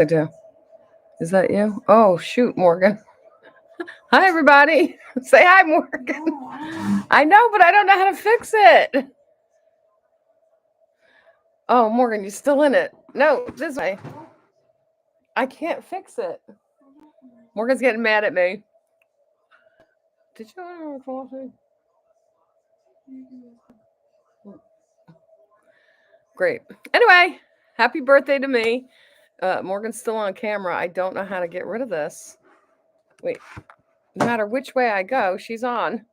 I do. Is that you? Oh, shoot, Morgan. Hi, everybody. Say hi, Morgan. I know, but I don't know how to fix it. Oh, Morgan, you're still in it. No, this way. I can't fix it. Morgan's getting mad at me. Did you want coffee? Great. Anyway, happy birthday to me. Morgan's still on camera. I don't know how to get rid of this. Wait. No matter which way I go, she's on.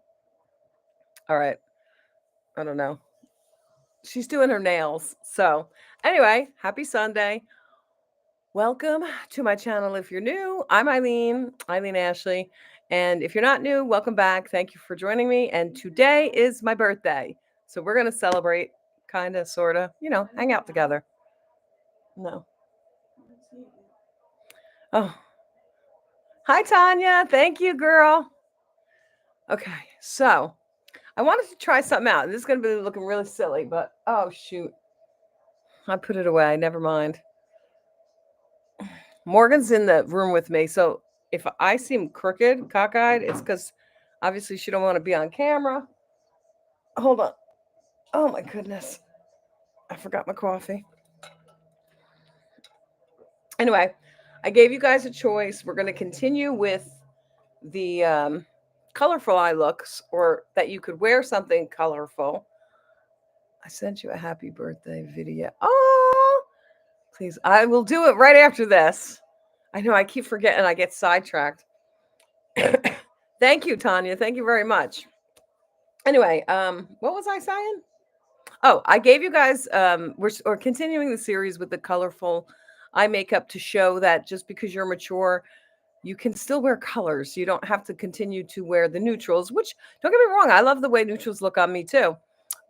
All right. I don't know. She's doing her nails. So, anyway, happy Sunday. Welcome to my channel. If you're new, I'm Eileen Ashley. And if you're not new, welcome back. Thank you for joining me. And today is my birthday. So, we're going to celebrate, kind of, sort of, hang out together. No. Oh. Hi, Tanya. Thank you, girl. Okay. So, I wanted to try something out. This is going to be looking really silly, but oh, shoot. I put it away. Never mind. Morgan's in the room with me. So if I seem crooked, cockeyed, it's because obviously she don't want to be on camera. Hold on. Oh, my goodness. I forgot my coffee. Anyway, I gave you guys a choice. We're going to continue with the colorful eye looks, or that you could wear something colorful. I sent you a happy birthday video. Oh, please. I will do it right after this. I know I keep forgetting. I get sidetracked. Thank you, Tanya. Thank you very much. Anyway, what was I saying? Oh, I gave you guys, we're continuing the series with the colorful eye makeup to show that just because you're mature, you can still wear colors. You don't have to continue to wear the neutrals, which, don't get me wrong, I love the way neutrals look on me too.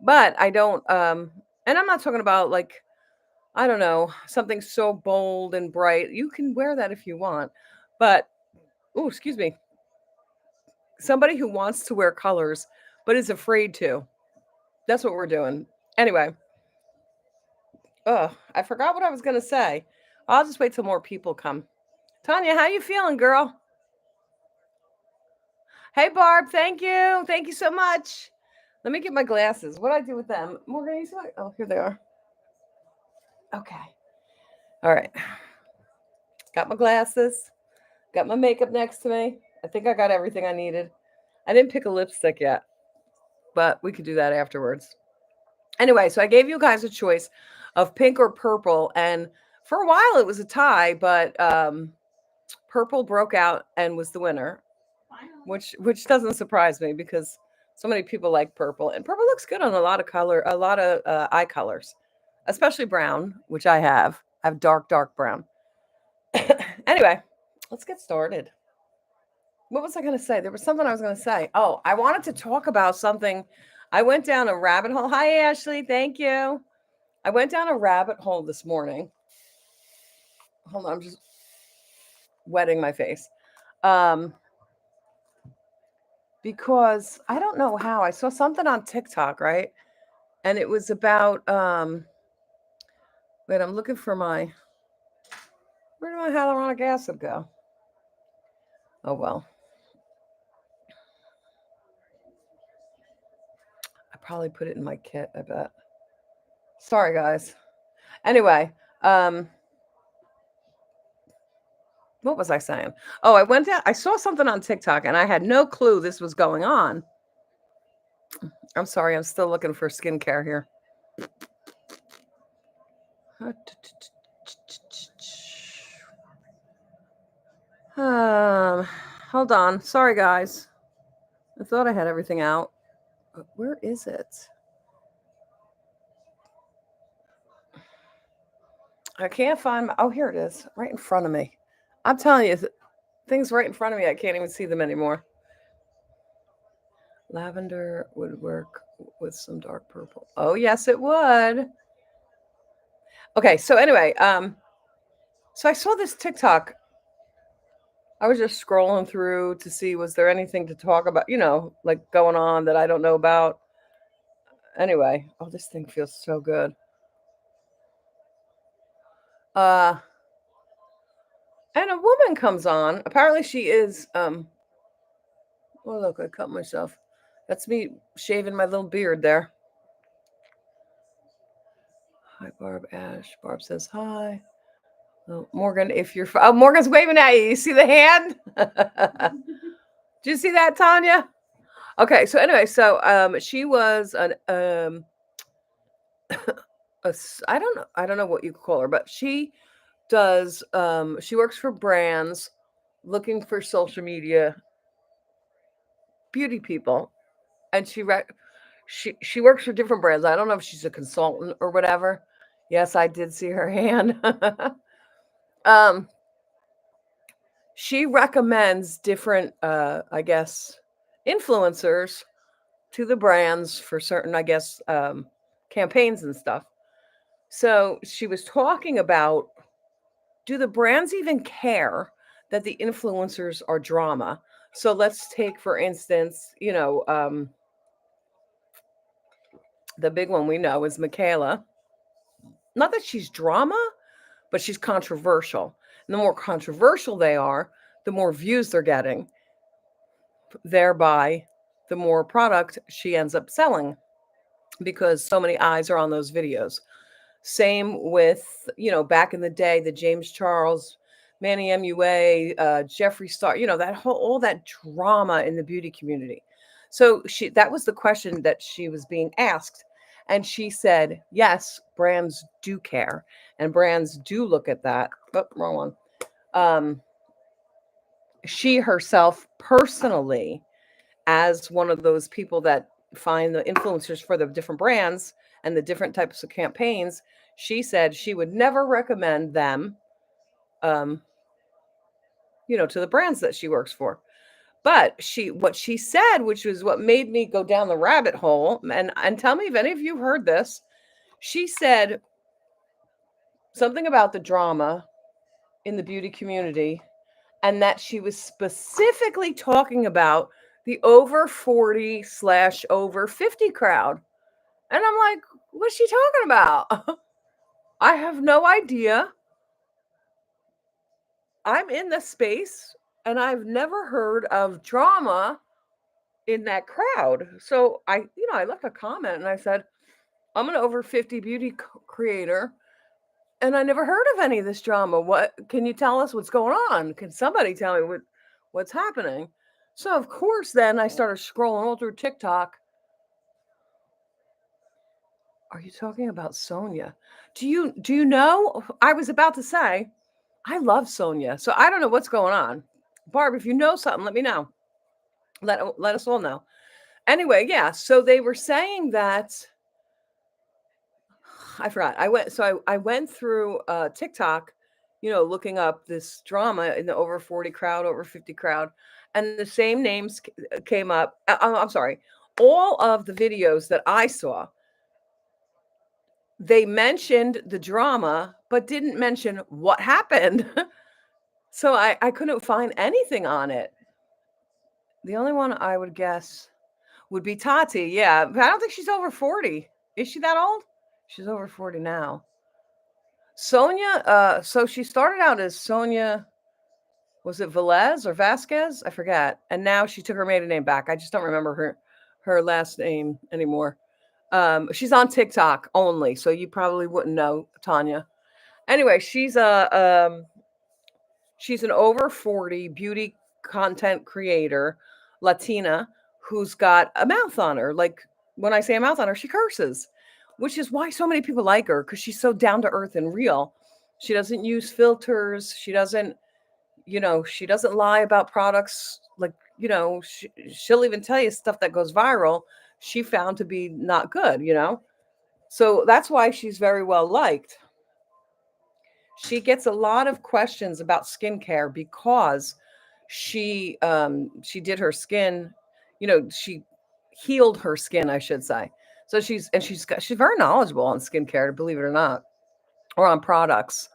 But I don't, and I'm not talking about like, I don't know, something so bold and bright. You can wear that if you want. But, oh, excuse me. Somebody who wants to wear colors but is afraid to. That's what we're doing. Anyway. I forgot what I was going to say. I'll just wait till more people come. Tanya, how you feeling, girl? Hey, Barb, thank you. Thank you so much. Let me get my glasses. What do I do with them? Morgan, you see my... Oh, here they are. Okay. All right. Got my glasses. Got my makeup next to me. I think I got everything I needed. I didn't pick a lipstick yet, but we could do that afterwards. Anyway, so I gave you guys a choice of pink or purple, and for a while it was a tie, but purple broke out and was the winner, which doesn't surprise me because so many people like purple, and purple looks good on a lot of eye colors, especially brown, which I have. I have dark brown. Anyway, let's get started. What was I going to say? There was something I was going to say. Oh, I wanted to talk about something. I went down a rabbit hole. Hi, Ashley. Thank you. I went down a rabbit hole this morning. Hold on, I'm just wetting my face. Because I don't know how. I saw something on TikTok, right? And it was about wait, I'm looking for my... Where did my hyaluronic acid go? Oh well. I probably put it in my kit, I bet. Sorry guys. Anyway, what was I saying? Oh, I went down, I saw something on TikTok and I had no clue this was going on. I'm sorry, I'm still looking for skincare here. Hold on. Sorry, guys. I thought I had everything out. But where is it? I can't find my... Oh, here it is. Right in front of me. I'm telling you, things right in front of me, I can't even see them anymore. Lavender would work with some dark purple. Oh, yes, it would. Okay, so anyway, so I saw this TikTok. I was just scrolling through to see, was there anything to talk about, like going on that I don't know about. Anyway, oh, this thing feels so good. And a woman comes on. Apparently, she is. Oh, look, I cut myself. That's me shaving my little beard there. Hi, Barb Ash. Barb says hi. Oh, Morgan, if you're. Oh, Morgan's waving at you. You see the hand? Do you see that, Tanya? Okay, so anyway, so she was an I don't know what you call her, but she does she works for brands looking for social media beauty people, and she works for different brands. I don't know if she's a consultant or whatever. Yes, I did see her hand. um she recommends different I guess influencers to the brands for certain, I guess, campaigns and stuff. So she was talking about, do the brands even care that the influencers are drama? So let's take, for instance, the big one we know is Michaela. Not that she's drama, but she's controversial. And the more controversial they are, the more views they're getting. Thereby, the more product she ends up selling because so many eyes are on those videos. Same with, back in the day, the James Charles, Manny MUA, Jeffree Star, that whole, all that drama in the beauty community. So that was the question that she was being asked. And she said, yes, brands do care and brands do look at that. Oh, wrong one. She herself personally, as one of those people that find the influencers for the different brands and the different types of campaigns, she said she would never recommend them, um, to the brands that she works for. But what she said, which was what made me go down the rabbit hole, and tell me if any of you heard this. She said something about the drama in the beauty community, and that she was specifically talking about the over 40 / over 50 crowd. And I'm like, what's she talking about? I have no idea. I'm in the space and I've never heard of drama in that crowd. So I left a comment and I said, I'm an over 50 beauty creator and I never heard of any of this drama. What can you tell us what's going on? Can somebody tell me what's happening? So of course then I started scrolling all through TikTok. Are you talking about Sonia? Do you know? I was about to say, I love Sonia. So I don't know what's going on. Barb, if you know something, let me know. Let us all know. Anyway, yeah. So they were saying that I forgot. I went through TikTok, looking up this drama in the over 40 crowd, over 50 crowd, and the same names came up. I'm sorry. All of the videos that I saw, they mentioned the drama, but didn't mention what happened. So I couldn't find anything on it. The only one I would guess would be Tati. Yeah, but I don't think she's over 40. Is she that old? She's over 40 now. Sonia, so she started out as Sonia, was it Velez or Vasquez? I forget. And now she took her maiden name back. I just don't remember her last name anymore. She's on TikTok only, so you probably wouldn't know Tanya. Anyway, she's an over 40 beauty content creator, Latina, who's got a mouth on her. Like when I say a mouth on her, she curses, which is why so many people like her because she's so down to earth and real. She doesn't use filters. She doesn't lie about products. Like, she'll even tell you stuff that goes viral she found to be not good. So that's why she's very well liked. She gets a lot of questions about skincare because she did her skin, she healed her skin, I should say. So she's very knowledgeable on skincare, believe it or not, or on products.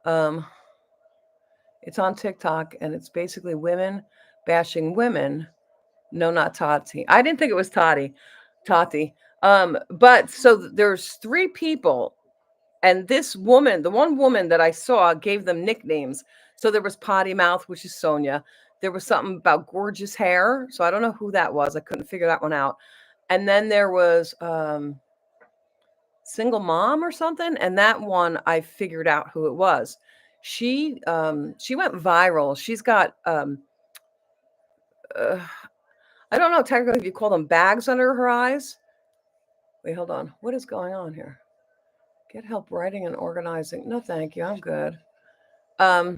It's on TikTok and it's basically women bashing women. No, not Tati. I didn't think it was Tati. But so there's 3 people, And this woman, the one woman that I saw, gave them nicknames. So there was Potty Mouth, which is Sonia. There was something about gorgeous hair. So I don't know who that was. I couldn't figure that one out. And then there was Single Mom or something. And that one I figured out who it was. She went viral. She's got I don't know technically if you call them bags under her eyes. Wait, hold on. What is going on here? Get help writing and organizing. No, thank you. I'm good. But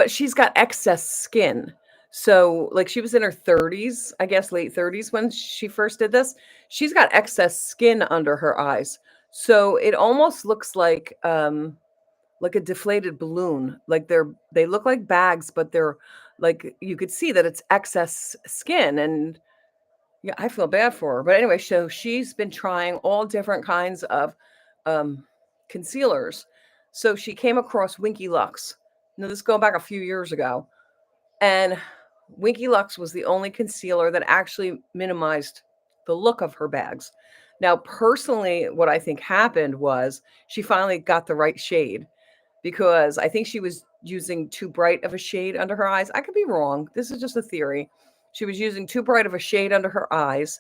she's got excess skin. So, like, she was in her 30s, I guess late 30s when she first did this. She's got excess skin under her eyes. So it almost looks like a deflated balloon. Like they look like bags, but they're like you could see that it's excess skin. And yeah, I feel bad for her. But anyway, so she's been trying all different kinds of concealers. So she came across Winky Lux. Now, this is going back a few years ago. And Winky Lux was the only concealer that actually minimized the look of her bags. Now, personally, what I think happened was she finally got the right shade, because I think she was using too bright of a shade under her eyes. I could be wrong. This is just a theory. She was using too bright of a shade under her eyes.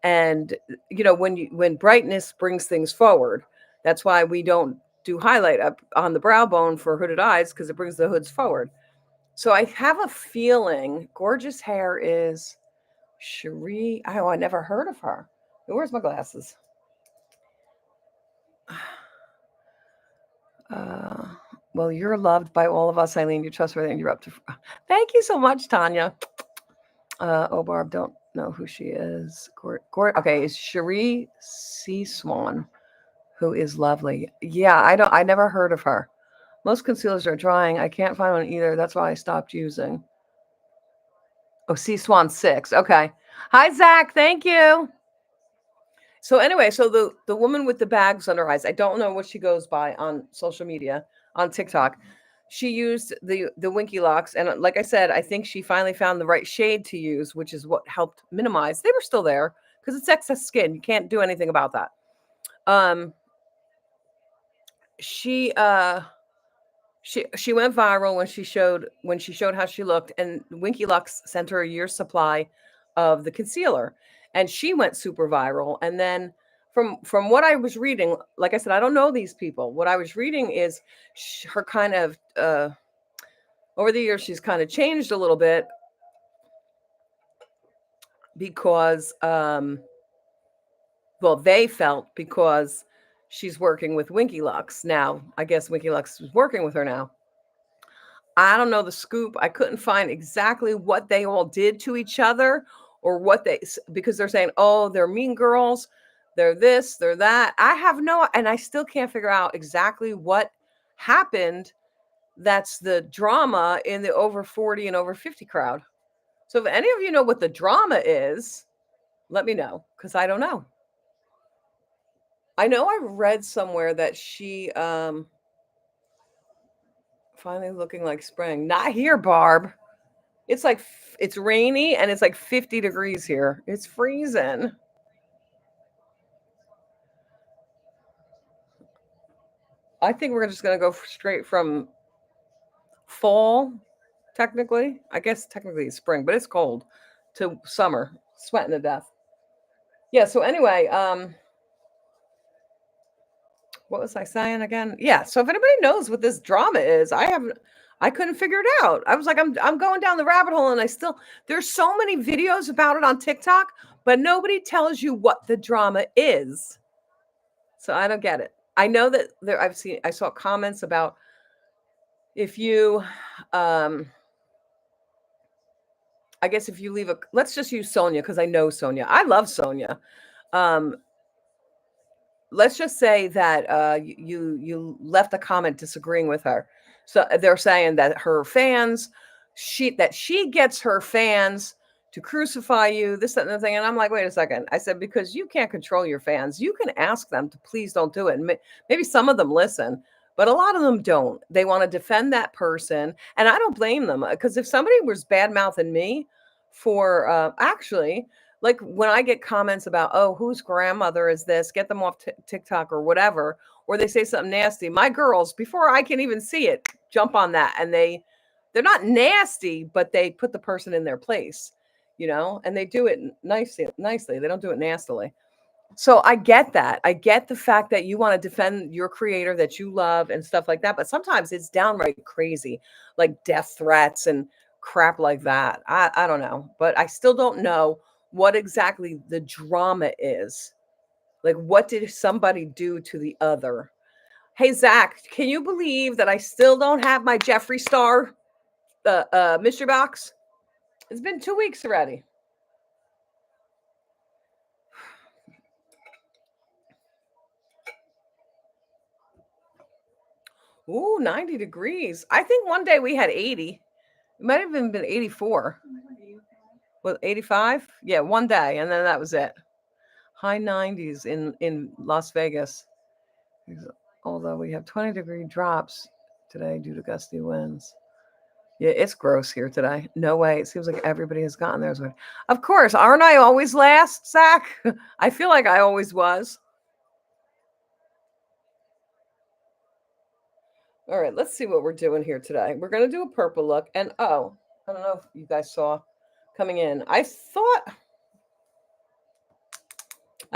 And when brightness brings things forward, that's why we don't do highlight up on the brow bone for hooded eyes, because it brings the hoods forward. So I have a feeling gorgeous hair is Cherie. Oh, I never heard of her. Where's my glasses? Well, you're loved by all of us, Eileen. You trustworthy and you're up to. Thank you so much, Tanya. Barb, don't know who she is. Okay, is Cherie C. Swan, who is lovely. Yeah, I never heard of her. Most concealers are drying. I can't find one either. That's why I stopped using. Oh, C. Swan 6. Okay. Hi, Zach. Thank you. So anyway, so the woman with the bags under her eyes, I don't know what she goes by on social media, on TikTok. She used the Winky Locks, and like I said, I think she finally found the right shade to use, which is what helped minimize. They were still there because it's excess skin. You can't do anything about that. She went viral when she showed how she looked, and Winky Lux sent her a year's supply of the concealer, and she went super viral. And then from what I was reading, like I said, I don't know these people. What I was reading is her kind of over the years, she's kind of changed a little bit because they felt because she's working with Winky Lux now. I guess Winky Lux is working with her now. I don't know the scoop. I couldn't find exactly what they all did to each other, or because they're saying, oh, they're mean girls, they're this, they're that. And I still can't figure out exactly what happened. That's the drama in the over 40 and over 50 crowd. So if any of you know what the drama is, let me know, because I don't know. I know I read somewhere that she finally looking like spring. Not here, Barb. It's rainy and it's like 50 degrees here. It's freezing. I think we're just going to go straight from fall, technically. I guess technically it's spring, but it's cold, to summer, sweating to death. Yeah, so anyway, what was I saying again? Yeah, so if anybody knows what this drama is, I couldn't figure it out. I was like, I'm going down the rabbit hole, and there's so many videos about it on TikTok, but nobody tells you what the drama is. So I don't get it. I know that I saw comments about if you I guess if you let's just use Sonia, because I know Sonia. I love Sonia. Let's just say that you left a comment disagreeing with her. So they're saying that her fans, she gets her fans to crucify you, this, that, and the thing. And I'm like, wait a second. I said, because you can't control your fans. You can ask them to please don't do it. And maybe some of them listen, but a lot of them don't. They want to defend that person. And I don't blame them, because if somebody was bad mouthing me for actually, like when I get comments about, oh, whose grandmother is this? Get them off TikTok or whatever. or they say something nasty, my girls, before I can even see it, jump on that. And they're not nasty, but they put the person in their place, and they do it nicely. They don't do it nastily. So I get that. I get the fact that you want to defend your creator that you love and stuff like that. But sometimes it's downright crazy, like death threats and crap like that. I don't know. But I still don't know what exactly the drama is. Like, what did somebody do to the other? Hey, Zach, can you believe that I still don't have my Jeffree Star mystery box? It's been 2 weeks already. Ooh, 90 degrees. I think one day we had 80. It might have even been 84. Well, 85? Yeah, one day, and then that was it. High 90s in Las Vegas. Although we have 20-degree drops today due to gusty winds. Yeah, it's gross here today. No way. It seems like everybody has gotten theirs. Of course, aren't I always last, Zach? I feel like I always was. All right, let's see what we're doing here today. We're going to do a purple look. And I don't know if you guys saw coming in. I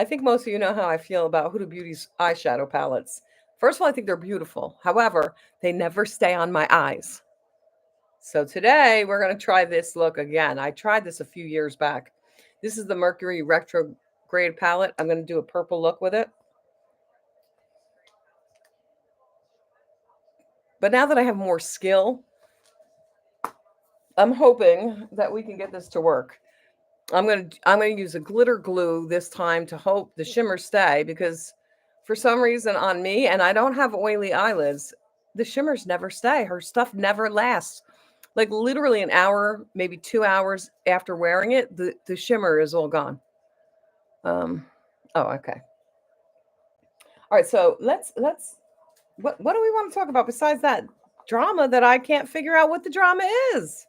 think most of you know how I feel about Huda Beauty's eyeshadow palettes. First of all, I think they're beautiful. However, they never stay on my eyes. So today we're going to try this look again. I tried this a few years back. This is the Mercury Retrograde palette. I'm going to do a purple look with it. But now that I have more skill, I'm hoping that we can get this to work. I'm going to use a glitter glue this time to hope the shimmers stay, because for some reason on me, and I don't have oily eyelids, the shimmers never stay. Her stuff never lasts. Like literally an hour, maybe 2 hours after wearing it, the shimmer is all gone. Oh, okay. All right, so let's what do we want to talk about besides that drama that I can't figure out what the drama is?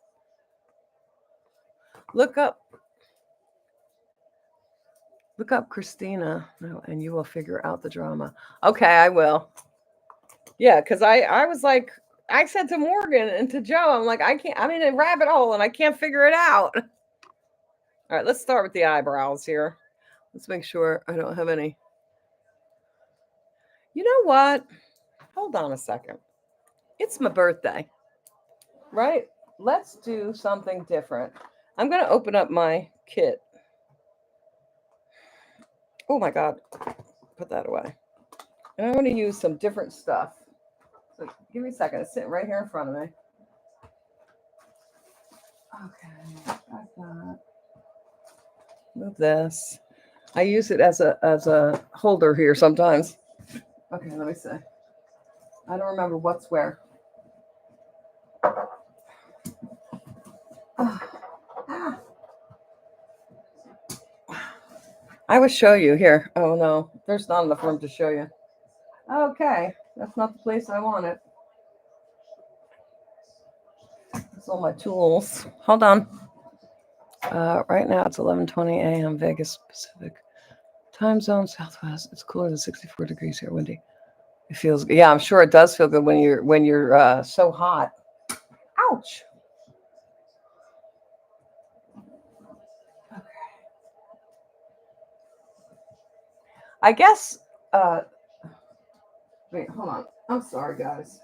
Look up Christina, and you will figure out the drama. Okay, I will. Yeah, because I was like, I said to Morgan and to Joe, I'm like, I'm in a rabbit hole and I can't figure it out. All right, let's start with the eyebrows here. Let's make sure I don't have any. You know what? Hold on a second. It's my birthday, right? Let's do something different. I'm going to open up my kit. Oh my God. Put that away. And I'm going to use some different stuff. So give me a second. It's sitting right here in front of me. Okay. Got that. Move this. I use it as a holder here sometimes. Okay, let me see. I don't remember what's where. I will show you here. Oh no, there's not enough room to show you. Okay, that's not the place I want it. That's all my tools. Hold on. Right now it's 11:20 a.m. Vegas Pacific time zone, Southwest. It's cooler than 64 degrees here, windy. It feels good. Yeah, I'm sure it does feel good when you're so hot. Ouch. Okay. I guess. Wait, hold on. I'm sorry, guys.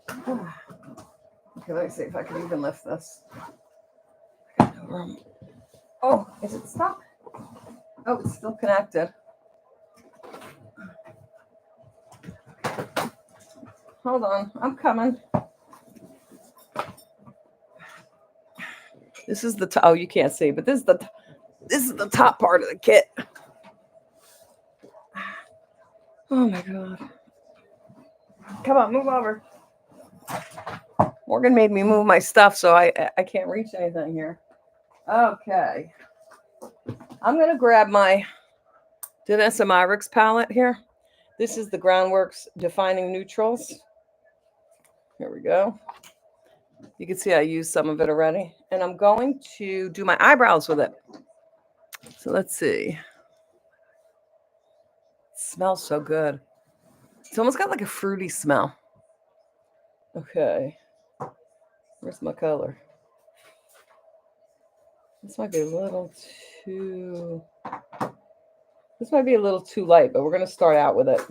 Okay, let me see if I can even lift this. I got no room. Oh, is it stuck? Oh, it's still connected. Hold on, I'm coming. This is the top. Oh, you can't see, but this is the top part of the kit. Oh my God. Come on, move over. Morgan made me move my stuff, so I can't reach anything here. Okay. I'm going to grab my Danessa Myricks palette here. This is the Groundworks Defining Neutrals. Here we go. You can see I used some of it already. And I'm going to do my eyebrows with it. So let's see. It smells so good. It's almost got like a fruity smell. Okay. Where's my color? This might be a little too... This might be a little too light, but we're going to start out with it.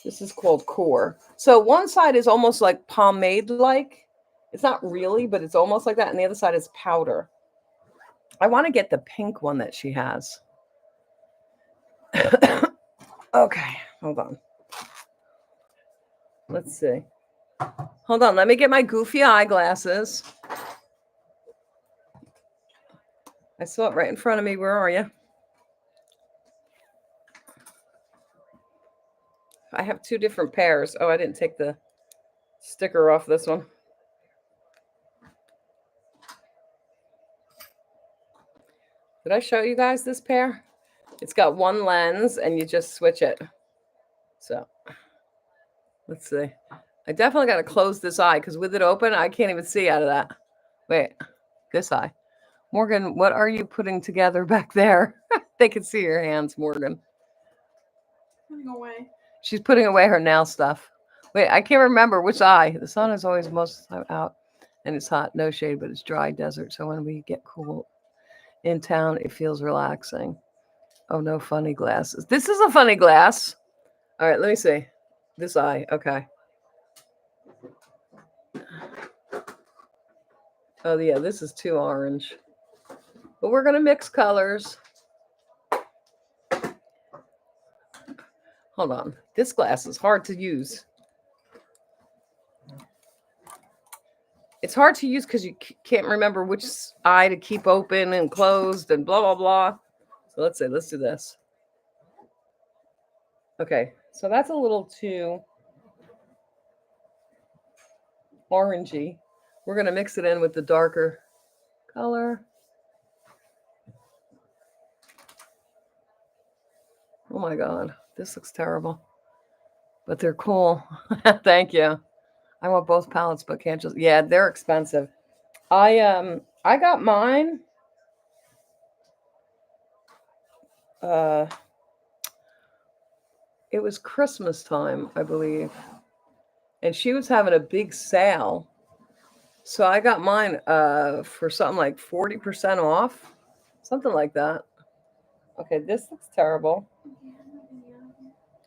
This is called Core. So one side is almost like pomade-like. It's not really, but it's almost like that. And the other side is powder. I want to get the pink one that she has. Okay, hold on. Let's see. Hold on, let me get my goofy eyeglasses. I saw it right in front of me. Where are you? I have two different pairs. Oh, I didn't take the sticker off this one. Did I show you guys this pair? It's got one lens and you just switch it. So let's see. I definitely got to close this eye because with it open, I can't even see out of that. Wait, this eye. Morgan, what are you putting together back there? They can see your hands, Morgan. Putting away. She's putting away her nail stuff. Wait, I can't remember which eye. The sun is always most of the time out and it's hot, no shade, but it's dry desert. So when we get cool in town, it feels relaxing. Oh, no funny glasses. This is a funny glass. All right, let me see. This eye. Okay. Oh, yeah, this is too orange. But we're going to mix colors. Hold on. This glass is hard to use. It's hard to use because you can't remember which eye to keep open and closed and blah, blah, blah. So let's do this. Okay, so that's a little too orangey. We're going to mix it in with the darker color. Oh my God, this looks terrible. But they're cool. Thank you. I want both palettes, but can't just... Yeah, they're expensive. I got mine. It was Christmas time, I believe. And she was having a big sale. So I got mine for something like 40% off. Something like that. Okay, this looks terrible.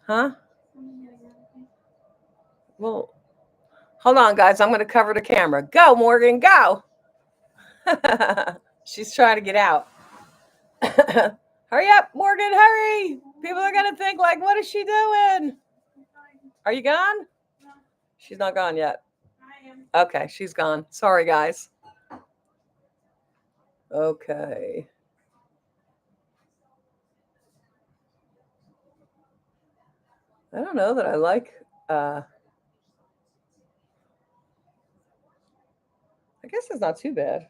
Huh? Well, hold on, guys. I'm going to cover the camera. Go, Morgan, go. She's trying to get out. Hurry up, Morgan, hurry. People are going to think, like, what is she doing? Are you gone? No. She's not gone yet. I am. Okay, she's gone. Sorry, guys. Okay. I don't know that I like... I guess it's not too bad.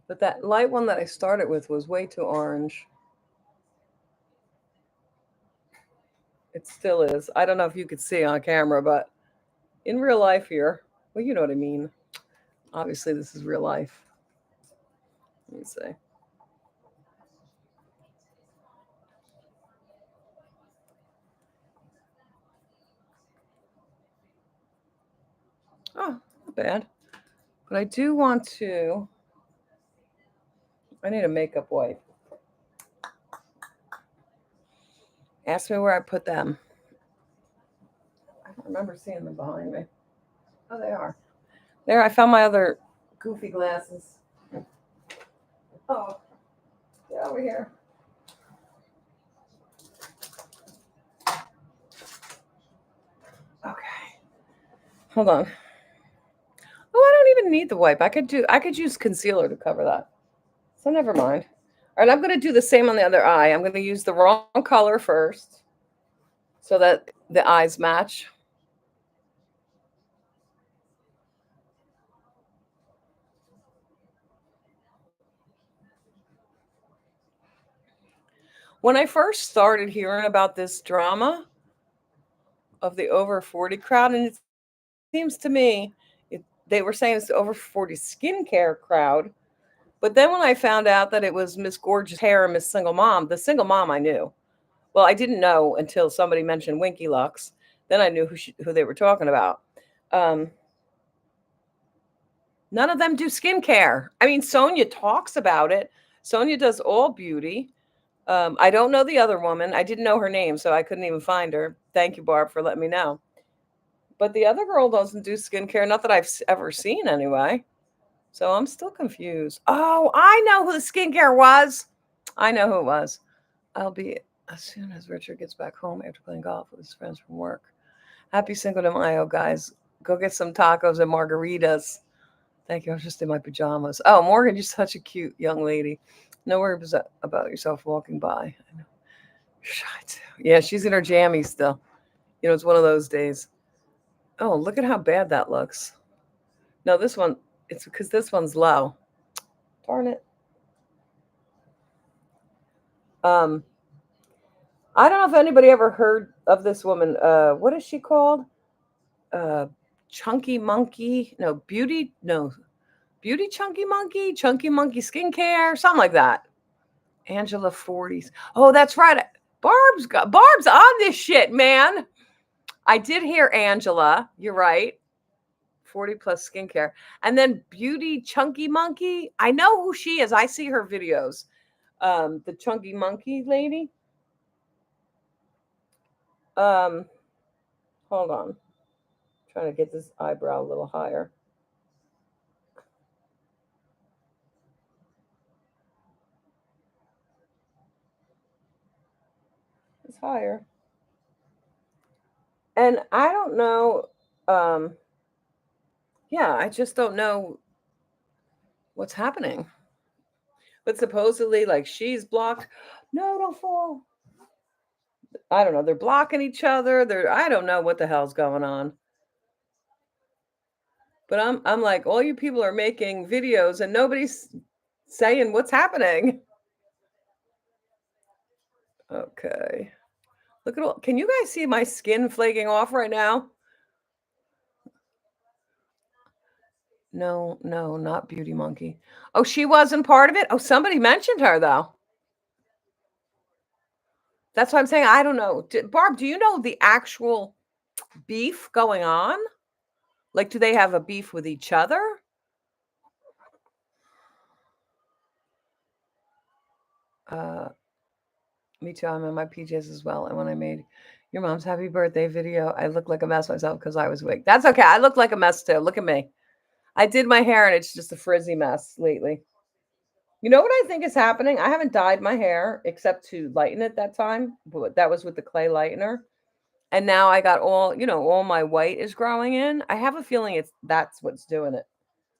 But that light one that I started with was way too orange. It still is. I don't know if you could see on camera, but in real life here, well, you know what I mean. Obviously, this is real life. Let me see. Oh, not bad. But I do want to... I need a makeup wipe. Ask me where I put them. I don't remember seeing them behind me. Oh, they are. There, I found my other goofy glasses. Oh, get over here. Okay. Hold on. Oh, I don't even need the wipe. I could use concealer to cover that. So never mind. All right, I'm going to do the same on the other eye. I'm going to use the wrong color first so that the eyes match. When I first started hearing about this drama of the over 40 crowd, and it seems to me they were saying it's the over 40 skincare crowd, But then when I found out that it was Miss Gorgeous Hair and Miss Single Mom, the single mom I knew. Well, I didn't know until somebody mentioned Winky Lux. Then I knew who they were talking about. Um, None of them do skincare. I mean, Sonia talks about it. Sonia does all beauty. I don't know the other woman. I didn't know her name, so I couldn't even find her. Thank you, Barb, for letting me know. But the other girl doesn't do skincare, not that I've ever seen anyway. So I'm still confused. Oh, I know who the skincare was. I know who it was. I'll be as soon as Richard gets back home after playing golf with his friends from work. Happy Cinco de Mayo, guys. Go get some tacos and margaritas. Thank you. I was just in my pajamas. Oh, Morgan, you're such a cute young lady. No worries about yourself walking by. I know. You're shy too. Yeah, she's in her jammies still. It's one of those days. Oh, look at how bad that looks. No, this one, it's because this one's low. Darn it. I don't know if anybody ever heard of this woman. What is she called? Uh, Chunky Monkey? No, Beauty. No, Beauty Chunky Monkey Skincare, something like that. Angela 40s. Oh, that's right. Barb's on this shit, man. I did hear Angela. You're right. 40 plus skincare. And then Beauty Chunky Monkey. I know who she is. I see her videos. The Chunky Monkey lady. Hold on. Trying to get this eyebrow a little higher. It's higher. And I don't know. Yeah, I just don't know what's happening. But supposedly, like, she's blocked. No, don't fall. I don't know. They're blocking each other. I don't know what the hell's going on. But I'm like, all you people are making videos and nobody's saying what's happening. Okay. Look at all. Can you guys see my skin flaking off right now? No, not Beauty Monkey. Oh, she wasn't part of it? Oh, somebody mentioned her though. That's what I'm saying. I don't know. Barb, do you know the actual beef going on? Like, do they have a beef with each other? Me too. I'm in my PJs as well. And when I made your mom's happy birthday video, I looked like a mess myself because I was awake. That's okay. I look like a mess too. Look at me. I did my hair and it's just a frizzy mess lately. You know what I think is happening? I haven't dyed my hair except to lighten it that time, but that was with the clay lightener. And now I got all my white is growing in. I have a feeling that's what's doing it.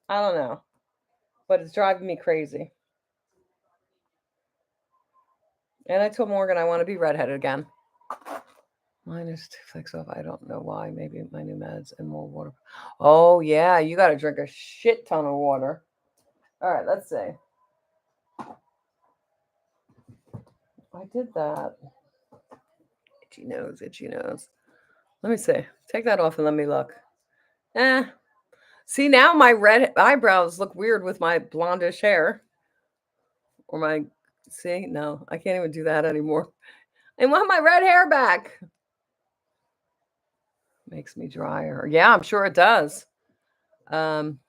I don't know, but it's driving me crazy. And I told Morgan I want to be redheaded again. Mine is 2 flicks off. I don't know why. Maybe my new meds and more water. Oh, yeah. You got to drink a shit ton of water. All right. Let's see. I did that. Itchy nose, itchy nose. Let me see. Take that off and let me look. See, now my red eyebrows look weird with my blondish hair. Or my, see? No, I can't even do that anymore. I want my red hair back. Makes me drier. Yeah, I'm sure it does. I'm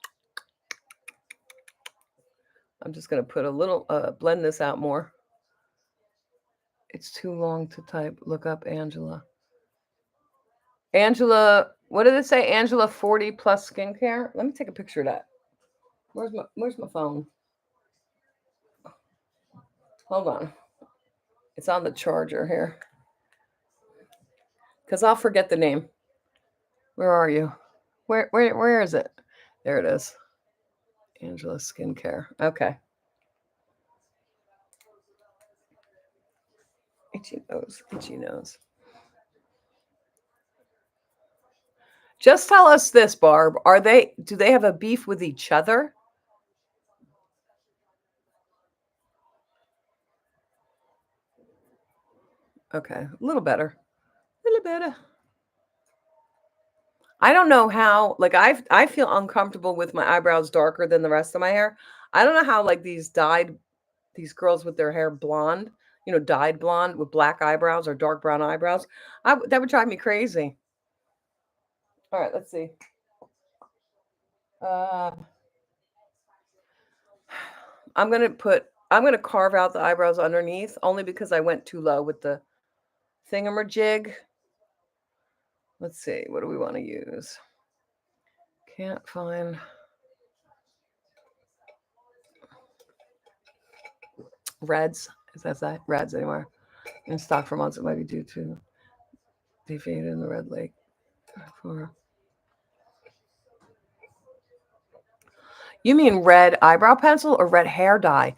just going to put a little, blend this out more. It's too long to type. Look up Angela. Angela, what did it say? Angela 40 plus skincare. Let me take a picture of that. Where's my phone? Hold on. It's on the charger here. Because I'll forget the name. Where are you? Where is it? There it is. Angela Skincare. Okay. Itchy nose. Itchy nose. Just tell us this, Barb. Do they have a beef with each other? Okay. A little better. A little better. I don't know how, like I feel uncomfortable with my eyebrows darker than the rest of my hair. I don't know how like these girls with their hair blonde, dyed blonde with black eyebrows or dark brown eyebrows. That would drive me crazy. All right, let's see. Uh, I'm gonna carve out the eyebrows underneath only because I went too low with the thingamajig. Let's see, what do we want to use? Can't find reds. Is that reds anywhere? In stock for months, it might be due to defeat in the Red Lake. For You mean red eyebrow pencil or red hair dye?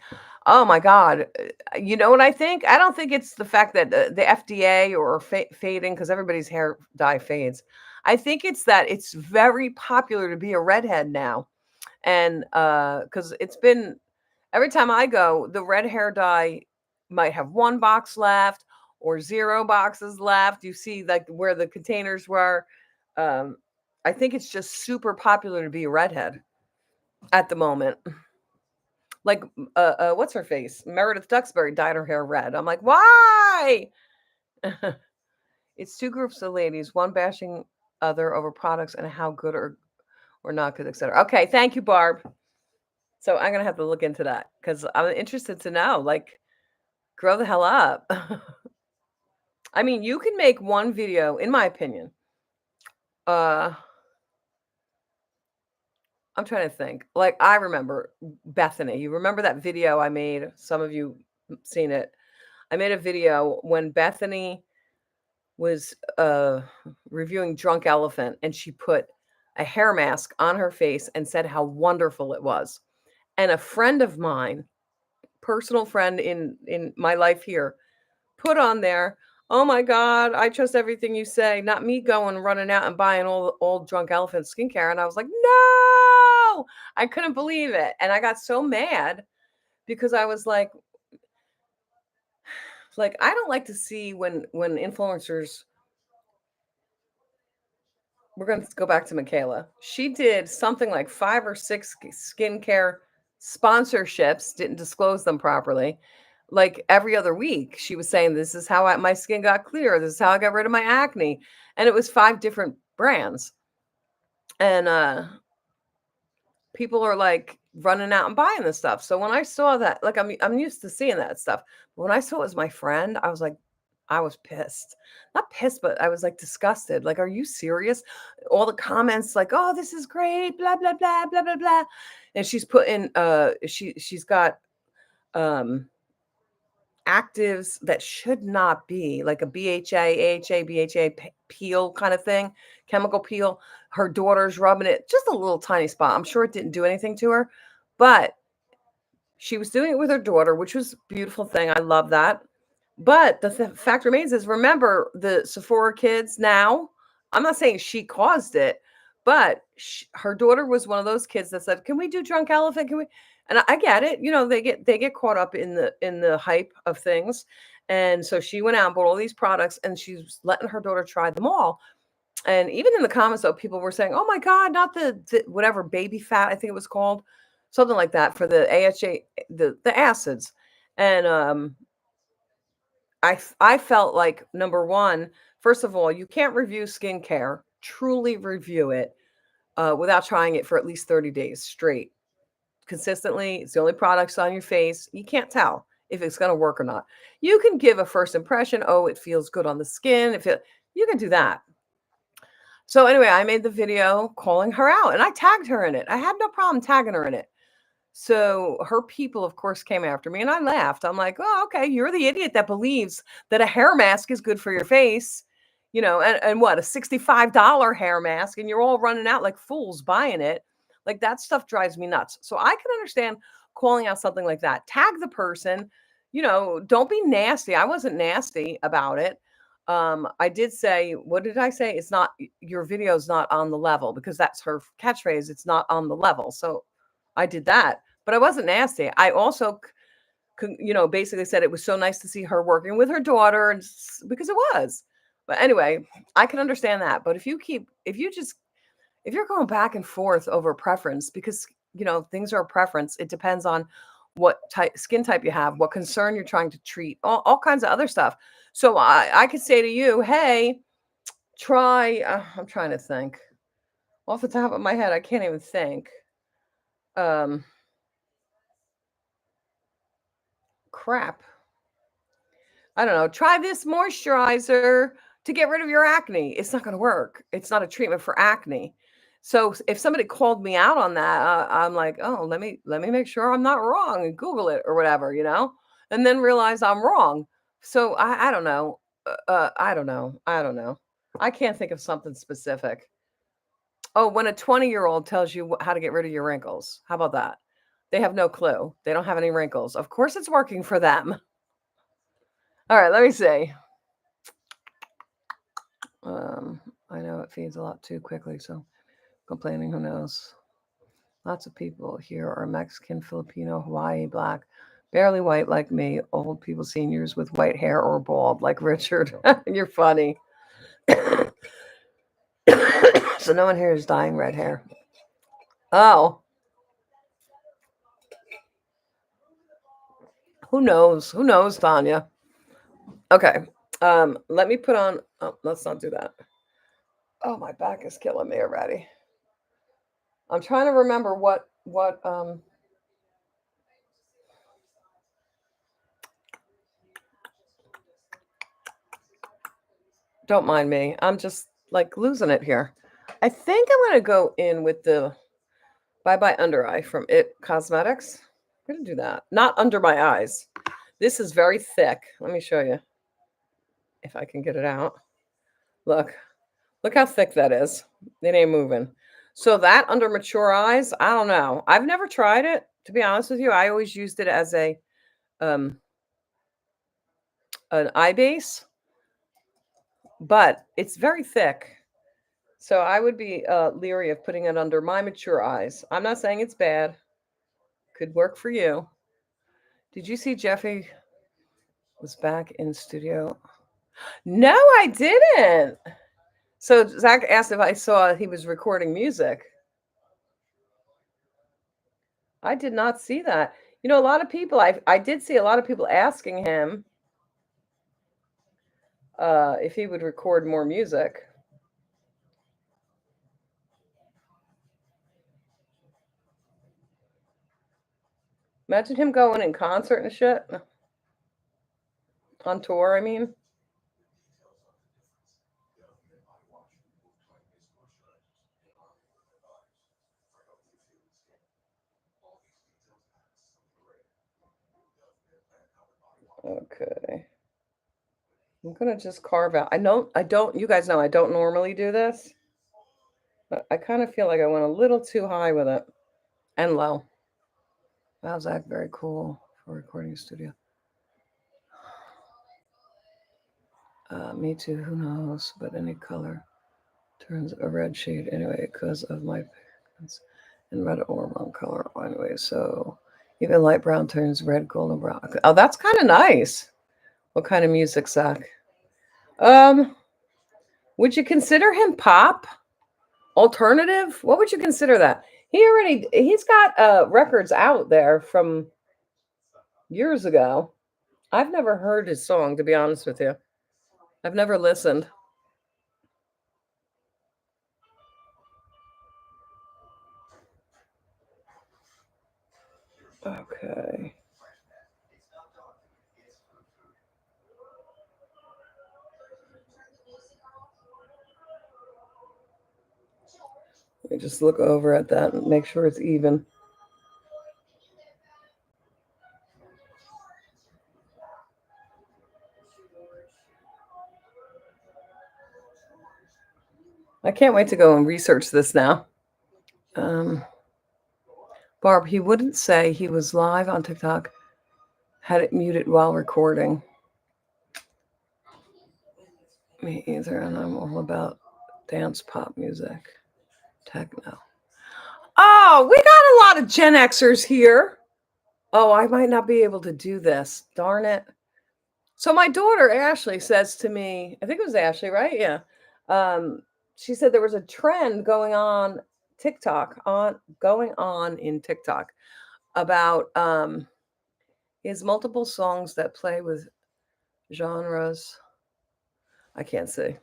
Oh my God. You know what I think? I don't think it's the fact that the FDA or fading because everybody's hair dye fades. I think it's that it's very popular to be a redhead now. And because it's been every time I go, the red hair dye might have one box left or zero boxes left. You see, like where the containers were. Um, I think it's just super popular to be a redhead at the moment. Like, what's her face? Meredith Duxbury dyed her hair red. I'm like, why? It's two groups of ladies, one bashing other over products and how good or not good, etc. Okay, thank you, Barb. So I'm gonna have to look into that because I'm interested to know. Like, grow the hell up. I mean, you can make one video, in my opinion. I'm trying to think. Like, I remember Bethany. You remember that video I made? Some of you seen it. I made a video when Bethany was reviewing Drunk Elephant, and she put a hair mask on her face and said how wonderful it was. And a friend of mine, personal friend in my life here, put on there, "Oh my God, I trust everything you say." Not me going running out and buying all Drunk Elephant skincare. And I was like, no, I couldn't believe it. And I got so mad because I was like, I don't like to see when influencers. We're going to go back to Michaela. She did something like 5 or 6 skincare sponsorships, didn't disclose them properly. Like every other week, she was saying, "This is how my skin got clear. This is how I got rid of my acne." And it was 5 different brands. And people are like running out and buying this stuff. So when I saw that, like I'm used to seeing that stuff. But when I saw it was my friend, I was like, I was pissed. Not pissed, but I was like disgusted. Like, are you serious? All the comments like, "Oh, this is great, blah, blah, blah, blah, blah, blah." And she's putting she's got actives that should not be, like a BHA, AHA, BHA peel kind of thing, chemical peel. Her daughter's rubbing it, just a little tiny spot. I'm sure it didn't do anything to her, but she was doing it with her daughter, which was a beautiful thing. I love that. But the fact remains is, remember the Sephora kids now? I'm not saying she caused it, but her daughter was one of those kids that said, "Can we do Drunk Elephant? Can we?" And I get it. They get caught up in the hype of things. And so she went out and bought all these products and she's letting her daughter try them all. And even in the comments, though, people were saying, "Oh my God, not the whatever baby fat, I think it was called, something like that for the AHA, the acids." And I felt like, number one, first of all, you can't review skincare, truly review it, without trying it for at least 30 days straight. Consistently, it's the only products on your face. You can't tell if it's going to work or not. You can give a first impression. Oh, it feels good on the skin. You can do that. So anyway, I made the video calling her out and I tagged her in it. I had no problem tagging her in it. So her people, of course, came after me and I laughed. I'm like, "Oh, okay, you're the idiot that believes that a hair mask is good for your face, and what, a $65 hair mask, and you're all running out like fools buying it." Like, that stuff drives me nuts. So I can understand calling out something like that. Tag the person, don't be nasty. I wasn't nasty about it. I did say, what did I say? It's not, your video's not on the level, because that's her catchphrase. It's not on the level. So I did that, but I wasn't nasty. I also, basically said it was so nice to see her working with her daughter, and because it was. But anyway, I can understand that. But if you're going back and forth over preference, because things are a preference. It depends on what skin type you have, what concern you're trying to treat, all kinds of other stuff. So I could say to you, hey, try, I'm trying to think. Off the top of my head, I can't even think. Crap. I don't know. Try this moisturizer to get rid of your acne. It's not going to work. It's not a treatment for acne. So if somebody called me out on that, I'm like, oh, let me make sure I'm not wrong and Google it or whatever, and then realize I'm wrong. So I don't know. I don't know. I don't know. I can't think of something specific. Oh, when a 20-year-old tells you how to get rid of your wrinkles, how about that? They have no clue. They don't have any wrinkles. Of course, it's working for them. All right, let me see. I know it feeds a lot too quickly, so complaining, who knows? Lots of people here are Mexican, Filipino, Hawaii, black, barely white like me, old people, seniors with white hair or bald like Richard. You're funny. So no one here is dyeing red hair. Oh. Who knows? Who knows, Tanya? Okay. Let me put on. Oh, let's not do that. Oh, my back is killing me already. I'm trying to remember what. Don't mind me. I'm just like losing it here. I think I'm gonna go in with the Bye Bye Under Eye from It Cosmetics. I'm gonna do that. Not under my eyes. This is very thick. Let me show you if I can get it out. Look how thick that is. It ain't moving. So that under mature eyes, I don't know. I've never tried it, to be honest with you. I always used it as an eye base, but it's very thick. So I would be leery of putting it under my mature eyes. I'm not saying it's bad. Could work for you. Did you see Jeffy was back in studio? No, I didn't. So Zach asked if I saw he was recording music. I did not see that. A lot of people, I did see a lot of people asking him if he would record more music. Imagine him going in concert and shit. On tour, I mean. Okay. I'm gonna just carve out. You guys know I don't normally do this, but I kind of feel like I went a little too high with it and low. Wow, Zach, very cool for recording studio. Me too, who knows, but any color turns a red shade anyway because of my pigments in red or brown color anyway. So even light brown turns red, golden brown. Oh, that's kind of nice. What kind of music, Zach? Would you consider him pop? Alternative? What would you consider that? He's got records out there from years ago. I've never heard his song, to be honest with you. I've never listened. Okay. Let me just look over at that and make sure it's even. I can't wait to go and research this now. Barb, he wouldn't say he was live on TikTok, had it muted while recording. Me either, and I'm all about dance pop music, techno. Oh, we got a lot of Gen Xers here. Oh, I might not be able to do this. Darn it. So my daughter, Ashley, says to me, I think it was Ashley, right? Yeah. She said there was a trend going on TikTok on going on in TikTok about he has multiple songs that play with genres. I can't see.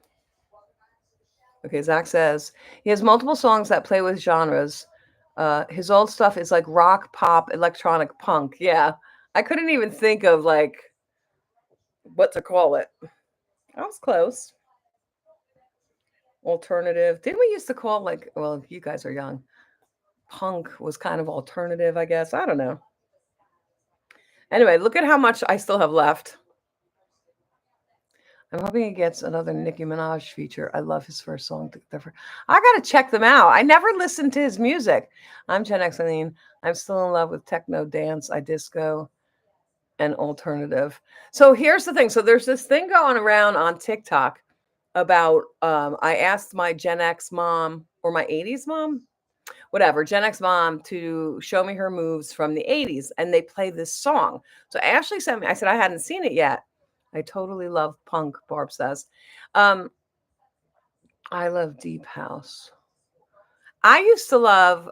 Okay, Zach says he has multiple songs that play with genres. His old stuff is like rock, pop, electronic, punk. Yeah, I couldn't even think of like what to call it. I was close. Alternative. Didn't we used to call like? Well, you guys are young. Punk was kind of alternative, I guess. I don't know. Anyway, look at how much I still have left. I'm hoping he gets another Nicki Minaj feature. I love his first song. I gotta check them out. I never listened to his music. I'm Gen X Eileen. I'm still in love with techno, dance, disco, and alternative. So here's the thing. So there's this thing going around on TikTok about I asked my Gen X mom or my 80s mom, whatever, Gen X mom to show me her moves from the 80s. And they play this song. So Ashley sent me, I said, I hadn't seen it yet. I totally love punk, Barb says. Um, I love deep house. I used to love,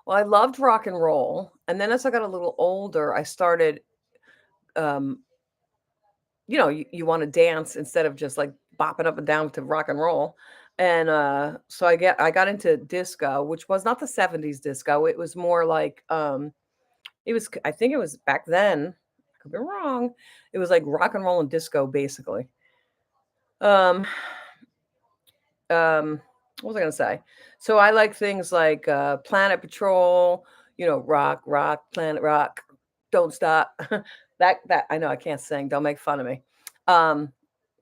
well, I loved rock and roll. And then as I got a little older, I started, um, you want to dance instead of just like bopping up and down to rock and roll. And so I got into disco, which was not the 70s disco. It was more like it was, I think it was back then. I could be wrong. It was like rock and roll and disco, basically. Um, what was I gonna say? So I like things like Planet Patrol, rock, rock, Planet Rock, Don't Stop. that I know I can't sing. Don't make fun of me. Um,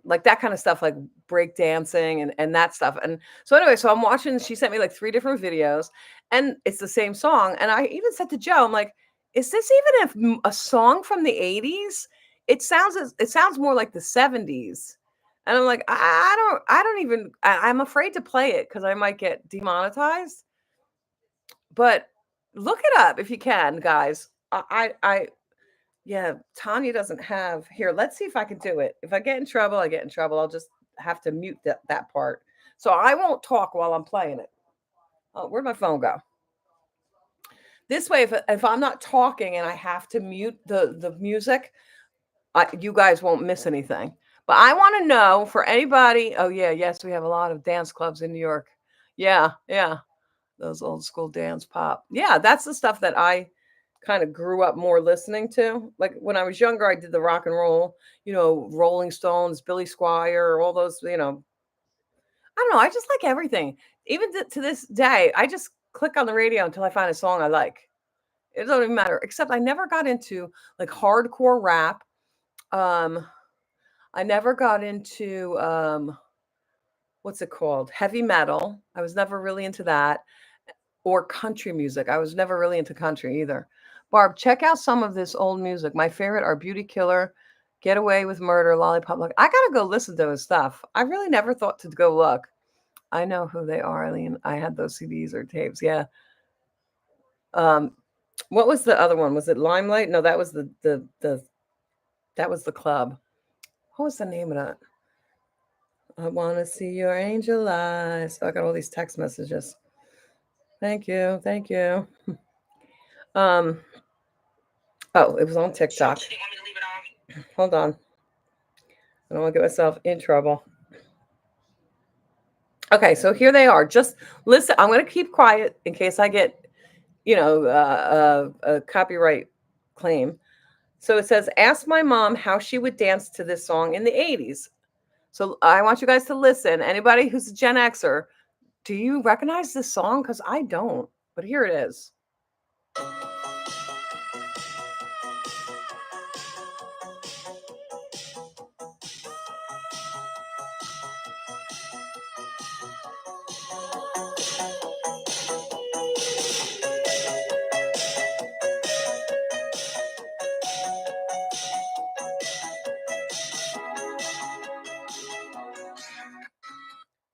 like that kind of stuff, like break dancing and that stuff. And so anyway, so I'm watching. She sent me like 3 different videos, and it's the same song. And I even said to Joe, I'm like, is this even a song from the 80s? It sounds more like the 70s. And I'm like, I don't even, I'm afraid to play it because I might get demonetized. But look it up if you can, guys. Yeah, Tanya doesn't have here. Let's see if I can do it. If I get in trouble, I get in trouble. I'll just have to mute that part. So I won't talk while I'm playing it. Oh, where'd my phone go? This way, if I'm not talking and I have to mute the music, you guys won't miss anything. But I want to know for anybody. Oh yeah, yes, we have a lot of dance clubs in New York. Yeah, yeah, those old school dance pop. Yeah, that's the stuff that I kind of grew up more listening to. Like when I was younger, I did the rock and roll. Rolling Stones, Billy Squire, all those. I don't know. I just like everything. Even to this day, I just click on the radio until I find a song I like. It doesn't even matter. Except I never got into like hardcore rap. Um, I never got into what's it called? Heavy metal. I was never really into that. Or country music. I was never really into country either. Barb, check out some of this old music. My favorite are Beauty Killer, Get Away with Murder, Lollipop. I gotta go listen to his stuff. I really never thought to go look. I know who they are, Eileen. I had those CDs or tapes. Yeah. Um, what was the other one? Was it Limelight? No, that was the that was the club. What was the name of that? I want to see your angel eyes. I got all these text messages. Thank you. Thank you. Um, oh, it was on TikTok. Hold on. I don't want to get myself in trouble. Okay, so here they are. Just listen. I'm going to keep quiet in case I get, a copyright claim. So it says, ask my mom how she would dance to this song in the 80s. So I want you guys to listen. Anybody who's a Gen Xer, do you recognize this song? Because I don't, but here it is.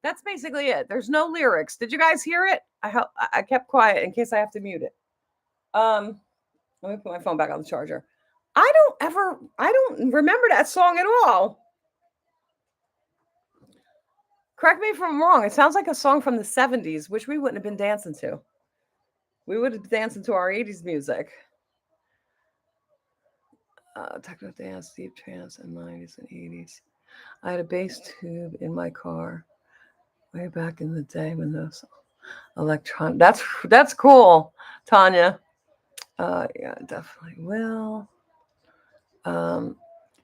That's basically it. There's no lyrics. Did you guys hear it? I kept quiet in case I have to mute it. Let me put my phone back on the charger. I don't remember that song at all. Correct me if I'm wrong. It sounds like a song from the 70s, which we wouldn't have been dancing to. We would have been dancing to our 80s music. Techno dance, deep trance, in 90s and 80s. I had a bass tube in my car way back in the day when those electron. That's cool, Tanya. Yeah, definitely will. Um,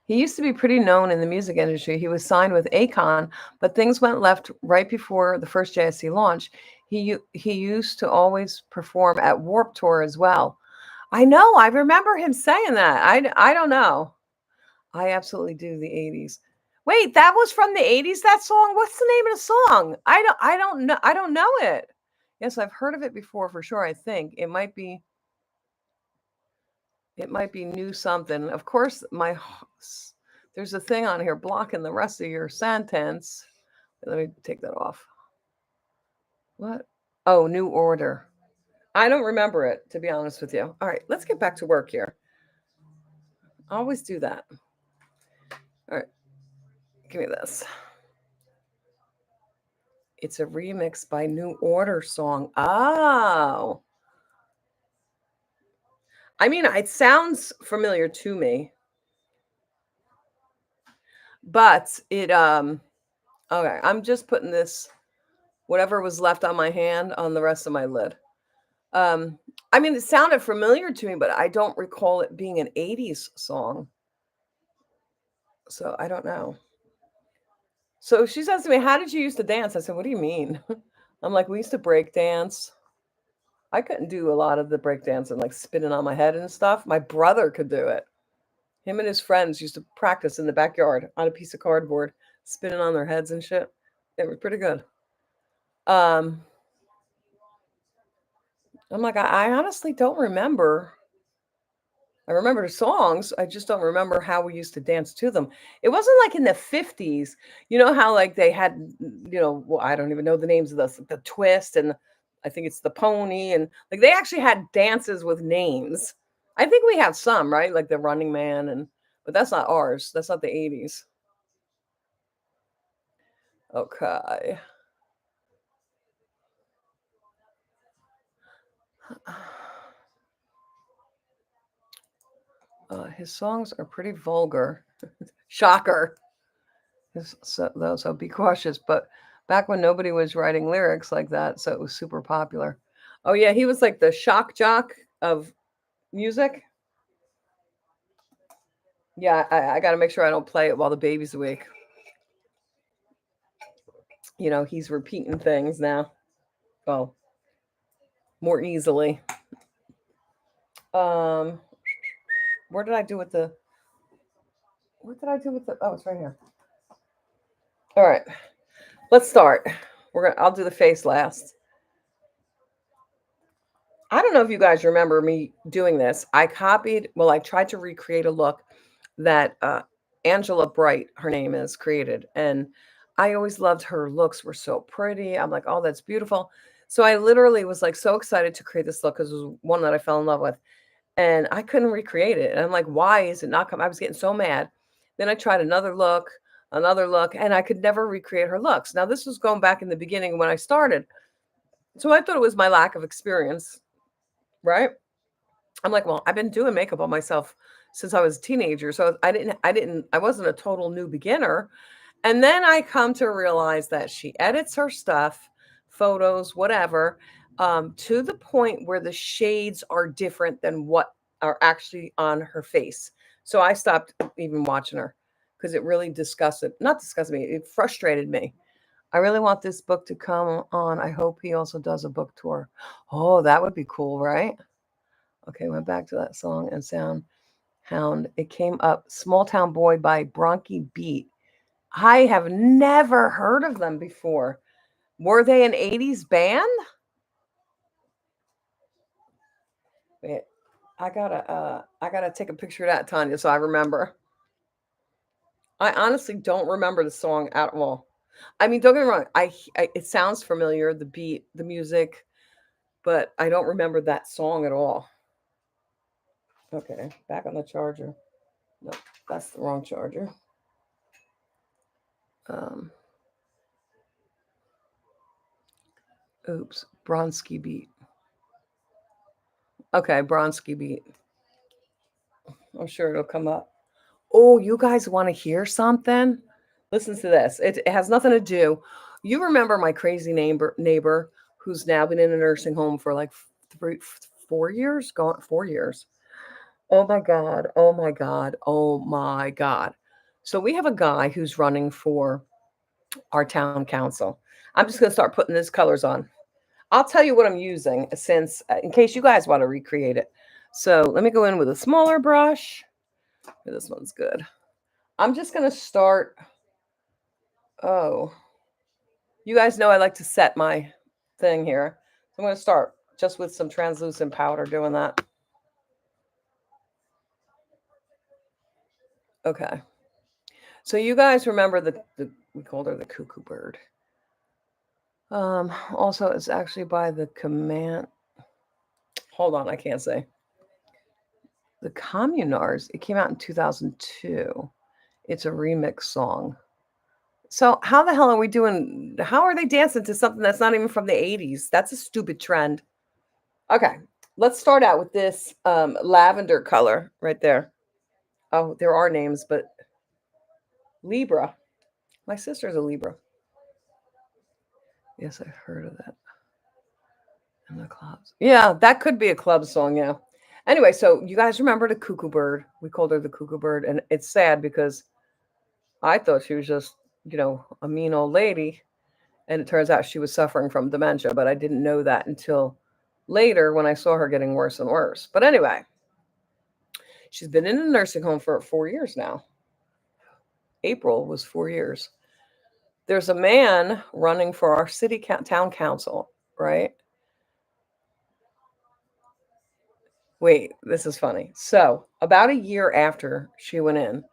he used to be pretty known in the music industry. He was signed with Akon, but things went left right before the first JSC launch. He used to always perform at Warp Tour as well. I know. I remember him saying that. I don't know. I absolutely do the 80s. Wait, that was from the 80s, that song? What's the name of the song? I don't know it. Yes, I've heard of it before for sure, I think. It might be new something. Of course, there's a thing on here blocking the rest of your sentence. Let me take that off. What? Oh, new order. I don't remember it, to be honest with you. All right, let's get back to work here. I always do that. All right, give me this. It's a remix by New Order song. Oh. I mean, it sounds familiar to me, but okay, I'm just putting this whatever was left on my hand on the rest of my lid. Um I mean, it sounded familiar to me, but I don't recall it being an 80s song. So I don't know. So she says to me, "How did you used to dance?" I said, "What do you mean?" I'm like, "We used to break dance." I couldn't do a lot of the break dancing, like spinning on my head and stuff. My brother could do it. Him and his friends used to practice in the backyard on a piece of cardboard, spinning on their heads and shit. It was pretty good. Um, I'm like, I honestly don't remember. I remember the songs. I just don't remember how we used to dance to them. It wasn't like in the 50s. You know how like they had, well, I don't even know the names of the twist and I think it's the pony and like they actually had dances with names. I think we have some, right? Like the Running Man but that's not ours. That's not the 80s. Okay. His songs are pretty vulgar. Shocker. So be cautious. But back when nobody was writing lyrics like that, so it was super popular. Oh yeah, he was like the shock jock of music. Yeah, I got to make sure I don't play it while the baby's awake. He's repeating things now. Oh, more easily. Um, where did I do with the? What did I do with the? Oh, it's right here. All right, let's start. I'll do the face last. I don't know if you guys remember me doing this. I tried to recreate a look that Angela Bright, her name is, created. And I always loved her looks were so pretty. I'm like, oh, that's beautiful. So I literally was like so excited to create this look because it was one that I fell in love with. And I couldn't recreate it. And I'm like, why is it not coming? I was getting so mad. Then I tried another look, and I could never recreate her looks. Now, this was going back in the beginning when I started. So I thought it was my lack of experience, right? I'm like, well, I've been doing makeup on myself since I was a teenager. So I wasn't a total new beginner. And then I come to realize that she edits her stuff, photos, whatever, to the point where the shades are different than what are actually on her face. So I stopped even watching her because it really not disgusted me, it frustrated me. I really want this book to come on. I hope he also does a book tour. Oh, that would be cool, right? Okay, went back to that song and sound hound. It came up Small Town Boy by Bronchi Beat. I have never heard of them before. Were they an 80s band? Wait, I gotta take a picture of that, Tanya, so I remember. I honestly don't remember the song at all. I mean, don't get me wrong. It sounds familiar, the beat, the music, but I don't remember that song at all. Okay, back on the charger. No, that's the wrong charger. Um, Oops, Bronski beat. Okay, Bronski beat. I'm sure it'll come up. Oh, you guys want to hear something? Listen to this. It has nothing to do. You remember my crazy neighbor who's now been in a nursing home for like 4 years? Gone 4 years. Oh my God. Oh my God. Oh my God. So we have a guy who's running for our town council. I'm just going to start putting his colors on. I'll tell you what I'm using since, in case you guys want to recreate it. So let me go in with a smaller brush. This one's good. I'm just going to start. Oh, you guys know I like to set my thing here. So I'm going to start just with some translucent powder doing that. Okay. So you guys remember the we called her the cuckoo bird. Also, it's actually by the command. Hold on, I can't say. The Communards. It came out in 2002. It's a remix song. So how the hell are we doing? How are they dancing to something that's not even from the 80s? That's a stupid trend. Okay, let's start out with this lavender color right there. Oh, there are names, but Libra. My sister's a Libra. Yes, I've heard of that. In the clubs. Yeah, that could be a club song. Yeah. Anyway, so you guys remember the cuckoo bird? We called her the cuckoo bird, and it's sad because I thought she was just, a mean old lady, and it turns out she was suffering from dementia, but I didn't know that until later when I saw her getting worse and worse. But anyway, she's been in a nursing home for 4 years now. April was 4 years. There's a man running for our town council, right? Wait, this is funny. So, about a year after she went in,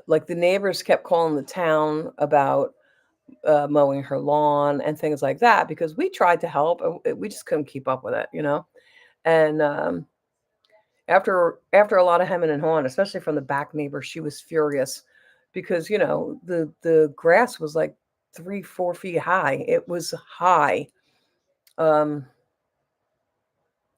like the neighbors kept calling the town about mowing her lawn and things like that because we tried to help and we just couldn't keep up with it. And after a lot of hemming and hawing, especially from the back neighbor, she was furious because the grass was like 3-4 feet high. It was high. Um,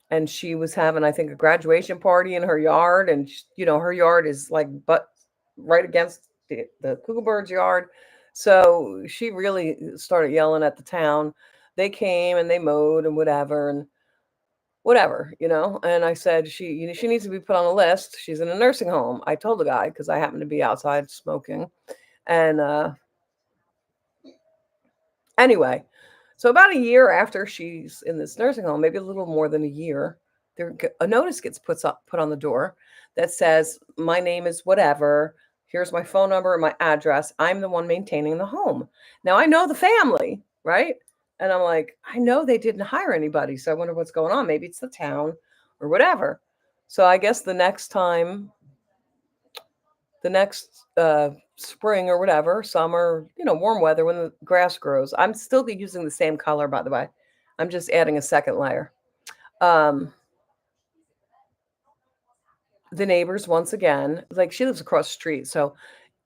and she was having, I think, a graduation party in her yard, and her yard is like but right against the cuckoo bird's yard. So she really started yelling at the town. They came and they mowed and whatever. And I said she needs to be put on a list. She's in a nursing home. I told the guy because I happened to be outside smoking. And anyway, so about a year after she's in this nursing home, maybe a little more than a year, a notice gets put on the door that says, "My name is whatever. Here's my phone number and my address. I'm the one maintaining the home." Now I know the family, right? And I'm like, I know they didn't hire anybody, so I wonder what's going on. Maybe it's the town or whatever. So I guess the next spring or whatever, summer, warm weather when the grass grows. I'm still be using the same color, by the way. I'm just adding a second layer. Um, the neighbors, once again, like she lives across the street, so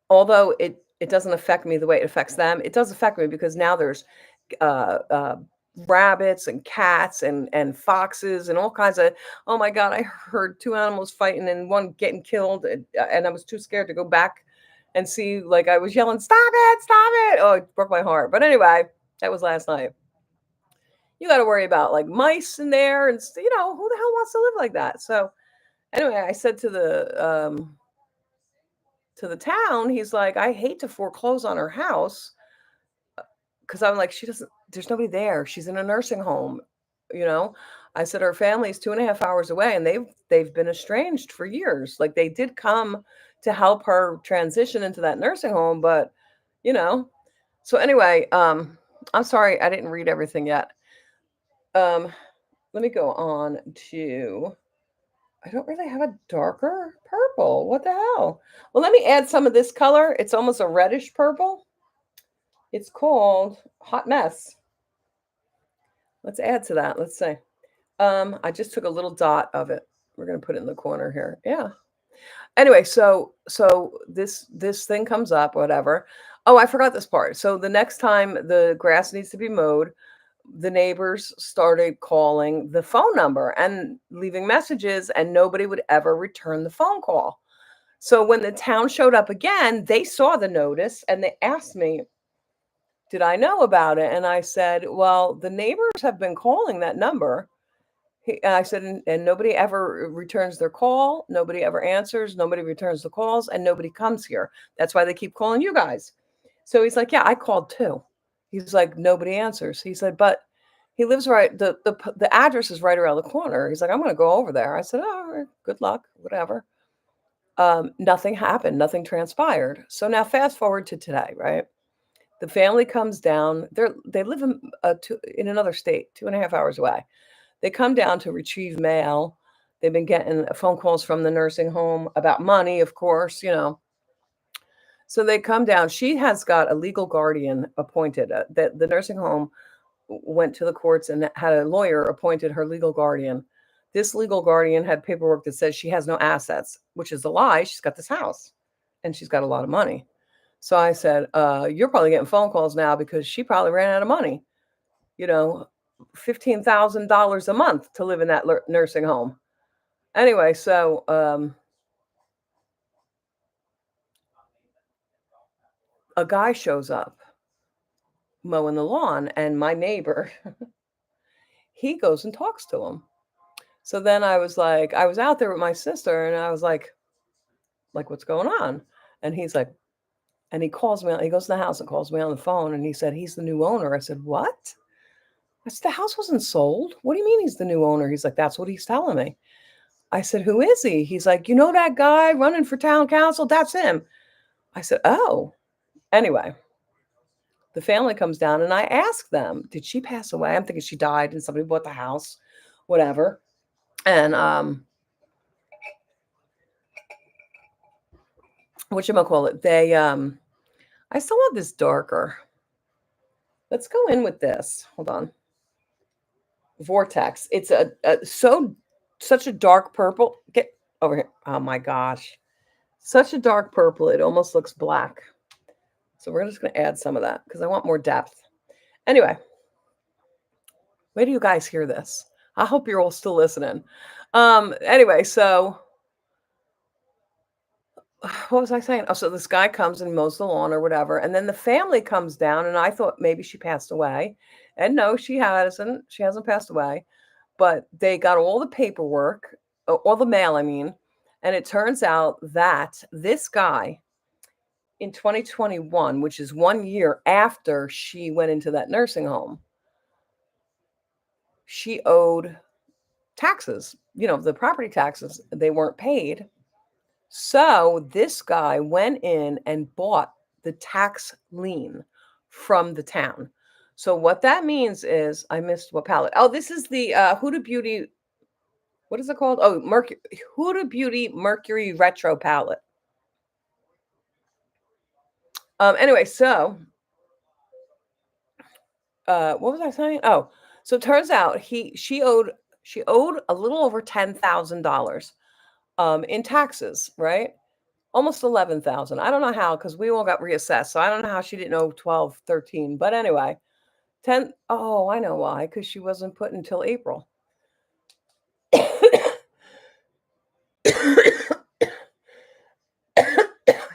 although it doesn't affect me the way it affects them, it does affect me because now there's uh, uh, rabbits and cats and foxes and all kinds of. Oh my God, I heard two animals fighting and one getting killed, and I was too scared to go back and see. Like I was yelling, "Stop it! Stop it!" Oh, it broke my heart. But anyway, that was last night. You got to worry about like mice in there, and who the hell wants to live like that? So anyway, I said to the town, he's like, "I hate to foreclose on her house because I'm like, she doesn't. There's nobody there. She's in a nursing home, you know." I said her family's 2.5 hours away, and they've been estranged for years. Like they did come to help her transition into that nursing home, but you know. So anyway, I'm sorry I didn't read everything yet. Um, Let me go on to. I don't really have a darker purple. What the hell? Well, let me add some of this color. It's almost a reddish purple. It's called Hot Mess. Let's add to that. Let's see. I just took a little dot of it. We're gonna put it in the corner here. Yeah. Anyway, so this thing comes up, whatever. Oh, I forgot this part. So the next time the grass needs to be mowed, the neighbors started calling the phone number and leaving messages, and nobody would ever return the phone call. So when the town showed up again, they saw the notice and they asked me, did I know about it? And I said, well, the neighbors have been calling that number. I said, and nobody ever returns their call. Nobody ever answers. Nobody returns the calls, and nobody comes here. That's why they keep calling you guys. So he's like, yeah, I called too. He's like, nobody answers. He said, but he lives right. The address is right around the corner. He's like, I'm going to go over there. I said, oh, all right, good luck, whatever. Nothing happened. Nothing transpired. So now fast forward to today, right? The family comes down. They live in another state, 2.5 hours away. They come down to retrieve mail. They've been getting phone calls from the nursing home about money, of course, So they come down. She has got a legal guardian appointed. The nursing home went to the courts and had a lawyer appointed her legal guardian. This legal guardian had paperwork that says she has no assets, which is a lie. She's got this house and she's got a lot of money. So I said, you're probably getting phone calls now because she probably ran out of money, $15,000 a month to live in that nursing home. Anyway, so a guy shows up mowing the lawn, and my neighbor, he goes and talks to him. So then I was out there with my sister, and I was like, what's going on? And he's like, and he calls me, he goes to the house and calls me on the phone, and he said, he's the new owner. I said, what? I said, the house wasn't sold. What do you mean he's the new owner? He's like, that's what he's telling me. I said, who is he? He's like, that guy running for town council? That's him. I said, oh. Anyway, the family comes down and I ask them, did she pass away? I'm thinking she died and somebody bought the house, whatever. And whatchamacallit, they I still have this darker. Let's go in with this. Hold on. Vortex. It's such a dark purple. Get over here. Oh my gosh. Such a dark purple. It almost looks black. So we're just going to add some of that because I want more depth. Anyway, wait till you guys hear this. I hope you're all still listening. Anyway, so what was I saying? Oh, so this guy comes and mows the lawn or whatever. And then the family comes down and I thought maybe she passed away. And no, she hasn't. She hasn't passed away. But they got all the paperwork, all the mail, I mean. And it turns out that this guy in 2021, which is 1 year after she went into that nursing home, she owed taxes, the property taxes, they weren't paid. So this guy went in and bought the tax lien from the town. So what that means is, I missed what palette. Oh, this is the Huda Beauty. What is it called? Oh, Huda Beauty Mercury Retro palette. Anyway, so what was I saying? Oh, so it turns out she owed a little over $10,000 in taxes, right? Almost 11,000. I don't know how, because we all got reassessed. So I don't know how she didn't owe 12, 13. But anyway, 10. Oh, I know why, because she wasn't put until April.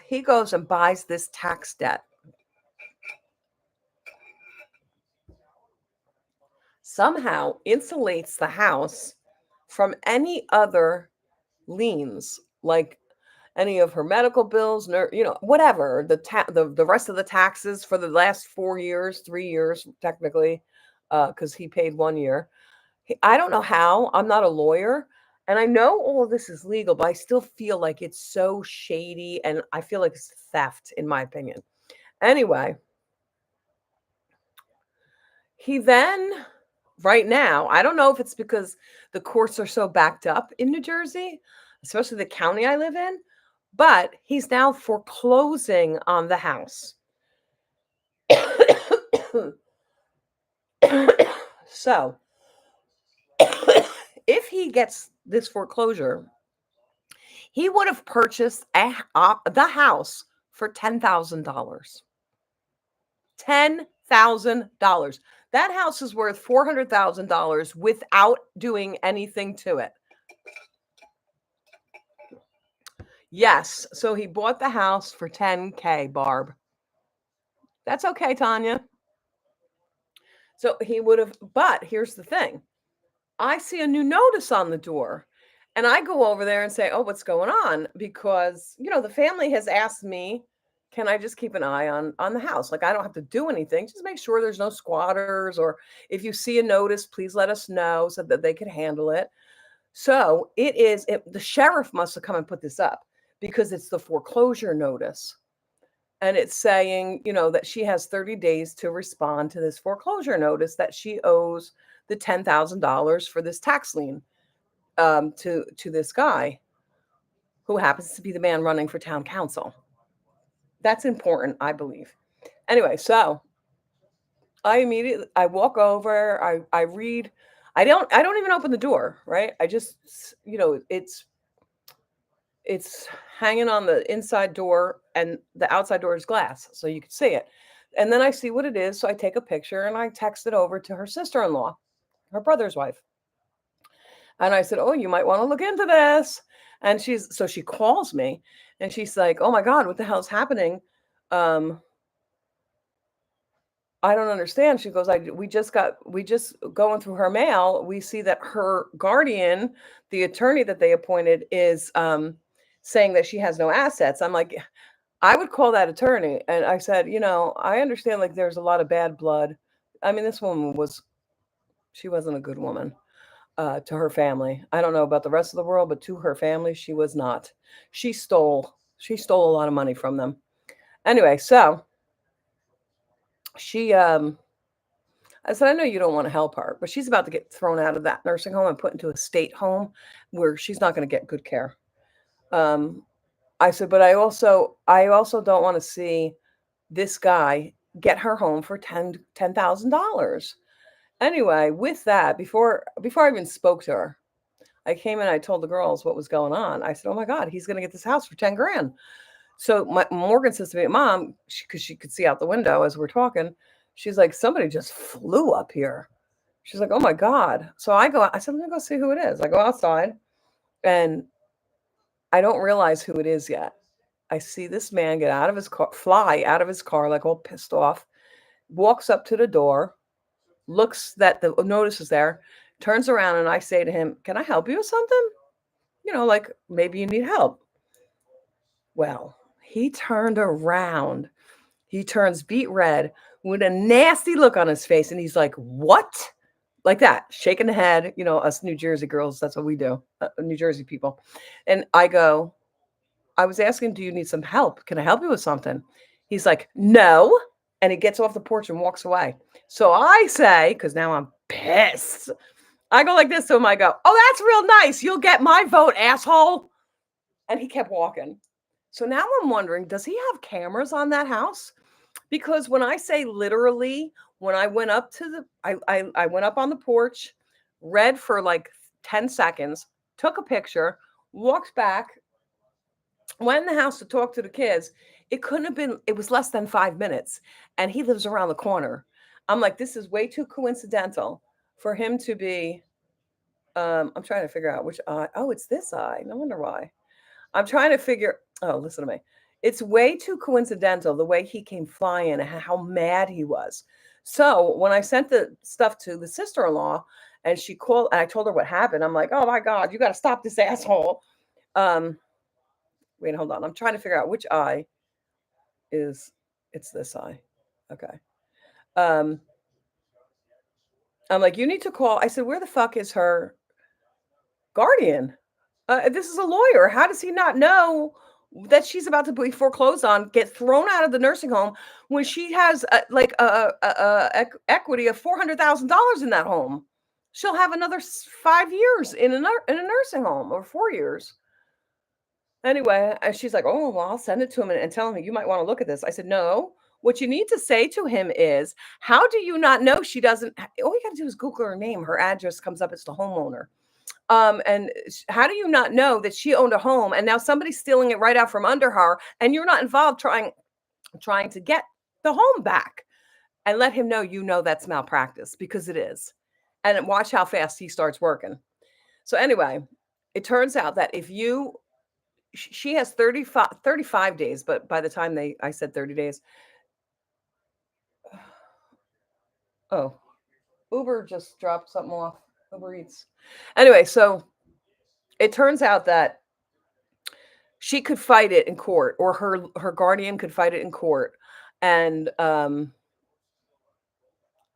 He goes and buys this tax debt. Somehow insulates the house from any other liens, like any of her medical bills, whatever, the rest of the taxes for the last 4 years, 3 years, technically, because he paid 1 year. I don't know how. I'm not a lawyer. And I know all of this is legal, but I still feel like it's so shady. And I feel like it's theft, in my opinion. Anyway, he then, right now, I don't know if it's because the courts are so backed up in New Jersey, especially the county I live in, but he's now foreclosing on the house. So, if he gets this foreclosure, he would have purchased the house for $10,000. $10,000. $400,000. That house is worth $400,000 without doing anything to it. Yes. So he bought the house for $10K, Barb. That's okay, Tanya. So he would have, but here's the thing. I see a new notice on the door. And I go over there and say, "Oh, what's going on?" Because, the family has asked me, can I just keep an eye on the house? Like, I don't have to do anything. Just make sure there's no squatters, or if you see a notice, please let us know so that they can handle it. So the sheriff must have come and put this up because it's the foreclosure notice. And it's saying, that she has 30 days to respond to this foreclosure notice that she owes the $10,000 for this tax lien to this guy who happens to be the man running for town council. That's important, I believe. Anyway, so I walk over, I read. I don't even open the door, right? I just, it's hanging on the inside door, and the outside door is glass, so you can see it. And then I see what it is, so I take a picture and I text it over to her sister-in-law, her brother's wife. And I said, "Oh, you might want to look into this." And she calls me and she's like, "Oh my God, what the hell is happening? Um, I don't understand." She goes, we just going through her mail. We see that her guardian, the attorney that they appointed, is saying that she has no assets. I'm like, I would call that attorney. And I said, I understand, like, there's a lot of bad blood. I mean, this woman she wasn't a good woman. To her family. I don't know about the rest of the world, but to her family, she was not. She stole a lot of money from them. Anyway, so I said, "I know you don't want to help her, but she's about to get thrown out of that nursing home and put into a state home where she's not going to get good care." Um, I said, "But I also don't want to see this guy get her home for $10,000. Anyway, with that, before I even spoke to her, I came in, I told the girls what was going on. I said, "Oh my God, he's going to get this house for 10 grand." So Morgan says to me, "Mom," because she could see out the window as we're talking, she's like, "Somebody just flew up here." She's like, "Oh my God." So I said, "Let me go see who it is." I go outside and I don't realize who it is yet. I see this man get out of his car, fly out of his car, like all pissed off, walks up to the door, looks that the notice is there, turns around, and I say to him, "Can I help you with something? Like maybe you need help." Well, he turned around. He turns beet red with a nasty look on his face. And he's like, "What?" Like that, shaking the head. Us New Jersey girls, that's what we do, New Jersey people. And I go, "I was asking, do you need some help? Can I help you with something?" He's like, "No." And he gets off the porch and walks away. So I say, because now I'm pissed, I go like this to him. I go, "Oh, that's real nice. You'll get my vote, asshole." And he kept walking. So now I'm wondering, does he have cameras on that house? Because when I say literally, when I went up to I went up on the porch, read for like 10 seconds, took a picture, walked back, went in the house to talk to the kids. It was less than 5 minutes. And he lives around the corner. I'm like, this is way too coincidental for him to be. I'm trying to figure out which eye. Oh, it's this eye. No wonder why. I'm trying to figure. Oh, listen to me. It's way too coincidental the way he came flying and how mad he was. So when I sent the stuff to the sister-in-law and she called and I told her what happened, I'm like, "Oh my God, you got to stop this asshole." Um, Wait, hold on. I'm trying to figure out which eye is. It's this eye. Okay. Um, I'm like, "You need to call." I said, "Where the fuck is her guardian? This is a lawyer. How does he not know that she's about to be foreclosed on, get thrown out of the nursing home when she has like equity of $400,000 in that home? She'll have another 5 years in a nursing home, or 4 years." Anyway, and she's like, "Oh, well, I'll send it to him and tell him you might want to look at this." I said, "No. What you need to say to him is, how do you not know she doesn't? All you got to do is Google her name. Her address comes up. It's the homeowner. How do you not know that she owned a home and now somebody's stealing it right out from under her, and you're not involved trying to get the home back?" and let him know that's malpractice, because it is. And watch how fast he starts working. So anyway, it turns out that if you she has 35 days, but by the time I said 30 days. Oh, Uber just dropped something off. Uber Eats. Anyway, so it turns out that she could fight it in court, or her guardian could fight it in court, and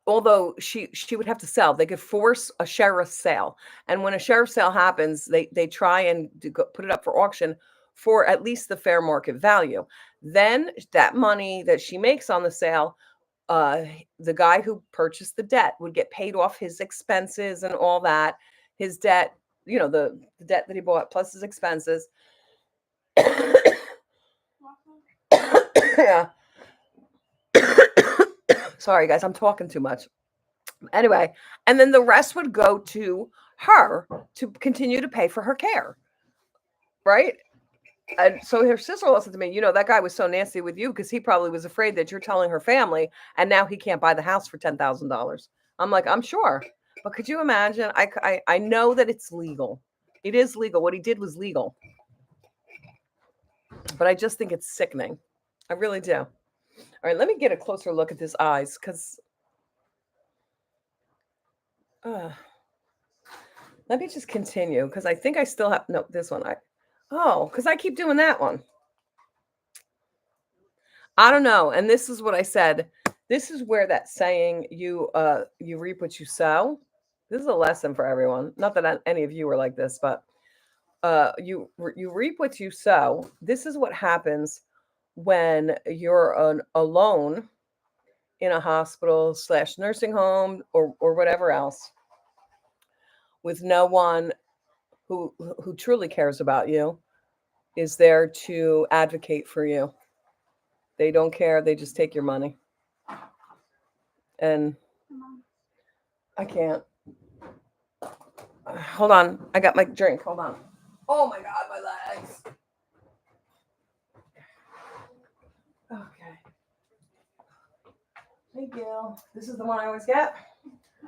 although she would have to sell, they could force a sheriff's sale, and when a sheriff's sale happens, they try and put it up for auction for at least the fair market value. Then that money that she makes on the sale, the guy who purchased the debt would get paid off his expenses and all that. His debt, the debt that he bought plus his expenses. Yeah. Sorry, guys, I'm talking too much. Anyway, and then the rest would go to her to continue to pay for her care. Right? And so her sister said to me, that guy was so nasty with you because he probably was afraid that you're telling her family, and now he can't buy the house for $10,000. I'm like, I'm sure. But could you imagine? I know that it's legal. It is legal. What he did was legal. But I just think it's sickening. I really do. All right, let me get a closer look at his eyes, because let me just continue, because I think I still have, no, this one. Because I keep doing that one. I don't know. And this is what I said. This is where that saying, you reap what you sow. This is a lesson for everyone. Not that any of you are like this, but you reap what you sow. This is what happens when you're alone in a hospital / nursing home or whatever else, with no one who truly cares about you, is there to advocate for you. They don't care. They just take your money. And I can't. Hold on. I got my drink. Hold on. Oh my God, my legs. Okay. Hey, Gail. This is the one I always get?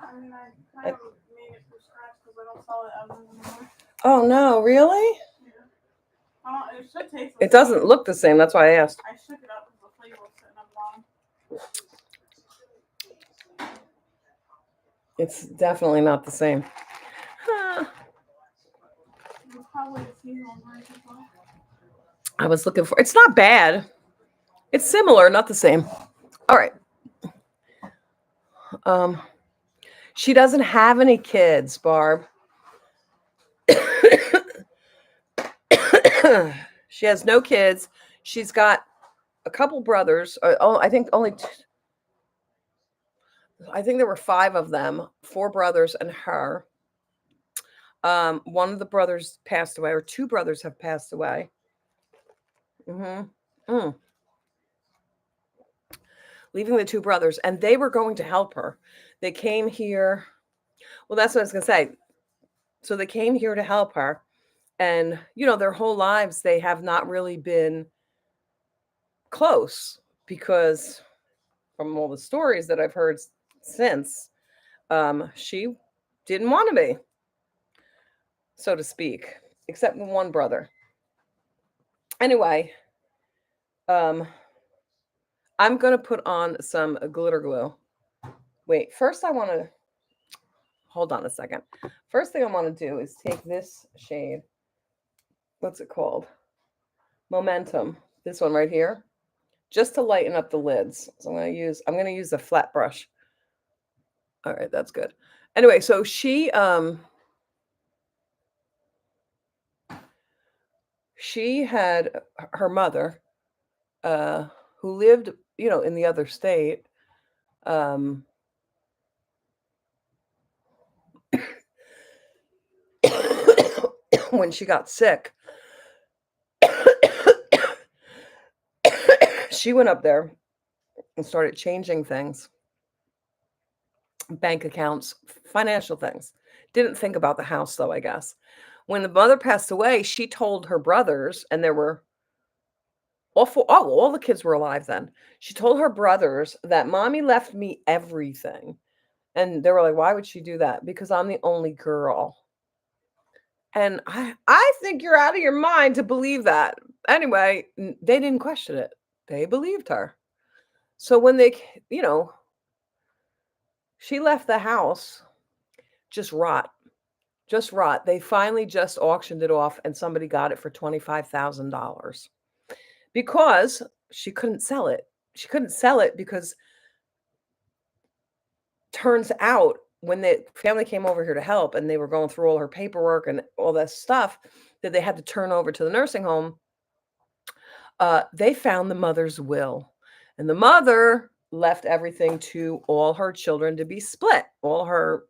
I mean, I kind of made it from scratch because I don't sell it ever anymore. Oh, no. Really? Yeah. It should taste It doesn't look the same. That's why I asked. I shook it up because the flavor was sitting up long. It's definitely not the same. It's probably a seasonal version. I was looking for. It's not bad. It's similar, not the same. All right. She doesn't have any kids, Barb. She has no kids. She's got a couple brothers. I think only two. I think there were 5 of them, 4 brothers and her. One of the brothers passed away, or 2 brothers have passed away. Leaving the 2 brothers, and they were going to help her. They came here. Well, that's what I was going to say. So they came here to help her. And, their whole lives, they have not really been close, because from all the stories that I've heard since, she didn't want to be, so to speak, except one brother. Anyway, I'm going to put on some glitter glue. Wait, first I want to, hold on a second. First thing I want to do is take this shade. What's it called? Momentum. This one right here, just to lighten up the lids. So I'm going to use a flat brush. All right, that's good. Anyway, so she had her mother, who lived, in the other state. When she got sick, she went up there and started changing things, bank accounts, financial things. Didn't think about the house, though, I guess. When the mother passed away, she told her brothers, and there were all the kids were alive then. She told her brothers that mommy left me everything. And they were like, why would she do that? Because I'm the only girl. And I think you're out of your mind to believe that. Anyway, they didn't question it. They believed her. So when she left the house, just rot. Just rot. They finally just auctioned it off and somebody got it for $25,000 because she couldn't sell it. She couldn't sell it because turns out when the family came over here to help and they were going through all her paperwork and all this stuff that they had to turn over to the nursing home, they found the mother's will. And the mother left everything to all her children to be split, all her,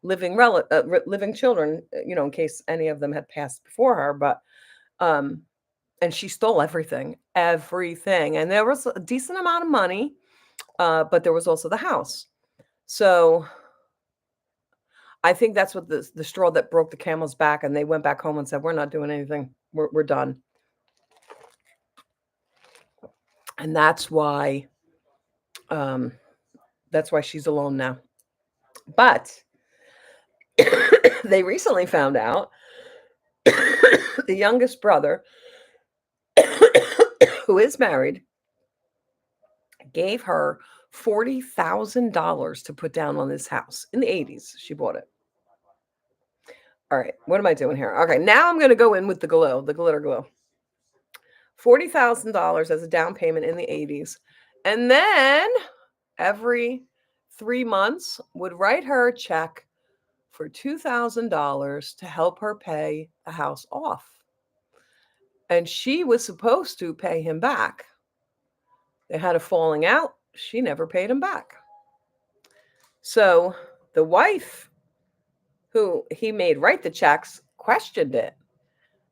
living children, in case any of them had passed before her. But, and she stole everything. And there was a decent amount of money, but there was also the house. So I think that's what the straw that broke the camel's back, and they went back home and said, we're not doing anything. We're done. And that's why she's alone now. But they recently found out the youngest brother, who is married, gave her $40,000 to put down on this house. In the 80s, she bought it. All right, what am I doing here? Okay, now I'm going to go in with the glitter glue. $40,000 as a down payment in the 80s. And then every 3 months would write her a check for $2,000 to help her pay the house off. And she was supposed to pay him back. They had a falling out. She never paid him back. So the wife, who he made write the checks, questioned it.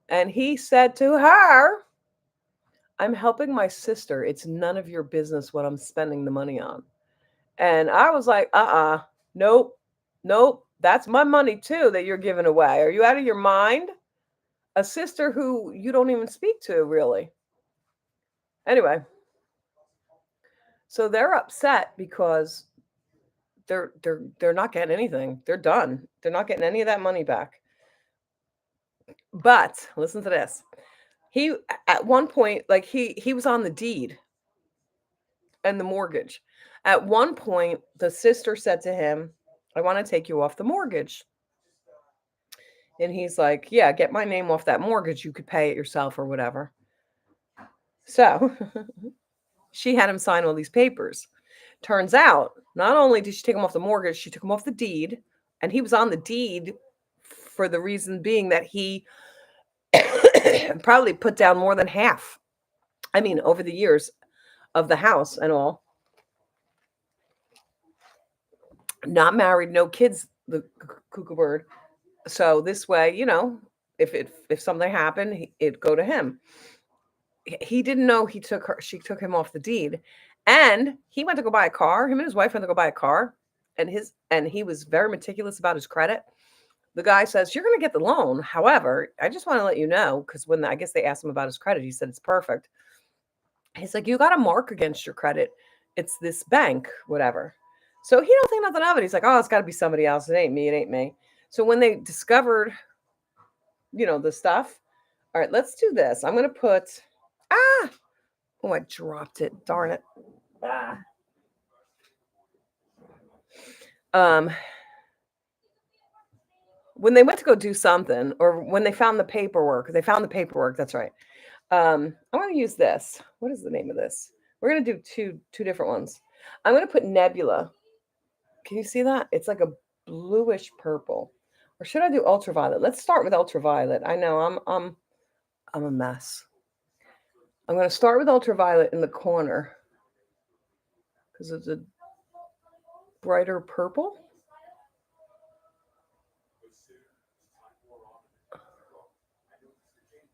And he said to her, I'm helping my sister. It's none of your business what I'm spending the money on. And I was like, nope. That's my money too that you're giving away. Are you out of your mind? A sister who you don't even speak to, really. Anyway, so they're upset because they're not getting anything. They're done. They're not getting any of that money back. But listen to this. He, at one point, like he was on the deed and the mortgage. At one point, the sister said to him, I want to take you off the mortgage. And he's like, yeah, get my name off that mortgage. You could pay it yourself or whatever. So she had him sign all these papers. Turns out, not only did she take him off the mortgage, she took him off the deed. And he was on the deed for the reason being that he probably put down more than half. I mean, over the years of the house and all. Not married, no kids, the cuckoo bird. So this way, if something happened, it'd go to him. He didn't know she took him off the deed. And he went to go buy a car. Him and his wife went to go buy a car. And he was very meticulous about his credit. The guy says, you're going to get the loan. However, I just want to let you know, because when I guess they asked him about his credit, he said it's perfect. He's like, you got a mark against your credit. It's this bank, whatever. So he don't think nothing of it. He's like, oh, it's got to be somebody else. It ain't me. So when they discovered, the stuff, all right, let's do this. I'm going to put, I dropped it. Darn it. When they went to go do something, or when they found the paperwork, that's right. I'm going to use this. What is the name of this? We're going to do two different ones. I'm going to put Nebula. Can you see that? It's like a bluish purple. Or should I do ultraviolet? Let's start with ultraviolet. I know I'm a mess. I'm going to start with ultraviolet in the corner because it's a brighter purple.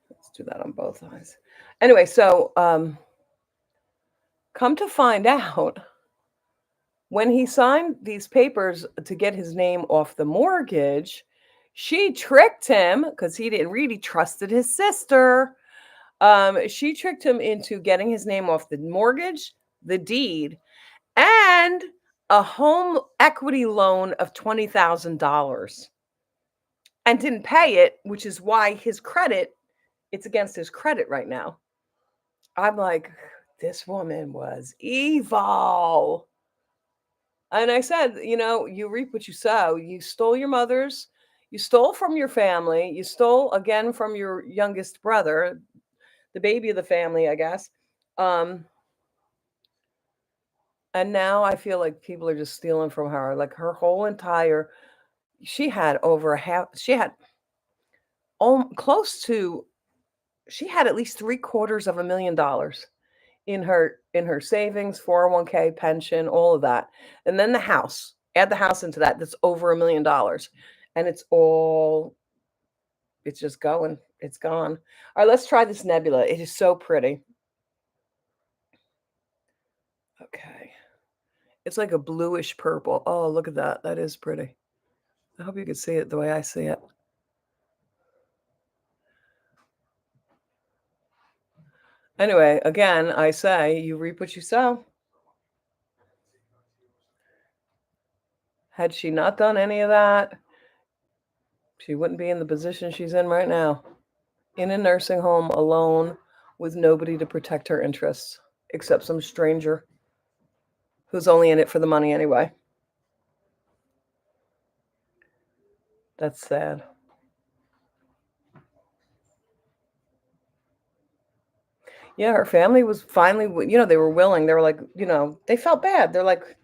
Let's do that on both eyes. Anyway, so come to find out, when he signed these papers to get his name off the mortgage, she tricked him because he didn't really trusted his sister. She tricked him into getting his name off the mortgage, the deed, and a home equity loan of $20,000 and didn't pay it, which is why it's against his credit right now. I'm like, this woman was evil. And I said, you reap what you sow. You stole your mother's, you stole from your family, you stole again from your youngest brother, the baby of the family, I guess. Um, and now I feel like people are just stealing from her. Like her whole entire, she had over a half, she had close to, she had at least $750,000 in her savings, 401k, pension, all of that. And then the house, add the house into that, that's over $1 million. And it's just going. It's gone. All right, let's try this nebula. It is so pretty. Okay. It's like a bluish purple. Oh, look at that. That is pretty. I hope you can see it the way I see it. Anyway, again, I say you reap what you sow. Had she not done any of that, she wouldn't be in the position she's in right now. In a nursing home alone with nobody to protect her interests except some stranger who's only in it for the money anyway. That's sad. Yeah, her family was finally, they were willing. They were like, they felt bad. They're like,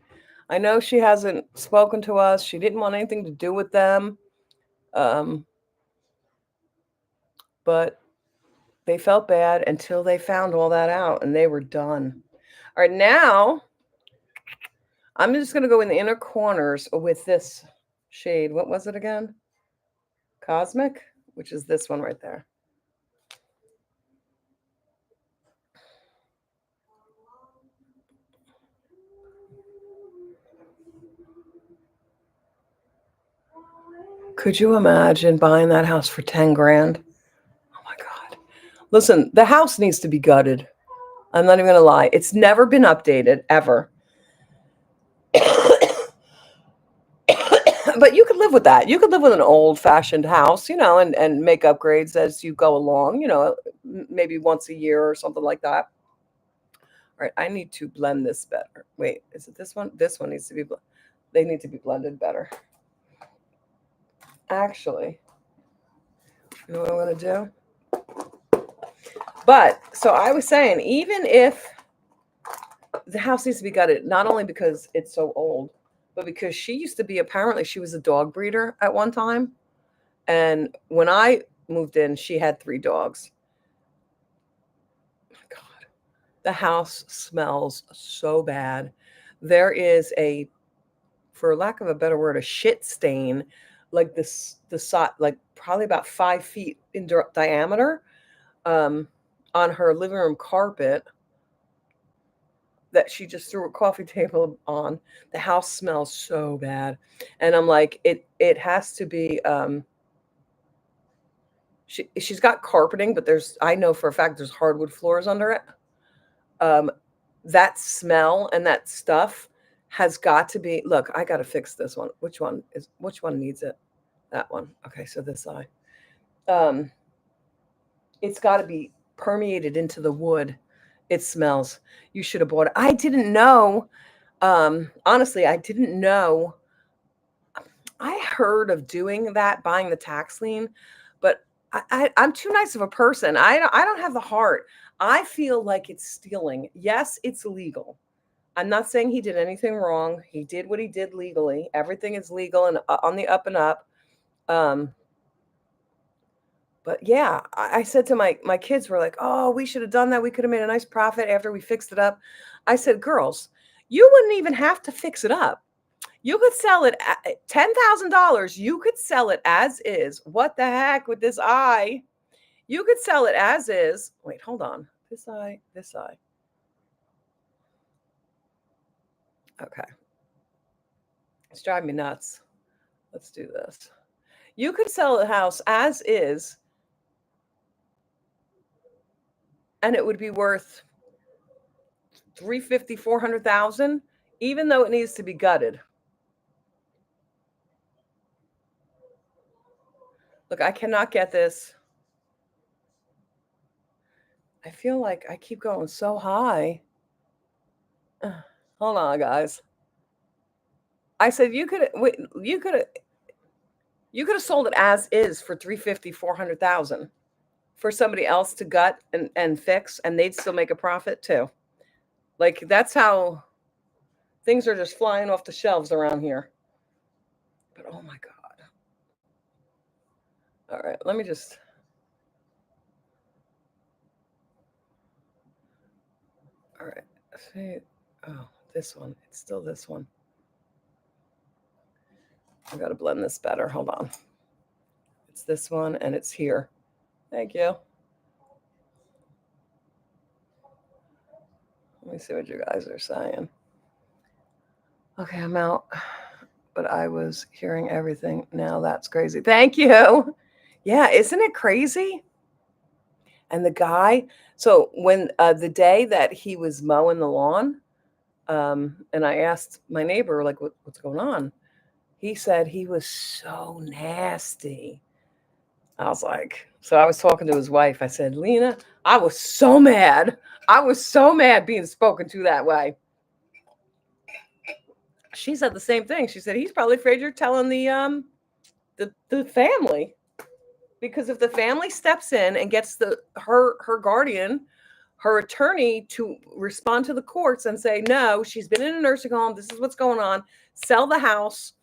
I know she hasn't spoken to us. She didn't want anything to do with them. But they felt bad until they found all that out and they were done. All right, now I'm just going to go in the inner corners with this shade. What was it again? Cosmic, which is this one right there. Could you imagine buying that house for 10 grand? Oh my God. Listen, the house needs to be gutted. I'm not even going to lie. It's never been updated, ever. But you could live with that. You could live with an old fashioned house, and make upgrades as you go along, maybe once a year or something like that. All right, I need to blend this better. Wait, is it this one? This one needs to be, they need to be blended better. Actually, you know what I'm going to do? But, so I was saying, even if the house needs to be gutted, not only because it's so old, but because apparently she was a dog breeder at one time. And when I moved in, she had 3 dogs. God, the house smells so bad. There is for lack of a better word, a shit stain, like like probably about 5 feet in diameter, on her living room carpet that she just threw a coffee table on. The house smells so bad, and I'm like, it has to be. She's got carpeting, but I know for a fact there's hardwood floors under it. That smell and that stuff has got to be. Look, I got to fix this one. Which one needs it? That one. Okay, so this side. It's got to be permeated into the wood. It smells. You should have bought it. I didn't know. Honestly, I didn't know. I heard of doing that, buying the tax lien, but I'm too nice of a person. I don't have the heart. I feel like it's stealing. Yes, it's legal. I'm not saying he did anything wrong. He did what he did legally. Everything is legal and on the up and up. But yeah, I said to my kids, were like, oh, we should have done that. We could have made a nice profit after we fixed it up. I said, girls, you wouldn't even have to fix it up. You could sell it at $10,000. You could sell it as is. What the heck with this eye? You could sell it as is. Wait, hold on. This eye, this eye. Okay. It's driving me nuts. Let's do this. You could sell the house as is and it would be worth 350, 400,000, even though it needs to be gutted. Look, I cannot get this. I feel like I keep going so high. Hold on, guys. I said you could have sold it as is for 350, 400,000 for somebody else to gut and fix, and they'd still make a profit too. Like, that's how things are just flying off the shelves around here. But oh my God. All right, let me just. All right. See, oh, this one. It's still this one. I got to blend this better. Hold on. It's this one, and it's here. Thank you. Let me see what you guys are saying. Okay, I'm out. But I was hearing everything. Now that's crazy. Thank you. Yeah, isn't it crazy? And the guy, so when the day that he was mowing the lawn, and I asked my neighbor, like, what's going on? He said he was so nasty. I was like, so I was talking to his wife. I said, Lena, I was so mad. I was so mad being spoken to that way. She said the same thing. She said, he's probably afraid you're telling the family. Because if the family steps in and gets her guardian, her attorney, to respond to the courts and say, no, she's been in a nursing home, this is what's going on, sell the house,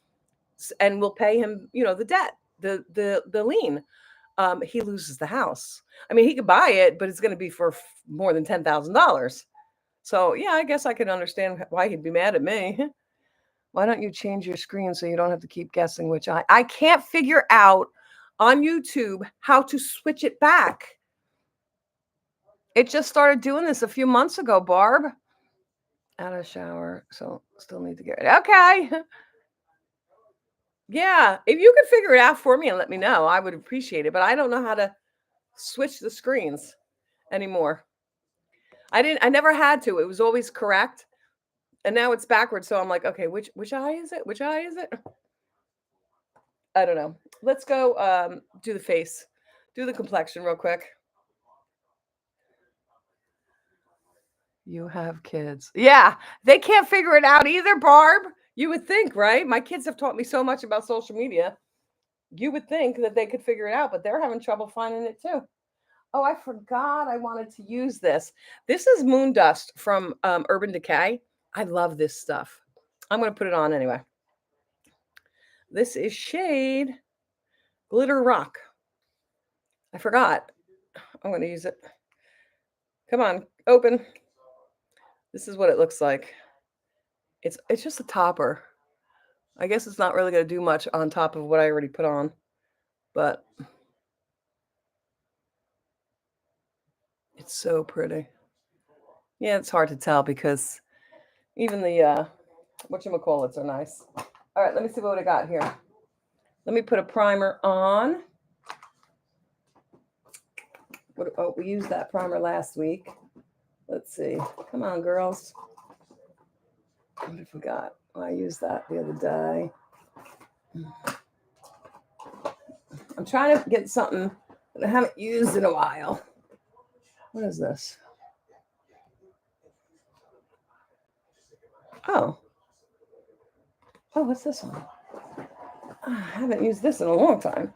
and we'll pay him, the debt, the lien. He loses the house. I mean, he could buy it, but it's going to be for more than $10,000. So yeah, I guess I can understand why he'd be mad at me. Why don't you change your screen so you don't have to keep guessing which eye? I can't figure out on YouTube how to switch it back. It just started doing this a few months ago, Barb. Out of shower, so still need to get ready. Okay. Yeah, if you could figure it out for me and let me know, I would appreciate it. But I don't know how to switch the screens anymore. I never had to. It was always correct. And now it's backwards. So I'm like, okay, which eye is it? Which eye is it? I don't know. Let's go do the face. Do the complexion real quick. You have kids. Yeah, they can't figure it out either, Barb. You would think, right? My kids have taught me so much about social media. You would think that they could figure it out, but they're having trouble finding it too. Oh, I forgot I wanted to use this. This is Moon Dust from Urban Decay. I love this stuff. I'm going to put it on anyway. This is shade Glitter Rock. I forgot. I'm going to use it. Come on, open. This is what it looks like. It's just a topper. I guess it's not really going to do much on top of what I already put on, but it's so pretty. Yeah, it's hard to tell because even the whatchamacallits are nice. All right, let me see what I got here. Let me put a primer on. We used that primer last week. Let's see. Come on, girls. What have we got? Oh, I used that the other day. I'm trying to get something that I haven't used in a while. What is this? Oh, what's this one? I haven't used this in a long time.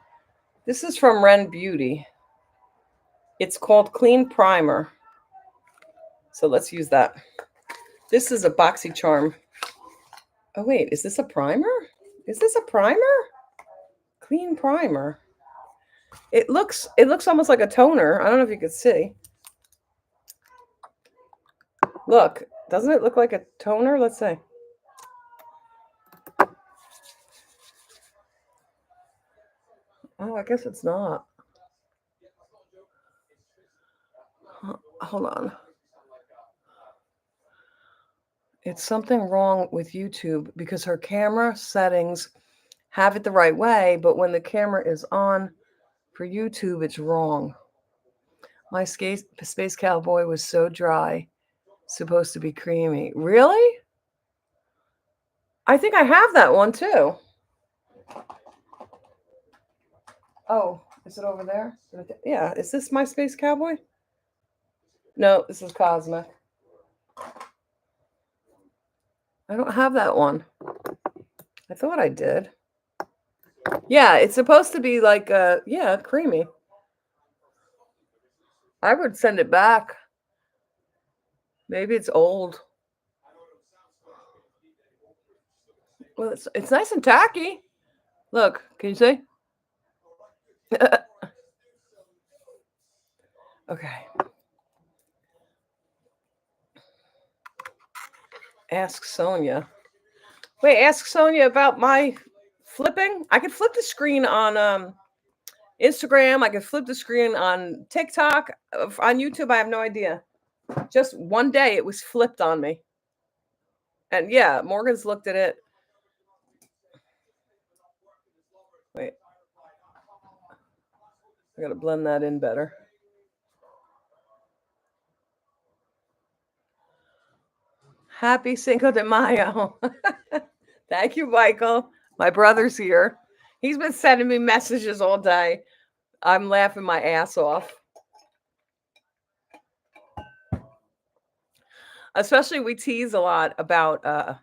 This is from Ren Beauty. It's called Clean Primer. So let's use that. This is a BoxyCharm. Oh, wait, is this a primer? Is this a primer? Clean Primer. It looks almost like a toner. I don't know if you could see. Look, doesn't it look like a toner? Let's see. Oh, I guess it's not. Hold on. It's something wrong with YouTube because her camera settings have it the right way, but when the camera is on for YouTube, it's wrong. My space cowboy was so dry, supposed to be creamy. Really? I think I have that one too. Oh, is it over there? Yeah, is this my space cowboy? No, this is Cosmic. I don't have that one. I thought I did. Yeah, it's supposed to be like yeah, creamy. I would send it back. Maybe it's old. Well, it's nice and tacky. Look, can you see? Okay. Ask Sonia. Wait, ask Sonia about my flipping. I could flip the screen on Instagram. I could flip the screen on TikTok. On YouTube, I have no idea. Just one day, it was flipped on me. And yeah, Morgan's looked at it. Wait. I gotta blend that in better. Happy Cinco de Mayo. Thank you, Michael. My brother's here. He's been sending me messages all day. I'm laughing my ass off. Especially we tease a lot about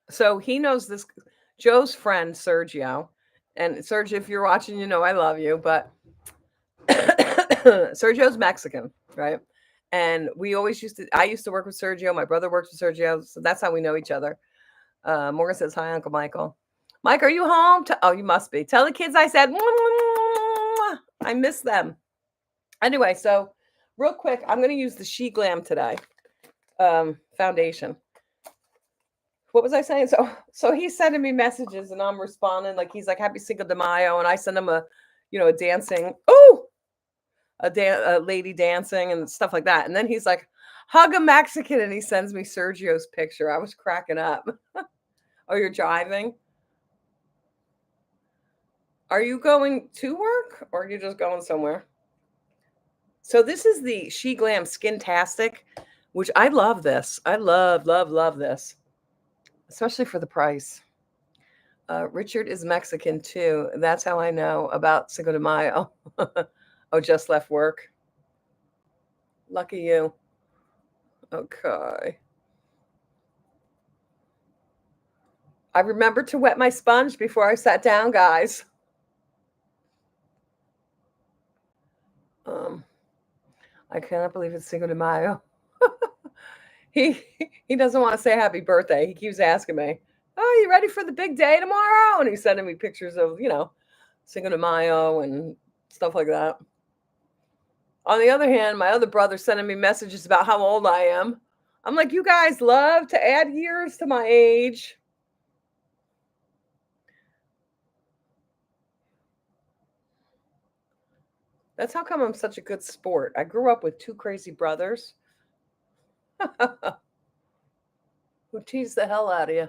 so he knows this Joe's friend Sergio. And Sergio, if you're watching, you know I love you, but Sergio's Mexican, right? And we always I used to work with Sergio. My brother works with Sergio. So that's how we know each other. Morgan says, hi, Uncle Michael. Mike, are you home? Oh, you must be. Tell the kids I said, I miss them. Anyway, so real quick, I'm going to use the She Glam today foundation. What was I saying? So he's sending me messages and I'm responding. Like he's like, happy Cinco de Mayo. And I send him a dancing. Oh, a lady dancing and stuff like that. And then he's like, hug a Mexican. And he sends me Sergio's picture. I was cracking up. Oh, you're driving? Are you going to work or are you just going somewhere? So this is the She Glam Skintastic, which I love this. I love this, especially for the price. Richard is Mexican too. That's how I know about Cinco de Mayo. Oh, just left work. Lucky you. Okay. I remember to wet my sponge before I sat down, guys. I cannot believe it's Cinco de Mayo. He doesn't want to say happy birthday. He keeps asking me, oh, you ready for the big day tomorrow? And he's sending me pictures of, Cinco de Mayo and stuff like that. On the other hand, my other brother's sending me messages about how old I am. I'm like, you guys love to add years to my age. That's how come I'm such a good sport. I grew up with two crazy brothers who tease the hell out of you.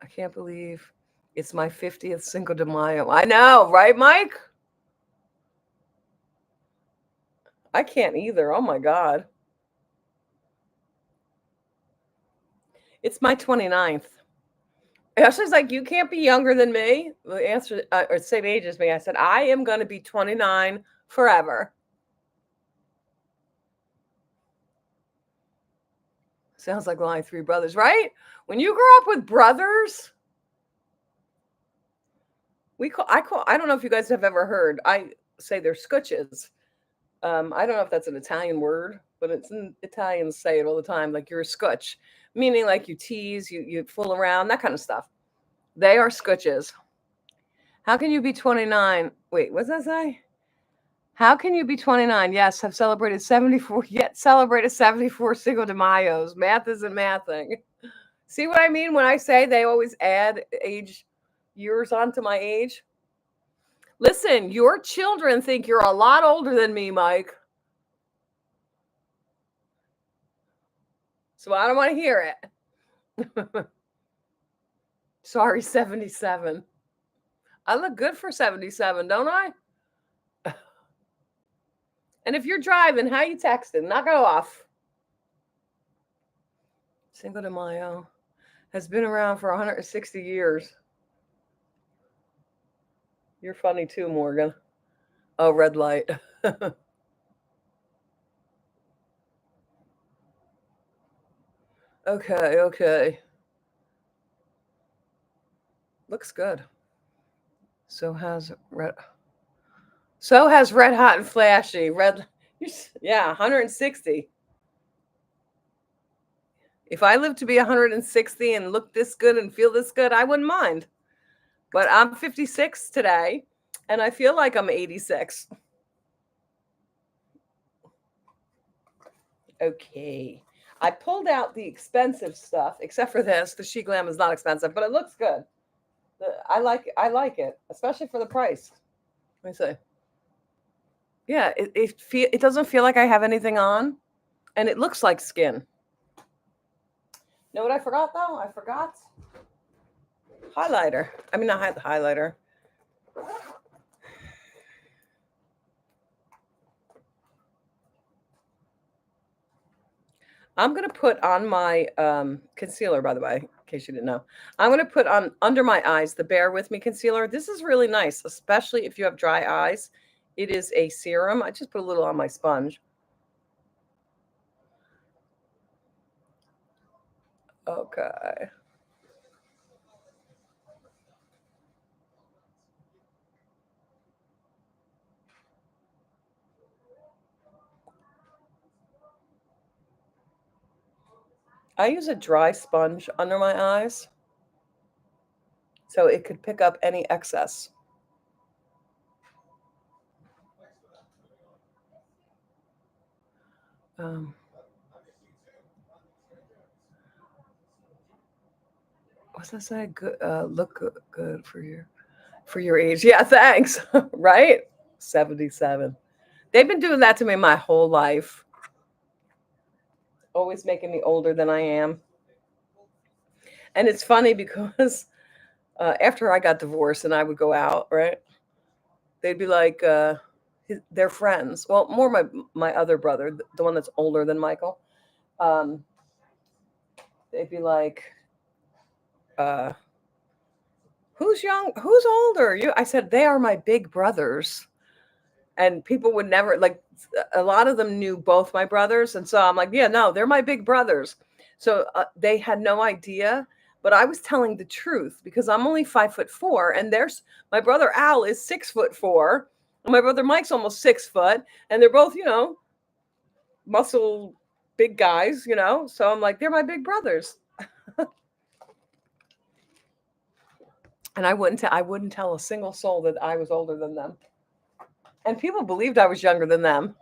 I can't believe it's my 50th Cinco de Mayo. I know, right, Mike? I can't either. Oh, my God. It's my 29th. Ashley's like, you can't be younger than me. The answer, or same age as me. I said, I am going to be 29 forever. Sounds like only three brothers, right? When you grow up with brothers, I don't know if you guys have ever heard. I say they're scutches. I don't know if that's an Italian word, but it's in Italians say it all the time. Like you're a scutch, meaning like you tease, you fool around, that kind of stuff. They are scutches. How can you be 29? Wait, what does that say? How can you be 29? Yes, have celebrated 74, yet celebrated 74 Cinco de Mayos. Math isn't mathing. See what I mean when I say they always add age years onto my age? Listen, your children think you're a lot older than me, Mike. So I don't want to hear it. Sorry, 77. I look good for 77, don't I? And if you're driving, how you texting? Knock it off. Cinco de Mayo has been around for 160 years. You're funny too, Morgan. Oh, red light. Okay, okay. Looks good. So has red. So has red hot and flashy. Red. Yeah, 160. If I live to be 160 and look this good and feel this good, I wouldn't mind. But I'm 56 today, and I feel like I'm 86. Okay. I pulled out the expensive stuff, except for this. The She Glam is not expensive, but it looks good. I like it, especially for the price. Let me see. Yeah, it doesn't feel like I have anything on, and it looks like skin. Know what I forgot though? I forgot highlighter. I mean, not the highlighter. I'm gonna put on my concealer, by the way, in case you didn't know. I'm gonna put on under my eyes the Bear With Me concealer. This is really nice, especially if you have dry eyes. It is a serum. I just put a little on my sponge. Okay. I use a dry sponge under my eyes so it could pick up any excess. Um, what's that say? Good, look good for your age. Yeah, thanks. Right? 77. They've been doing that to me my whole life, always making me older than I am. And it's funny because after I got divorced and I would go out, right? They'd be like, they're friends. Well, more my other brother, the one that's older than Michael. Um, they'd be like, uh, "Who's young? Who's older?" You? I said, "They are my big brothers." And people would never like. A lot of them knew both my brothers, and so I'm like, "Yeah, no, they're my big brothers." So they had no idea, but I was telling the truth because I'm only 5'4", and there's my brother Al is 6'4", and my brother Mike's almost 6 foot, and they're both, muscle big guys, So I'm like, they're my big brothers. And I wouldn't tell a single soul that I was older than them. And people believed I was younger than them.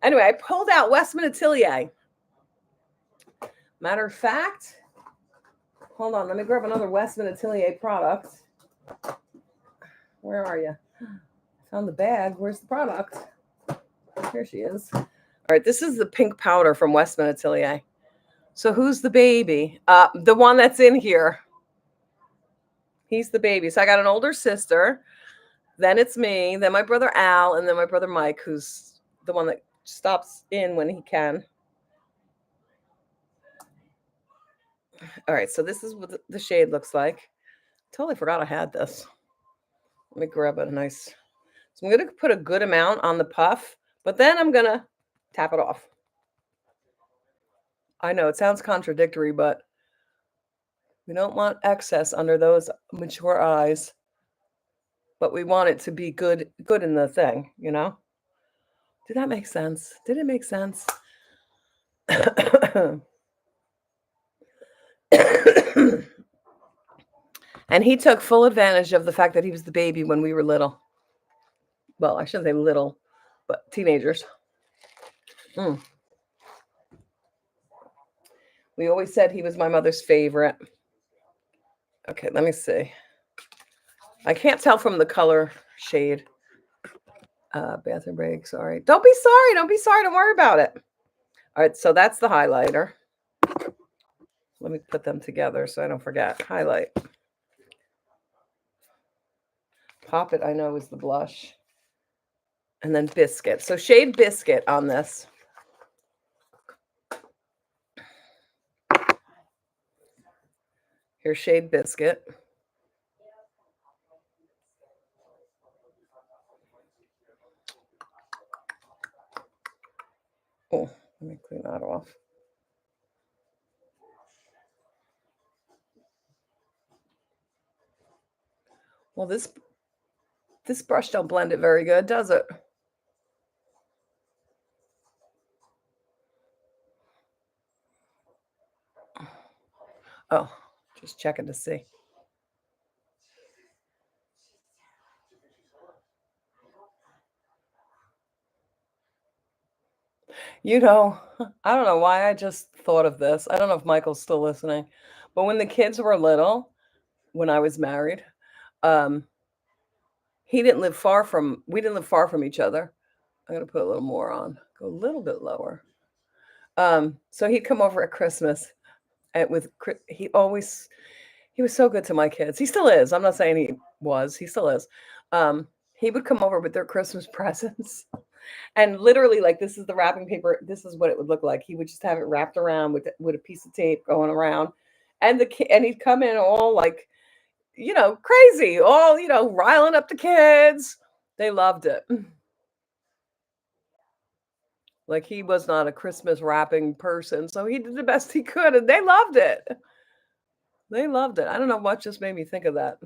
Anyway, I pulled out Westman Atelier. Matter of fact, hold on, let me grab another Westman Atelier product. Where are you? I found the bag. Where's the product? Here she is. All right, this is the pink powder from Westman Atelier. So who's the baby? The one that's in here. He's the baby. So I got an older sister. Then it's me. Then my brother Al, and then my brother Mike, who's the one that stops in when he can. All right, so this is what the shade looks like. Totally forgot I had this. Let me grab a nice. So I'm going to put a good amount on the puff, but then I'm going to tap it off. I know it sounds contradictory, but we don't want excess under those mature eyes, but we want it to be good in the thing, Did that make sense? Did it make sense? And he took full advantage of the fact that he was the baby when we were little. Well, I shouldn't say little, but teenagers. We always said he was my mother's favorite. Okay, let me see. I can't tell from the color shade. Bathroom break, sorry. Don't be sorry. Don't be sorry. Don't worry about it. All right, so that's the highlighter. Let me put them together so I don't forget. Highlight. Pop It, I know, is the blush. And then biscuit. So shade biscuit on this. Here's shade biscuit. Oh, let me clean that off. Well, this brush don't blend it very good, does it? Oh, just checking to see. You know, I don't know why I just thought of this. I don't know if Michael's still listening, but when the kids were little, when I was married, we didn't live far from each other. I'm gonna put a little more on, go a little bit lower. So he'd come over at Christmas and he was so good to my kids. He still is. I'm not saying he still is. He would come over with their Christmas presents. And literally, like, this is the wrapping paper. This is what it would look like. He would just have it wrapped around with a piece of tape going around, and he'd come in all like, crazy, all riling up the kids. They loved it. Like, he was not a Christmas wrapping person, so he did the best he could, and they loved it. They loved it. I don't know what just made me think of that.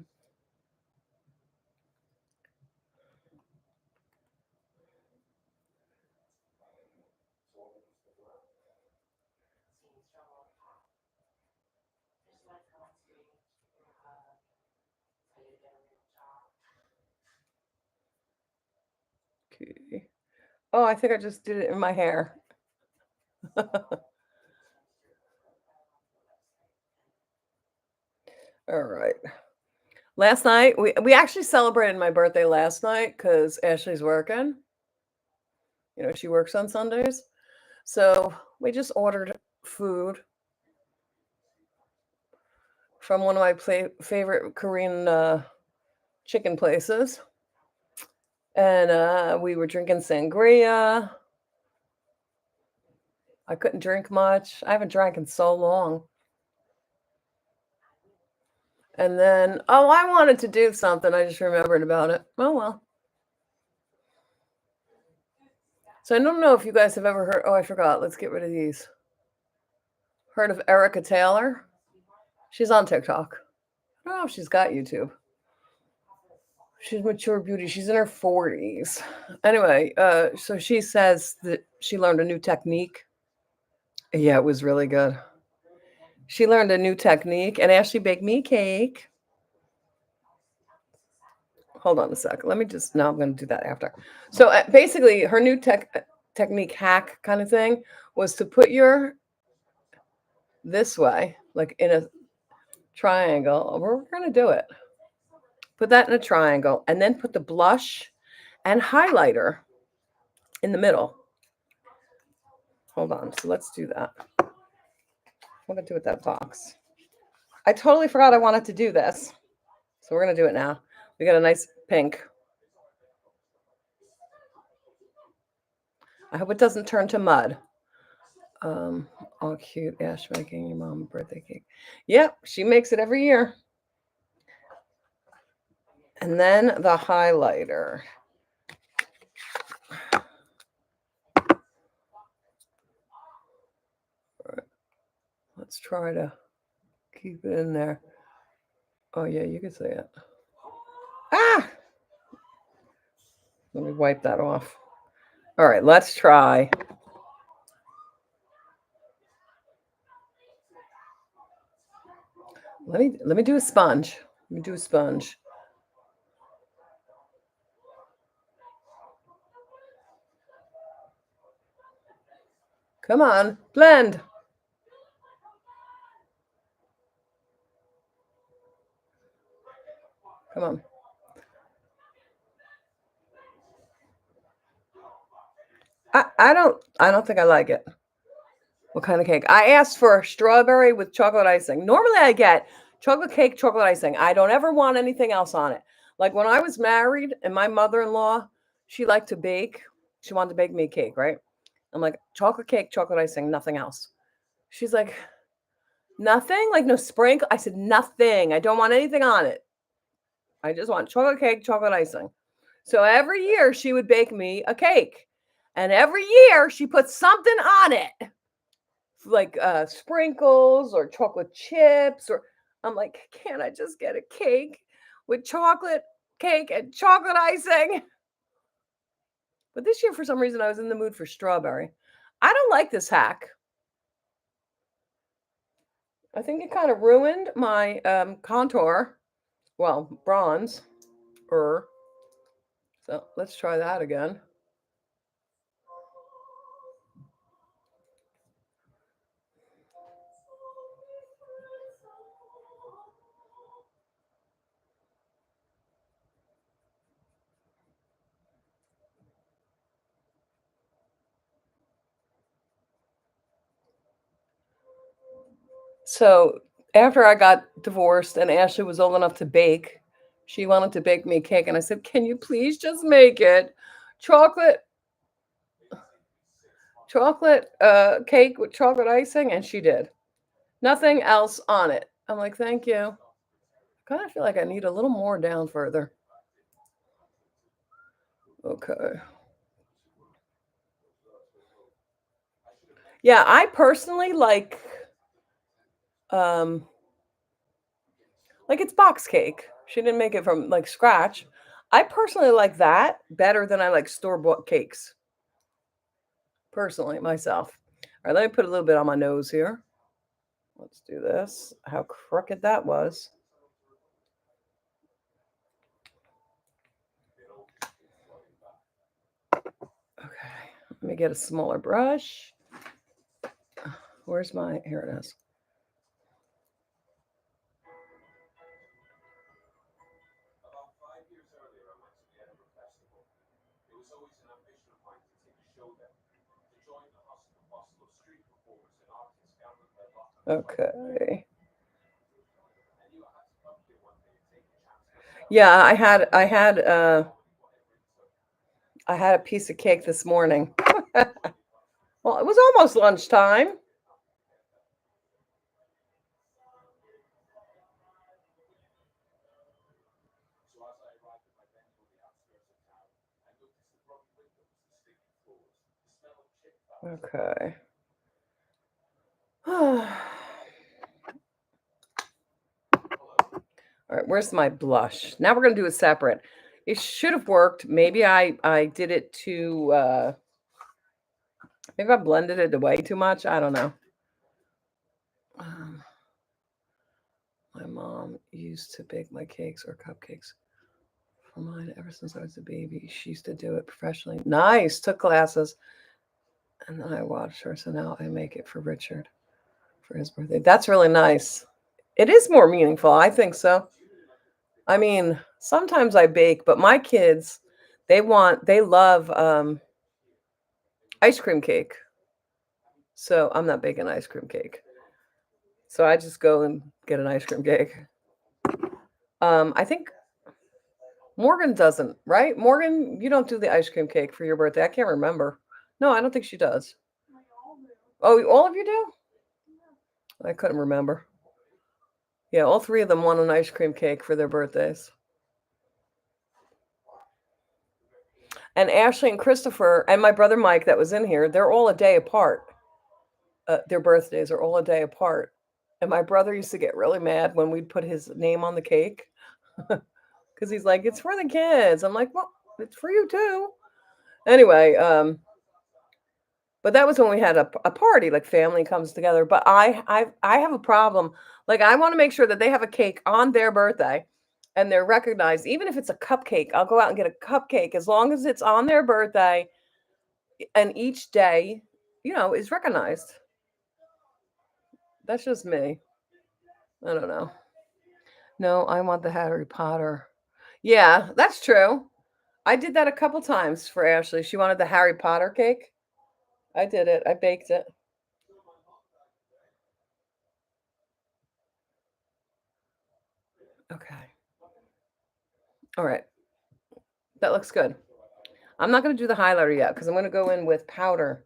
Okay. Oh, I think I just did it in my hair. All right. Last night, we actually celebrated my birthday last night because Ashley's working. She works on Sundays. So we just ordered food from one of my favorite Korean chicken places. And we were drinking sangria. I couldn't drink much. I haven't drank in so long. And then, I wanted to do something. I just remembered about it. Oh, well. So I don't know if you guys have ever heard. Oh, I forgot. Let's get rid of these. Heard of Erica Taylor? She's on TikTok. I don't know if she's got YouTube. She's mature beauty. She's in her 40s. Anyway, so she says that she learned a new technique. Yeah, it was really good. She learned a new technique, and Ashley baked me a cake. Hold on a sec. Let me just, no, I'm going to do that after. So basically, her new technique hack kind of thing was to put this way, like in a triangle. We're going to do it. Put that in a triangle, and then put the blush and highlighter in the middle. Hold on. So let's do that. What did I do with that box? I totally forgot I wanted to do this. So we're going to do it now. We got a nice pink. I hope it doesn't turn to mud. All cute. Ash making your mom a birthday cake. Yep, she makes it every year. And then the highlighter. All right. Let's try to keep it in there. Oh, yeah, you can see it. Ah! Let me wipe that off. All right, let's try. Let me do a sponge. Let me do a sponge. Come on, blend. Come on. I don't think I like it. What kind of cake? I asked for strawberry with chocolate icing. Normally I get chocolate cake, chocolate icing. I don't ever want anything else on it. Like when I was married and my mother-in-law, she liked to bake. She wanted to bake me a cake, right? I'm like, chocolate cake, chocolate icing, nothing else. She's like, nothing? Like no sprinkle? I said, nothing. I don't want anything on it. I just want chocolate cake, chocolate icing. So every year she would bake me a cake. And every year she put something on it. Like sprinkles or chocolate chips or I'm like, can't I just get a cake with chocolate cake and chocolate icing? But this year, for some reason, I was in the mood for strawberry. I don't like this hack. I think it kind of ruined my contour. Well, bronze. So let's try that again. So after I got divorced and Ashley was old enough to bake, she wanted to bake me a cake. And I said, can you please just make it chocolate cake with chocolate icing? And she did. Nothing else on it. I'm like, thank you. I kind of feel like I need a little more down further. Okay. Yeah, I personally um like it's box cake. She didn't make it from like scratch. I personally like that better than I like store-bought cakes. Personally, myself. All right, let me put a little bit on my nose here. Let's do this. How crooked that was. Okay, let me get a smaller brush. Where's my, here it is. Okay. Yeah, I had a piece of cake this morning. Well, it was almost lunchtime. Okay. All right, where's my blush? Now we're gonna do it separate. It should have worked. Maybe I did it too maybe I blended it way too much. I don't know. My mom used to bake my cakes or cupcakes for mine ever since I was a baby. She used to do it professionally. Nice. Took classes. And then I watched her. So now I make it for Richard for his birthday. That's really nice. It is more meaningful. I think so. I mean, sometimes I bake, but my kids, they love ice cream cake. So I'm not baking ice cream cake. So I just go and get an ice cream cake. I think Morgan doesn't, right? Morgan, you don't do the ice cream cake for your birthday. I can't remember. No, I don't think she does. Oh, all of you do? I couldn't remember. Yeah, all three of them want an ice cream cake for their birthdays. And Ashley and Christopher and my brother Mike that was in here, they're all a day apart. Their birthdays are all a day apart. And my brother used to get really mad when we'd put his name on the cake because he's like, it's for the kids. I'm like, well, it's for you too. Anyway, but that was when we had a party, like family comes together. But I have a problem. Like I want to make sure that they have a cake on their birthday and they're recognized, even if it's a cupcake. I'll go out and get a cupcake as long as it's on their birthday and each day, is recognized. That's just me. I don't know. No, I want the Harry Potter. Yeah, that's true. I did that a couple times for Ashley. She wanted the Harry Potter cake. I did it. I baked it. Okay. All right. That looks good. I'm not going to do the highlighter yet because I'm going to go in with powder.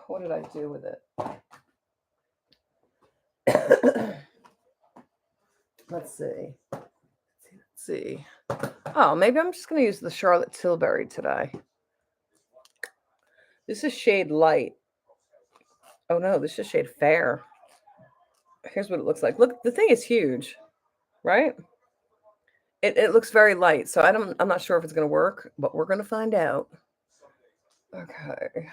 What did I do with it? Let's see. Let's see. Oh, maybe I'm just going to use the Charlotte Tilbury today. This is shade light. Oh no, this is shade fair. Here's what it looks like. Look, the thing is huge, right? It looks very light, so I'm not sure if it's going to work, but we're going to find out. Okay.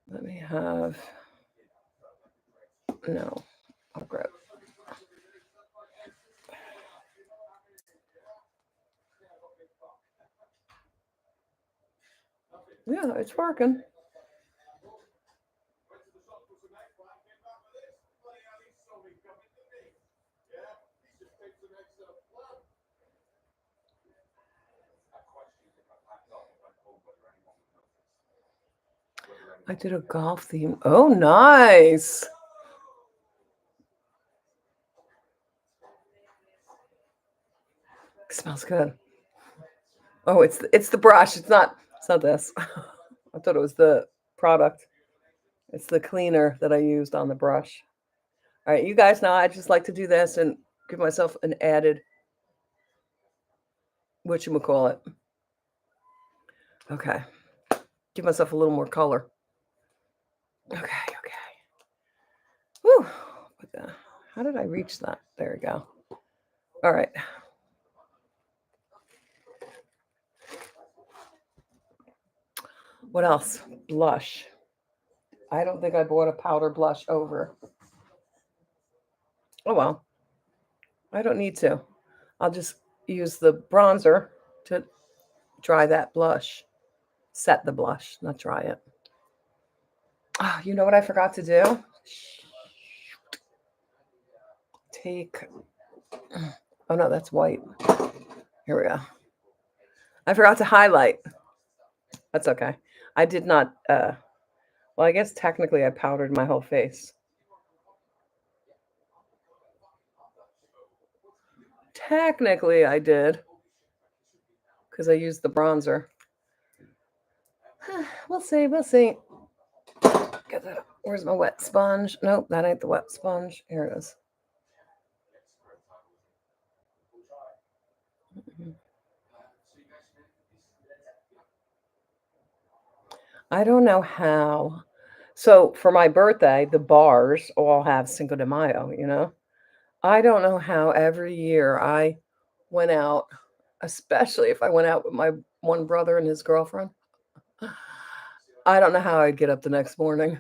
Let me have. No, I'll grab. Yeah, it's working. I did a golf theme. Oh, nice. It smells good. Oh, it's the brush. It's not this. I thought it was the product. It's the cleaner that I used on the brush. All right, you guys know I just like to do this and give myself an added whatchamacallit. Okay. Give myself a little more color. Okay. Whew. How did I reach that? There we go. All right. What else? Blush. I don't think I bought a powder blush over. Oh, well. I don't need to. I'll just use the bronzer to dry that blush. Set the blush, not dry it. Oh, you know what I forgot to do? Take. Oh, no, that's white. Here we go. I forgot to highlight. That's okay. I did not. Well, I guess technically I powdered my whole face. Technically I did. Because I used the bronzer. We'll see. Get that. Where's my wet sponge? Nope, that ain't the wet sponge. Here it is. I don't know how. So for my birthday, the bars all have Cinco de Mayo, you know? I don't know how every year I went out, especially if I went out with my one brother and his girlfriend. I don't know how I'd get up the next morning.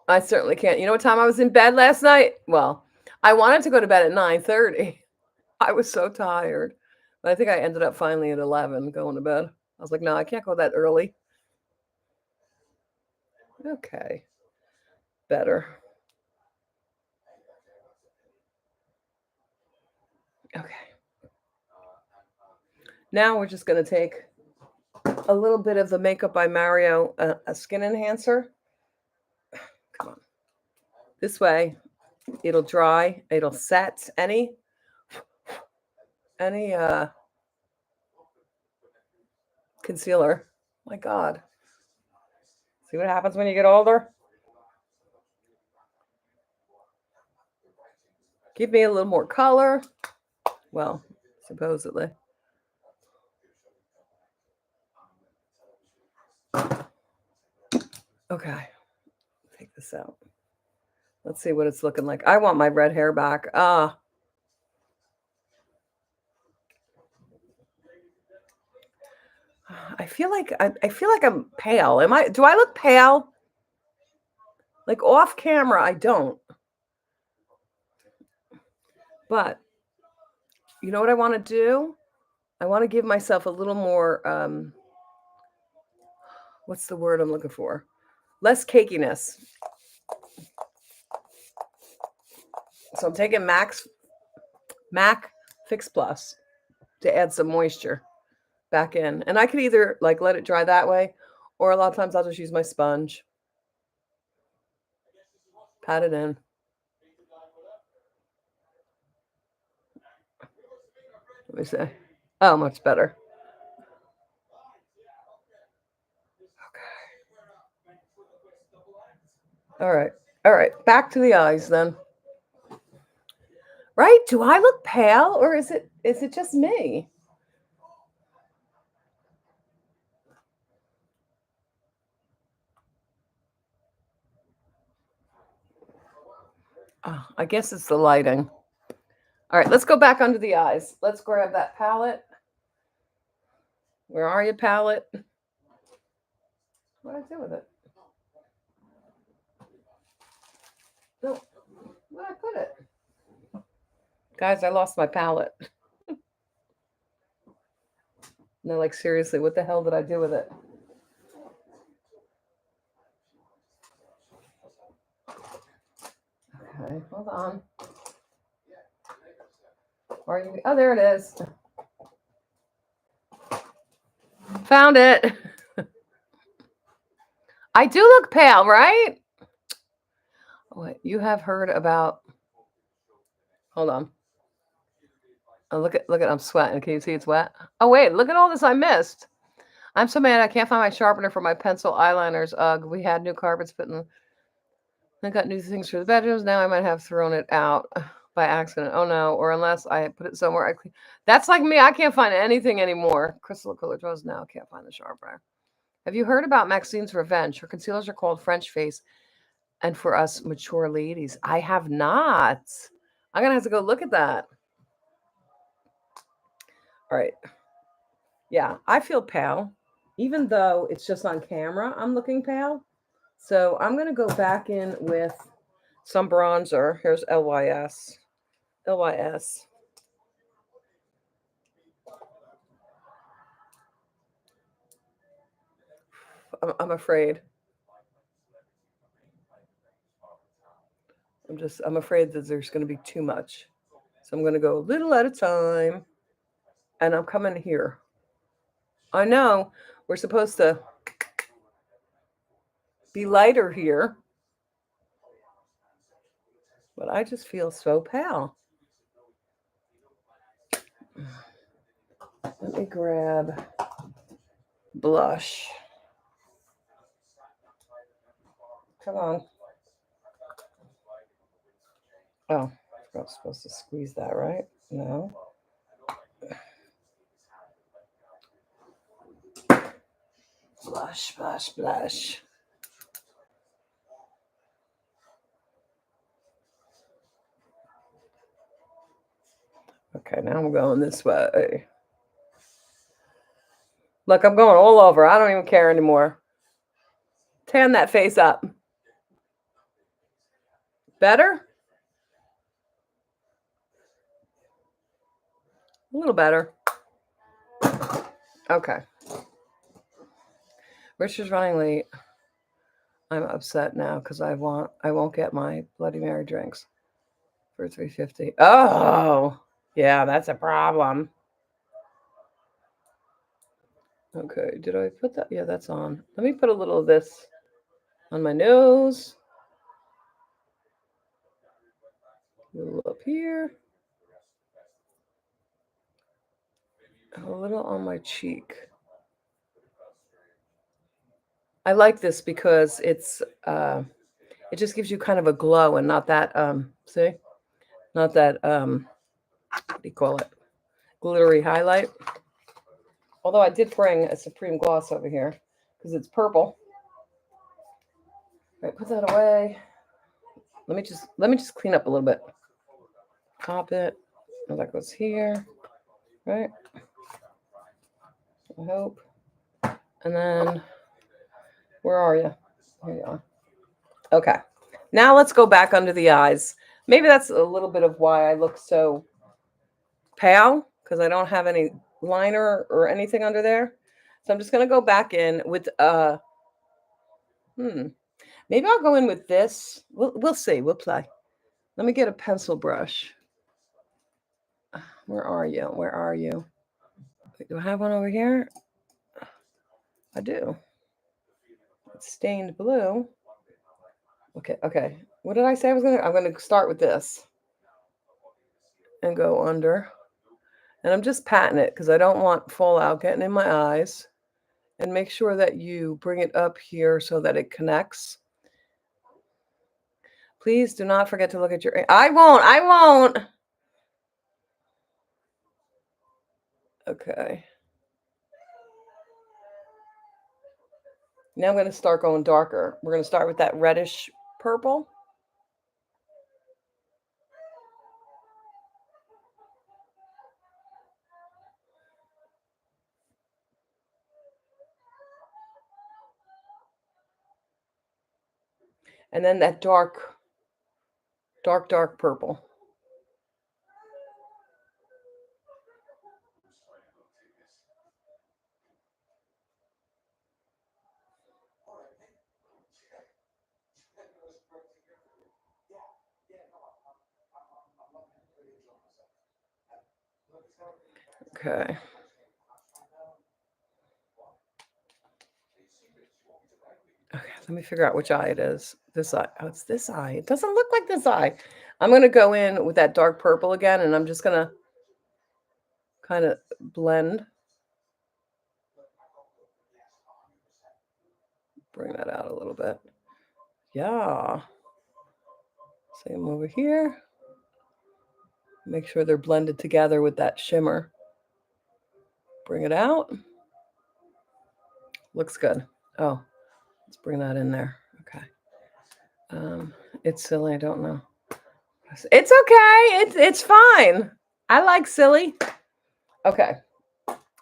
I certainly can't. You know what time I was in bed last night? Well, I wanted to go to bed at 9:30. I was so tired. But I think I ended up finally at 11 going to bed. I was like, no, I can't go that early. Okay. Better. Okay. Now we're just going to take a little bit of the Makeup by Mario, a skin enhancer. Come on. This way, it'll dry, it'll set any concealer. My God. See what happens when you get older? Give me a little more color. Well, supposedly. Okay. Take this out. Let's see what it's looking like. I want my red hair back. I feel like I'm pale. Do I look pale? Like off camera, I don't. But you know what I want to do? I want to give myself a little more what's the word I'm looking for? Less cakiness. So I'm taking MAC Fix Plus to add some moisture back in. And I could either like let it dry that way, or a lot of times I'll just use my sponge. Pat it in. Let me see. Oh, much better. Okay. All right. All right. Back to the eyes then. Right? Do I look pale or is it just me? Oh, I guess it's the lighting. All right, let's go back under the eyes. Let's grab that palette. Where are you, palette? What did I do with it? No, where did I put it? Guys, I lost my palette. No, like seriously, what the hell did I do with it? Okay, hold on. Where are you? Oh, there it is. Found it. I do look pale, right? What you have heard about? Hold on. Oh, look at I'm sweating. Can you see it's wet? Oh wait, look at all this I missed. I'm so mad I can't find my sharpener for my pencil eyeliners. Ugh, we had new carpets put in. I got new things for the bedrooms. Now I might have thrown it out by accident. Oh no, or unless I put it somewhere. That's like me. I can't find anything anymore. Crystal colored rose now. Can't find the sharpener. Have you heard about Maxine's Revenge? Her concealers are called French Face, and for us mature ladies, I have not. I'm gonna have to go look at that. All right. Yeah, I feel pale, even though it's just on camera. I'm looking pale. So I'm gonna go back in with some bronzer. Here's LYS. LYS. I'm afraid. I'm afraid that there's going to be too much. So I'm going to go a little at a time. And I'm coming here. I know we're supposed to be lighter here. But I just feel so pale. Let me grab blush. Come on. Oh, I was supposed to squeeze that, right? No. Blush, blush, blush. Okay, now I'm going this way. Look, I'm going all over. I don't even care anymore. Tan that face up. Better? A little better. Okay. Richard's running late. I'm upset now because I won't get my Bloody Mary drinks for $3.50. Oh, yeah, that's a problem. Okay, did I put that? Yeah, that's on. Let me put a little of this on my nose. A little up here. A little on my cheek. I like this because it just gives you kind of a glow and not that see? Not that what do you call it? Glittery highlight. Although I did bring a Supreme gloss over here because it's purple. Right, put that away. Let me just clean up a little bit. Pop it. Oh, that goes here. Right. I hope. And then where are you? Here you are. Okay. Now let's go back under the eyes. Maybe that's a little bit of why I look so pale because I don't have any liner or anything under there. So I'm just gonna go back in with maybe I'll go in with this. We'll see. We'll play. Let me get a pencil brush. Where are you? Where are you? Do I have one over here? I do. It's stained blue. Okay, okay. What did I say I was gonna? I'm gonna start with this and go under. And I'm just patting it because I don't want fallout getting in my eyes. And make sure that you bring it up here so that it connects. Please do not forget to look at your... I won't. Okay. Now I'm going to start going darker. We're going to start with that reddish purple. And then that dark purple. Okay. Okay, let me figure out which eye it is. This eye. Oh, it's this eye. It doesn't look like this eye. I'm going to go in with that dark purple again, and I'm just going to kind of blend. Bring that out a little bit. Yeah. Same over here. Make sure they're blended together with that shimmer. Bring it out. Looks good. Oh, let's bring that in there. Okay. It's silly. I don't know. It's okay. It's fine. I like silly. Okay.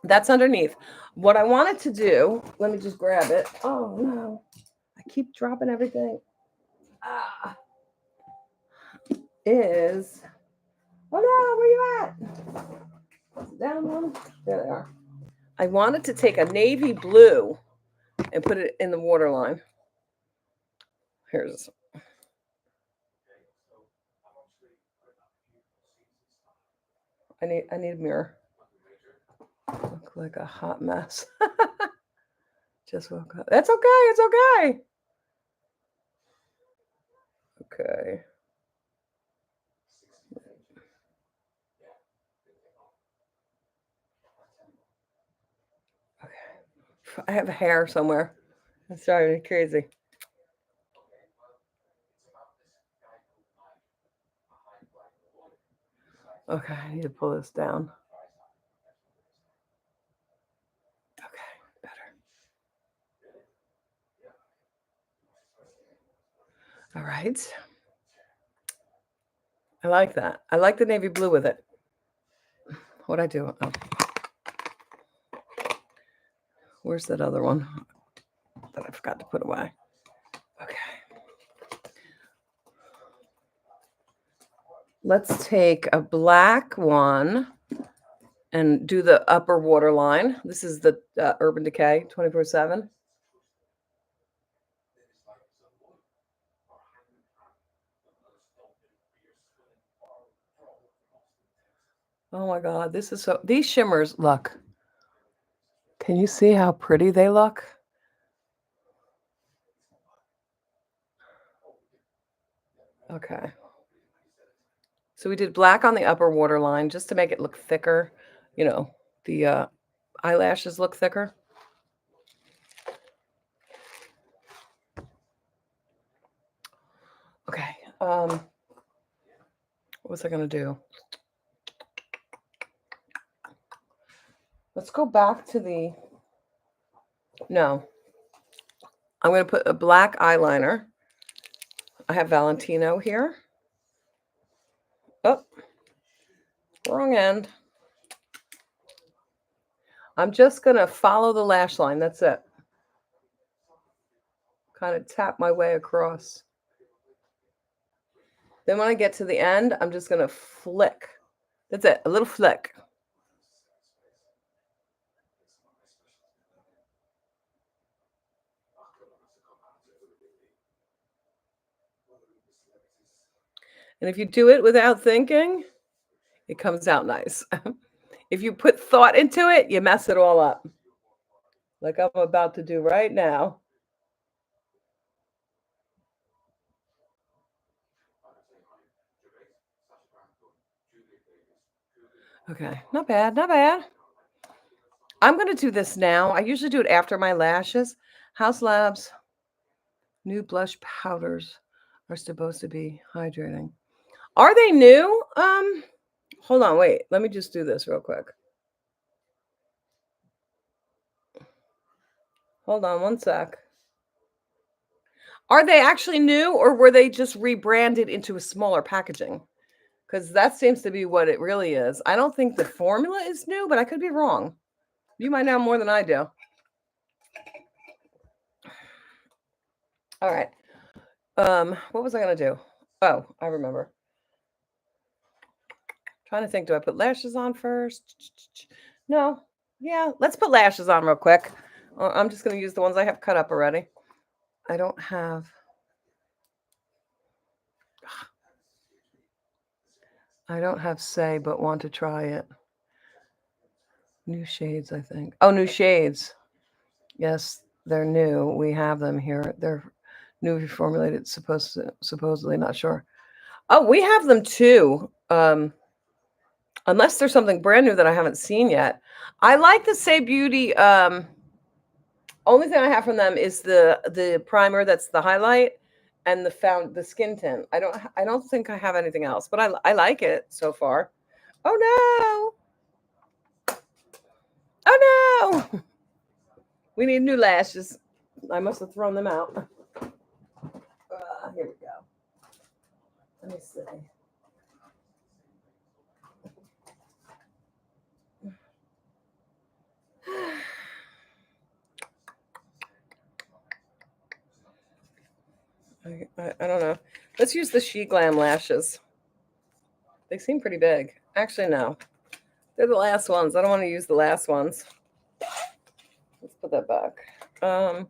That's underneath. What I wanted to do, let me just grab it. Oh, no. I keep dropping everything. Is, oh, no, where you at? Down one. There they are. I wanted to take a navy blue and put it in the waterline. Here's. I need a mirror. Look like a hot mess. Just woke up. That's okay. It's okay. Okay. Okay. I have a hair somewhere. It's driving me crazy. Okay, I need to pull this down. Okay, better. All right. I like that. I like the navy blue with it. What'd I do? Oh. Where's that other one that I forgot to put away? Okay. Let's take a black one and do the upper waterline. This is the Urban Decay 24/7. Oh my God, this is so, these shimmers, look. Can you see how pretty they look? Okay. So we did black on the upper waterline just to make it look thicker. You know, the eyelashes look thicker. Okay. What was I going to do? Let's go back to the, no. I'm going to put a black eyeliner. I have Valentino here. Oh, wrong end. I'm just going to follow the lash line. That's it. Kind of tap my way across. Then when I get to the end, I'm just going to flick. That's it, a little flick. And if you do it without thinking, it comes out nice. If you put thought into it, you mess it all up. Like I'm about to do right now. Okay, not bad, not bad. I'm going to do this now. I usually do it after my lashes. House Labs new blush powders are supposed to be hydrating. Are they new? Hold on, wait. Let me just do this real quick. Hold on one sec. Are they actually new or were they just rebranded into a smaller packaging? Because that seems to be what it really is. I don't think the formula is new, but I could be wrong. You might know more than I do. All right. What was I gonna do? Oh, I remember. Trying to think, do I put lashes on first? No. Yeah, let's put lashes on real quick. I'm just gonna use the ones I have cut up already. I don't have say, but want to try it. New shades, I think. Oh, new shades. Yes, they're new. We have them here. They're newly formulated, supposedly, not sure. Oh, we have them too. Unless there's something brand new that I haven't seen yet. I like the Say Beauty. Only thing I have from them is the primer that's the highlight and the skin tint. I don't think I have anything else, but I like it so far. Oh no! Oh no! We need new lashes. I must have thrown them out. Here we go. Let me see. I don't know. Let's use the She Glam lashes. They seem pretty big. Actually, no. They're the last ones. I don't want to use the last ones. Let's put that back. Hold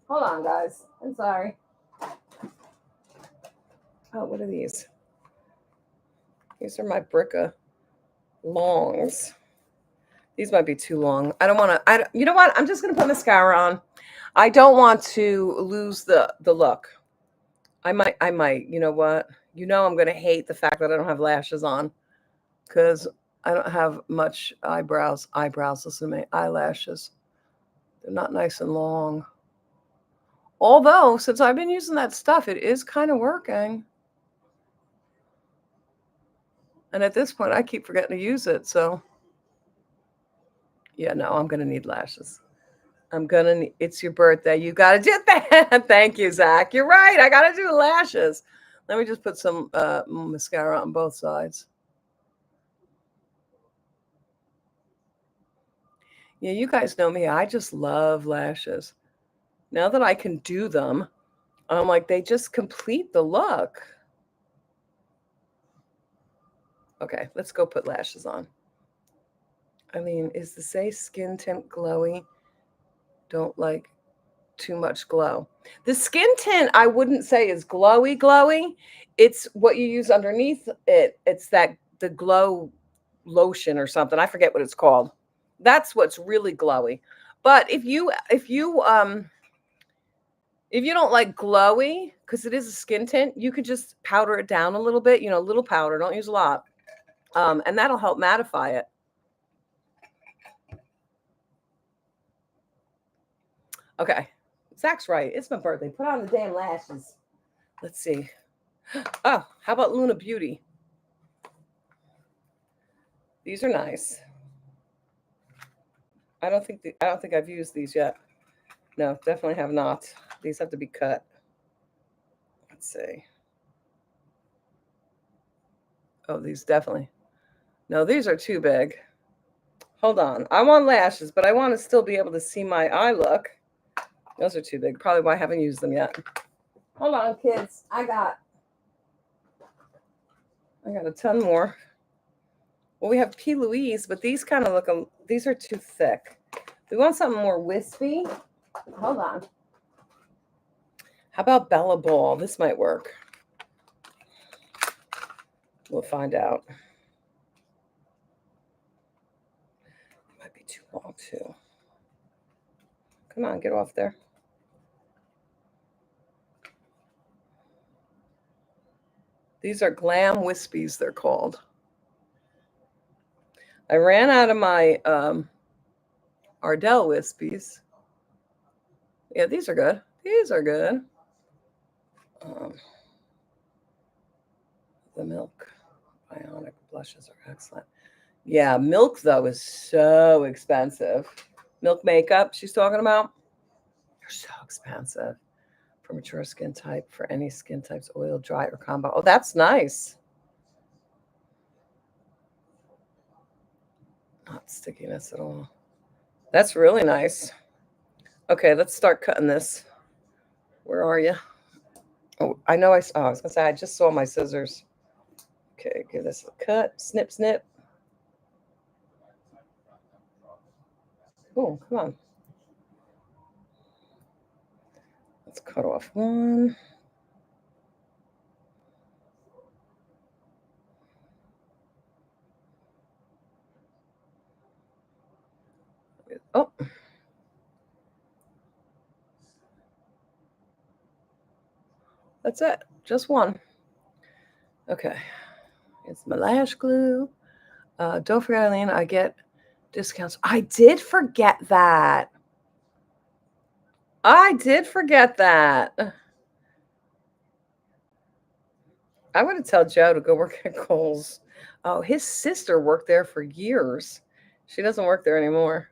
on, guys. I'm sorry. Oh, what are these? These are my Bricka longs. These might be too long. I don't want to. You know what? I'm just gonna put mascara on. I don't want to lose the look. I might. You know what? You know I'm gonna hate the fact that I don't have lashes on because I don't have much eyebrows. Listen to me. Eyelashes. They're not nice and long. Although, since I've been using that stuff, it is kind of working. And at this point, I keep forgetting to use it. So, yeah, no, I'm going to need lashes. It's your birthday. You got to do that. Thank you, Zach. You're right. I got to do lashes. Let me just put some mascara on both sides. Yeah, you guys know me. I just love lashes. Now that I can do them, I'm like, they just complete the look. Okay, let's go put lashes on. Eileen, is the Say skin tint glowy? Don't like too much glow. The skin tint, I wouldn't say is glowy. It's what you use underneath it. It's the glow lotion or something. I forget what it's called. That's what's really glowy. But if you don't like glowy, because it is a skin tint, you could just powder it down a little bit. A little powder. Don't use a lot, and that'll help mattify it. Okay, Zach's right. It's my birthday. Put on the damn lashes. Let's see. Oh, how about Luna Beauty? These are nice. I don't think I've used these yet. No, definitely have not. These have to be cut. Let's see. Oh, these definitely. No, these are too big. Hold on. I want lashes, but I want to still be able to see my eye look. Those are too big. Probably why I haven't used them yet. Hold on, kids. I got a ton more. Well, we have P. Louise, but these kind of these are too thick. We want something more wispy. Hold on. How about Bella Ball? This might work. We'll find out. It might be too long, too. Come on, get off there. These are Glam Wispies, they're called. I ran out of my Ardell Wispies. Yeah, these are good. These are good. The Milk Bionic blushes are excellent. Yeah, Milk though is so expensive. Milk makeup she's talking about. They're so expensive for mature skin type. For any skin types, oil, dry, or combo. Oh, that's nice. Not stickiness at all. That's really nice. Okay, let's start cutting this. Where are you? Oh, I know I was gonna say I just saw my scissors. Okay, give this a cut. Snip, snip. Oh, come on. Let's cut off one. Oh. That's it. Just one. Okay. It's my lash glue. Don't forget, Eileen, I get discounts. I did forget that. I did forget that. I'm going to tell Joe to go work at Kohl's. Oh, his sister worked there for years. She doesn't work there anymore.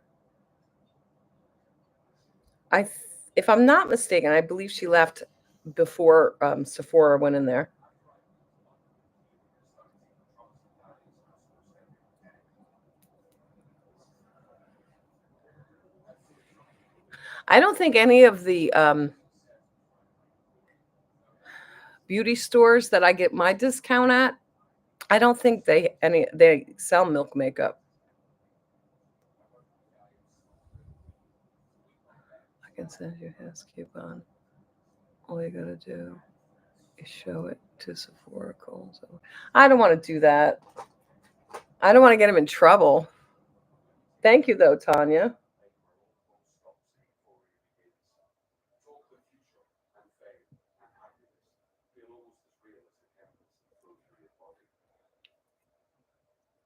If I'm not mistaken, I believe she left before Sephora went in there. I don't think any of the beauty stores that I get my discount at, I don't think they sell Milk makeup. I can send you his coupon. All you gotta do is show it to Sephora Kohl's. I don't want to do that. I don't want to get him in trouble. Thank you though, Tanya.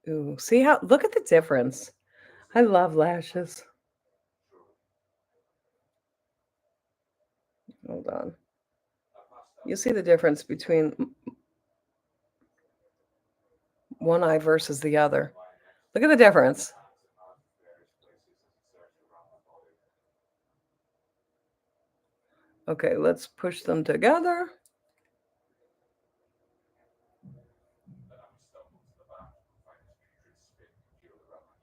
Ooh, see how look at the difference. I love lashes. Hold on. You see the difference between one eye versus the other. Look at the difference. Okay, let's push them together.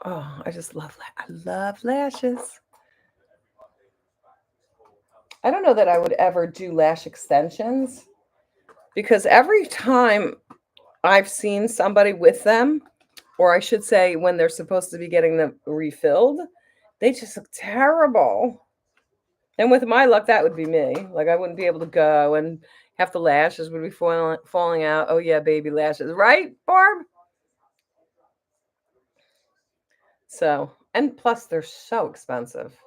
Oh, I just love I love lashes. I don't know that I would ever do lash extensions because every time I've seen somebody with them, or I should say when they're supposed to be getting them refilled, they just look terrible. And with my luck, that would be me. Like I wouldn't be able to go, and half the lashes would be falling out. Oh yeah, baby lashes, right, Barb? So, and plus they're so expensive.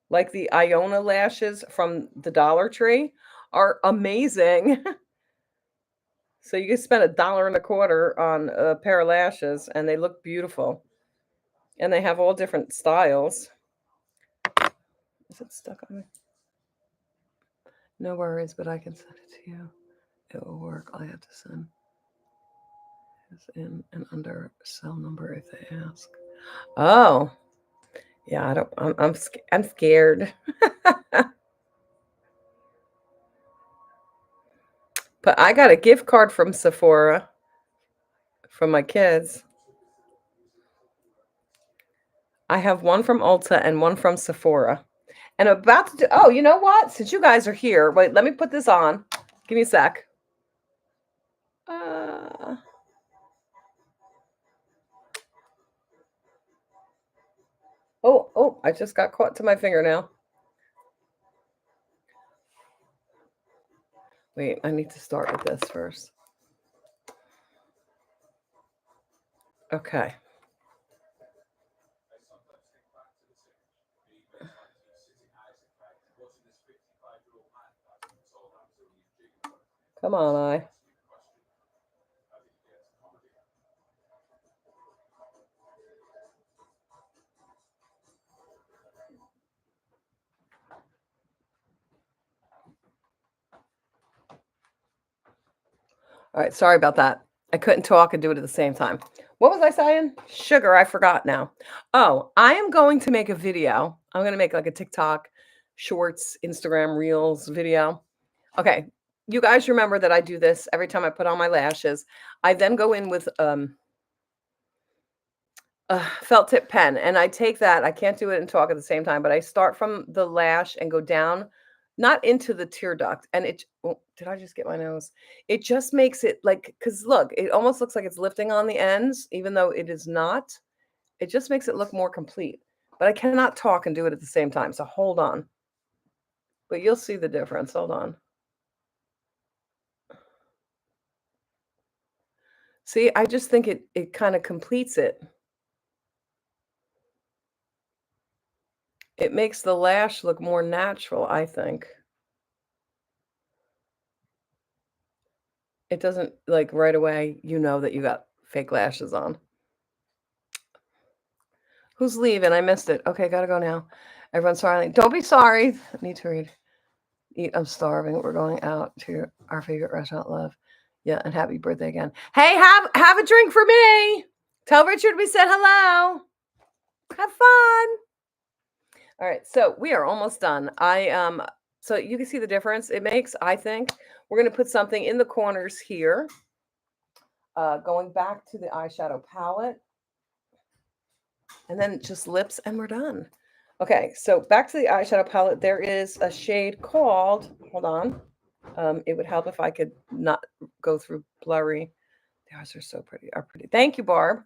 Like the Iona lashes from the Dollar Tree are amazing. So you can spend $1.25 on a pair of lashes, and they look beautiful. And they have all different styles. Is it stuck on me? No worries, but I can send it to you. It will work. All I have to send is in and under cell number if they ask. Oh, yeah. I don't. I'm scared. But I got a gift card from Sephora for my kids. I have one from Ulta and one from Sephora. And I'm about to do, oh, you know what? Since you guys are here, wait, let me put this on. Give me a sec. Oh, I just got caught to my finger now. Wait, I need to start with this first. Okay. Come on, I. All right, sorry about that. I couldn't talk and do it at the same time. What was I saying? Sugar, I forgot now. Oh, I am going to make a video. I'm going to make like a TikTok, shorts, Instagram, Reels video. Okay, you guys remember that I do this every time I put on my lashes. I then go in with a felt tip pen, and I take that. I can't do it and talk at the same time, but I start from the lash and go down, not into the tear duct. And it, oh, did I just get my nose? It just makes it like, because look, it almost looks like it's lifting on the ends, even though it is not. It just makes it look more complete. But I cannot talk and do it at the same time. So hold on. But you'll see the difference. Hold on. See, I just think it kind of completes it. It makes the lash look more natural, I think. It doesn't like right away, you know that you got fake lashes on. Who's leaving? I missed it. Okay, gotta go now. Everyone's sorry. Don't be sorry. I need to read. Eat, I'm starving. We're going out to our favorite restaurant, love. Yeah, and happy birthday again. Hey, have a drink for me. Tell Richard we said hello. Have fun. All right, so we are almost done. So you can see the difference it makes, I think. We're gonna put something in the corners here. Going back to the eyeshadow palette. And then just lips and we're done. Okay, so back to the eyeshadow palette. There is a shade called, hold on. It would help if I could not go through blurry. The eyes are so pretty, are pretty. Thank you, Barb.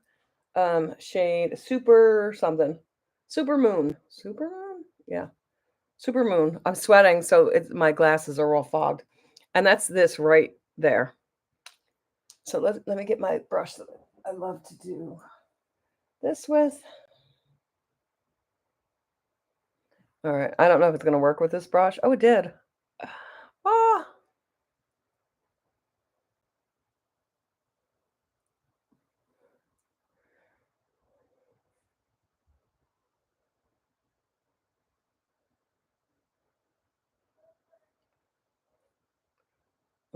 Shade super something. Super Moon. Super Moon? Yeah. Super Moon. I'm sweating, so my glasses are all fogged. And that's this right there. So let me get my brush that I love to do this with. All right. I don't know if it's going to work with this brush. Oh, it did. Ah.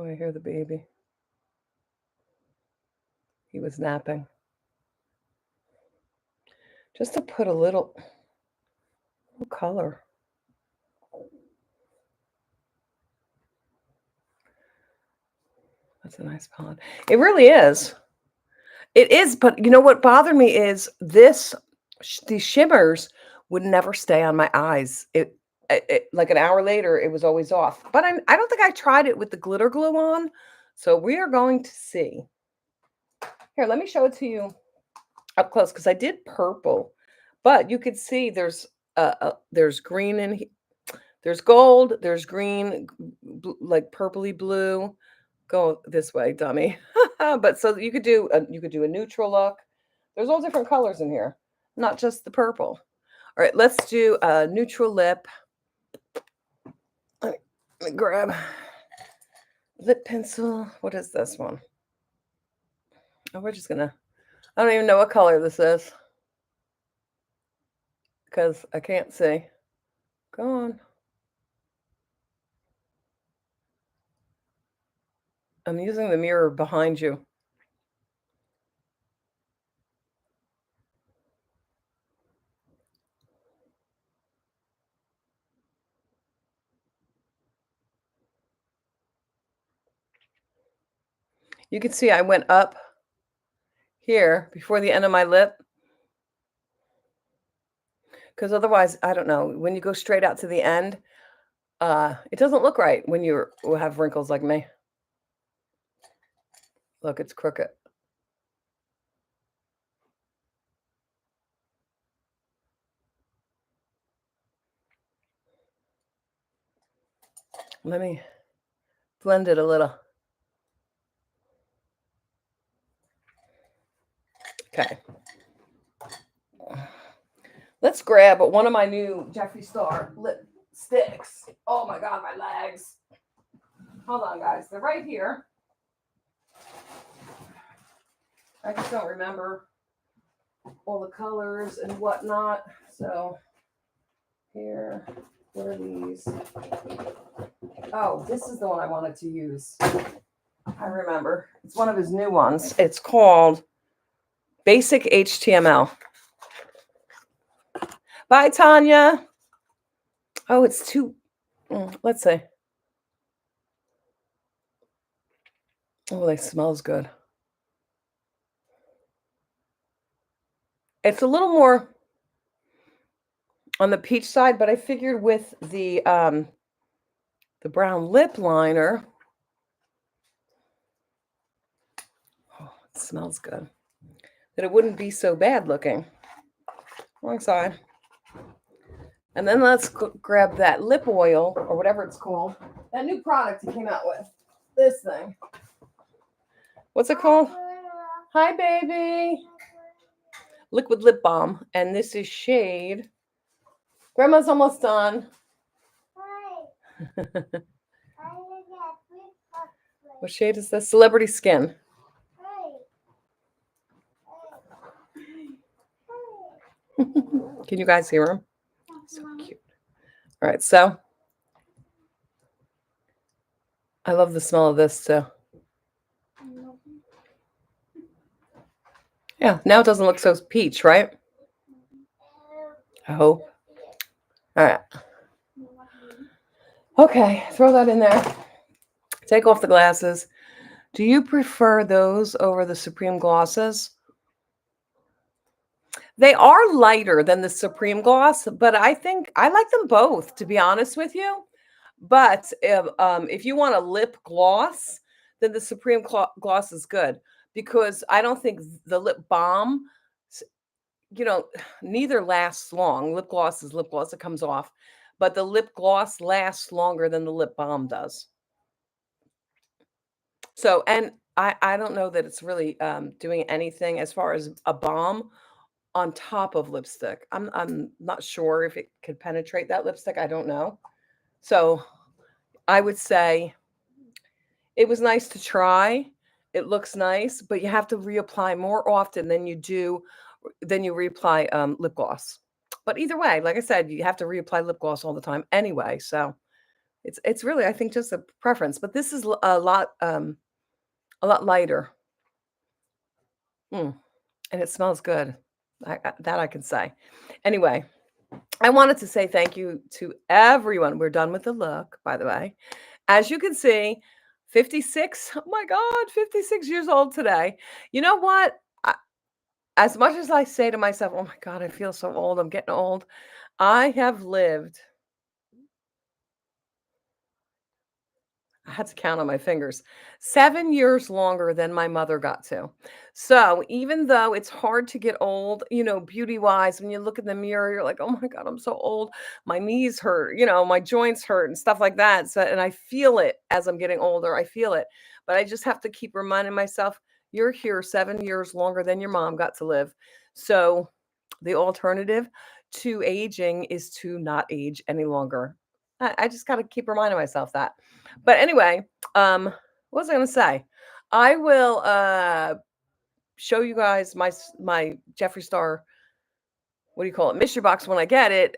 Oh, I hear the baby. He was napping. Just to put a little color. That's a nice palette. It really is. It is, but you know what bothered me is these shimmers would never stay on my eyes. It like an hour later, it was always off. But I don't think I tried it with the glitter glue on. So we are going to see. Here, let me show it to you up close because I did purple, but you could see there's green in here. There's gold, there's green, like purpley blue. Go this way, dummy. But so you could do a neutral look. There's all different colors in here, not just the purple. All right, let's do a neutral lip. Let me grab lip pencil. What is this one? Oh, we're just gonna. I don't even know what color this is because I can't see. Go on. I'm using the mirror behind you. You can see I went up here before the end of my lip. Because otherwise, I don't know, when you go straight out to the end, it doesn't look right when you have wrinkles like me. Look, it's crooked. Let me blend it a little. Okay. Let's grab one of my new Jeffree Star lipsticks. Oh my God, my legs. Hold on, guys. They're right here. I just don't remember all the colors and whatnot. So here, what are these? Oh, this is the one I wanted to use. I remember. It's one of his new ones. It's called Basic HTML. Bye, Tanya. Oh, it's too. Let's see. Oh, that smells good. It's a little more on the peach side, but I figured with the brown lip liner, oh, it smells good, that it wouldn't be so bad looking. Wrong side. And then let's grab that lip oil or whatever it's called. That new product he came out with. This thing. What's it called? Hi, baby. Liquid lip balm. And this is shade. Grandma's almost done. What shade is this? Celebrity Skin. Can you guys hear him? So cute. All right, so I love the smell of this too. Yeah, now it doesn't look so peach, right? I hope. All right. Okay, throw that in there. Take off the glasses. Do you prefer those over the Supreme glosses? They are lighter than the Supreme gloss, but I think I like them both, to be honest with you. But if you want a lip gloss, then the Supreme gloss is good because I don't think the lip balm, neither lasts long. Lip gloss is lip gloss; it comes off, but the lip gloss lasts longer than the lip balm does. So, and I don't know that it's really doing anything as far as a balm on top of lipstick. I'm not sure if it could penetrate that lipstick. I don't know. So I would say it was nice to try. It looks nice, but you have to reapply more often than you reapply lip gloss. But either way, like I said, you have to reapply lip gloss all the time anyway. So it's really, I think, just a preference. But this is a lot lighter. And it smells good. That I can say. Anyway, I wanted to say thank you to everyone. We're done with the look, by the way. As you can see, 56. Oh my God, 56 years old today. You know what? As much as I say to myself, oh my God, I feel so old. I'm getting old. I have lived. I had to count on my fingers, 7 years longer than my mother got to. So even though it's hard to get old, beauty wise, when you look in the mirror, you're like, oh my God, I'm so old. My knees hurt, my joints hurt and stuff like that. So, and I feel it as I'm getting older. I feel it. But I just have to keep reminding myself, you're here 7 years longer than your mom got to live. So the alternative to aging is to not age any longer. I just got to keep reminding myself that. But anyway, what was I going to say? I will show you guys my Jeffree Star, what do you call it, mystery box when I get it.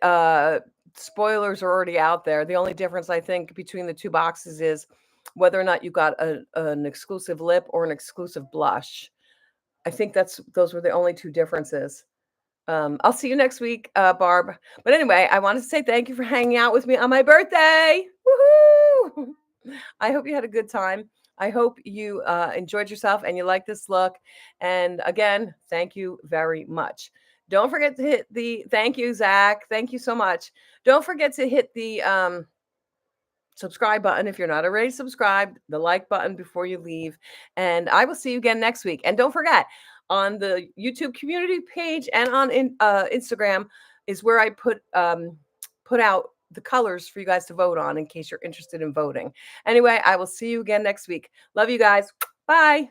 Spoilers are already out there. The only difference I think between the two boxes is whether or not you got an exclusive lip or an exclusive blush. I think those were the only two differences. I'll see you next week, Barb. But anyway, I wanted to say thank you for hanging out with me on my birthday. Woohoo! I hope you had a good time. I hope you enjoyed yourself and you like this look. And again, thank you very much. Don't forget to hit the thank you, Zach. Thank you so much. Don't forget to hit the subscribe button if you're not already subscribed, the like button before you leave. And I will see you again next week. And don't forget, on the YouTube community page and on Instagram is where I put out the colors for you guys to vote on in case you're interested in voting. Anyway, I will see you again next week. Love you guys. Bye.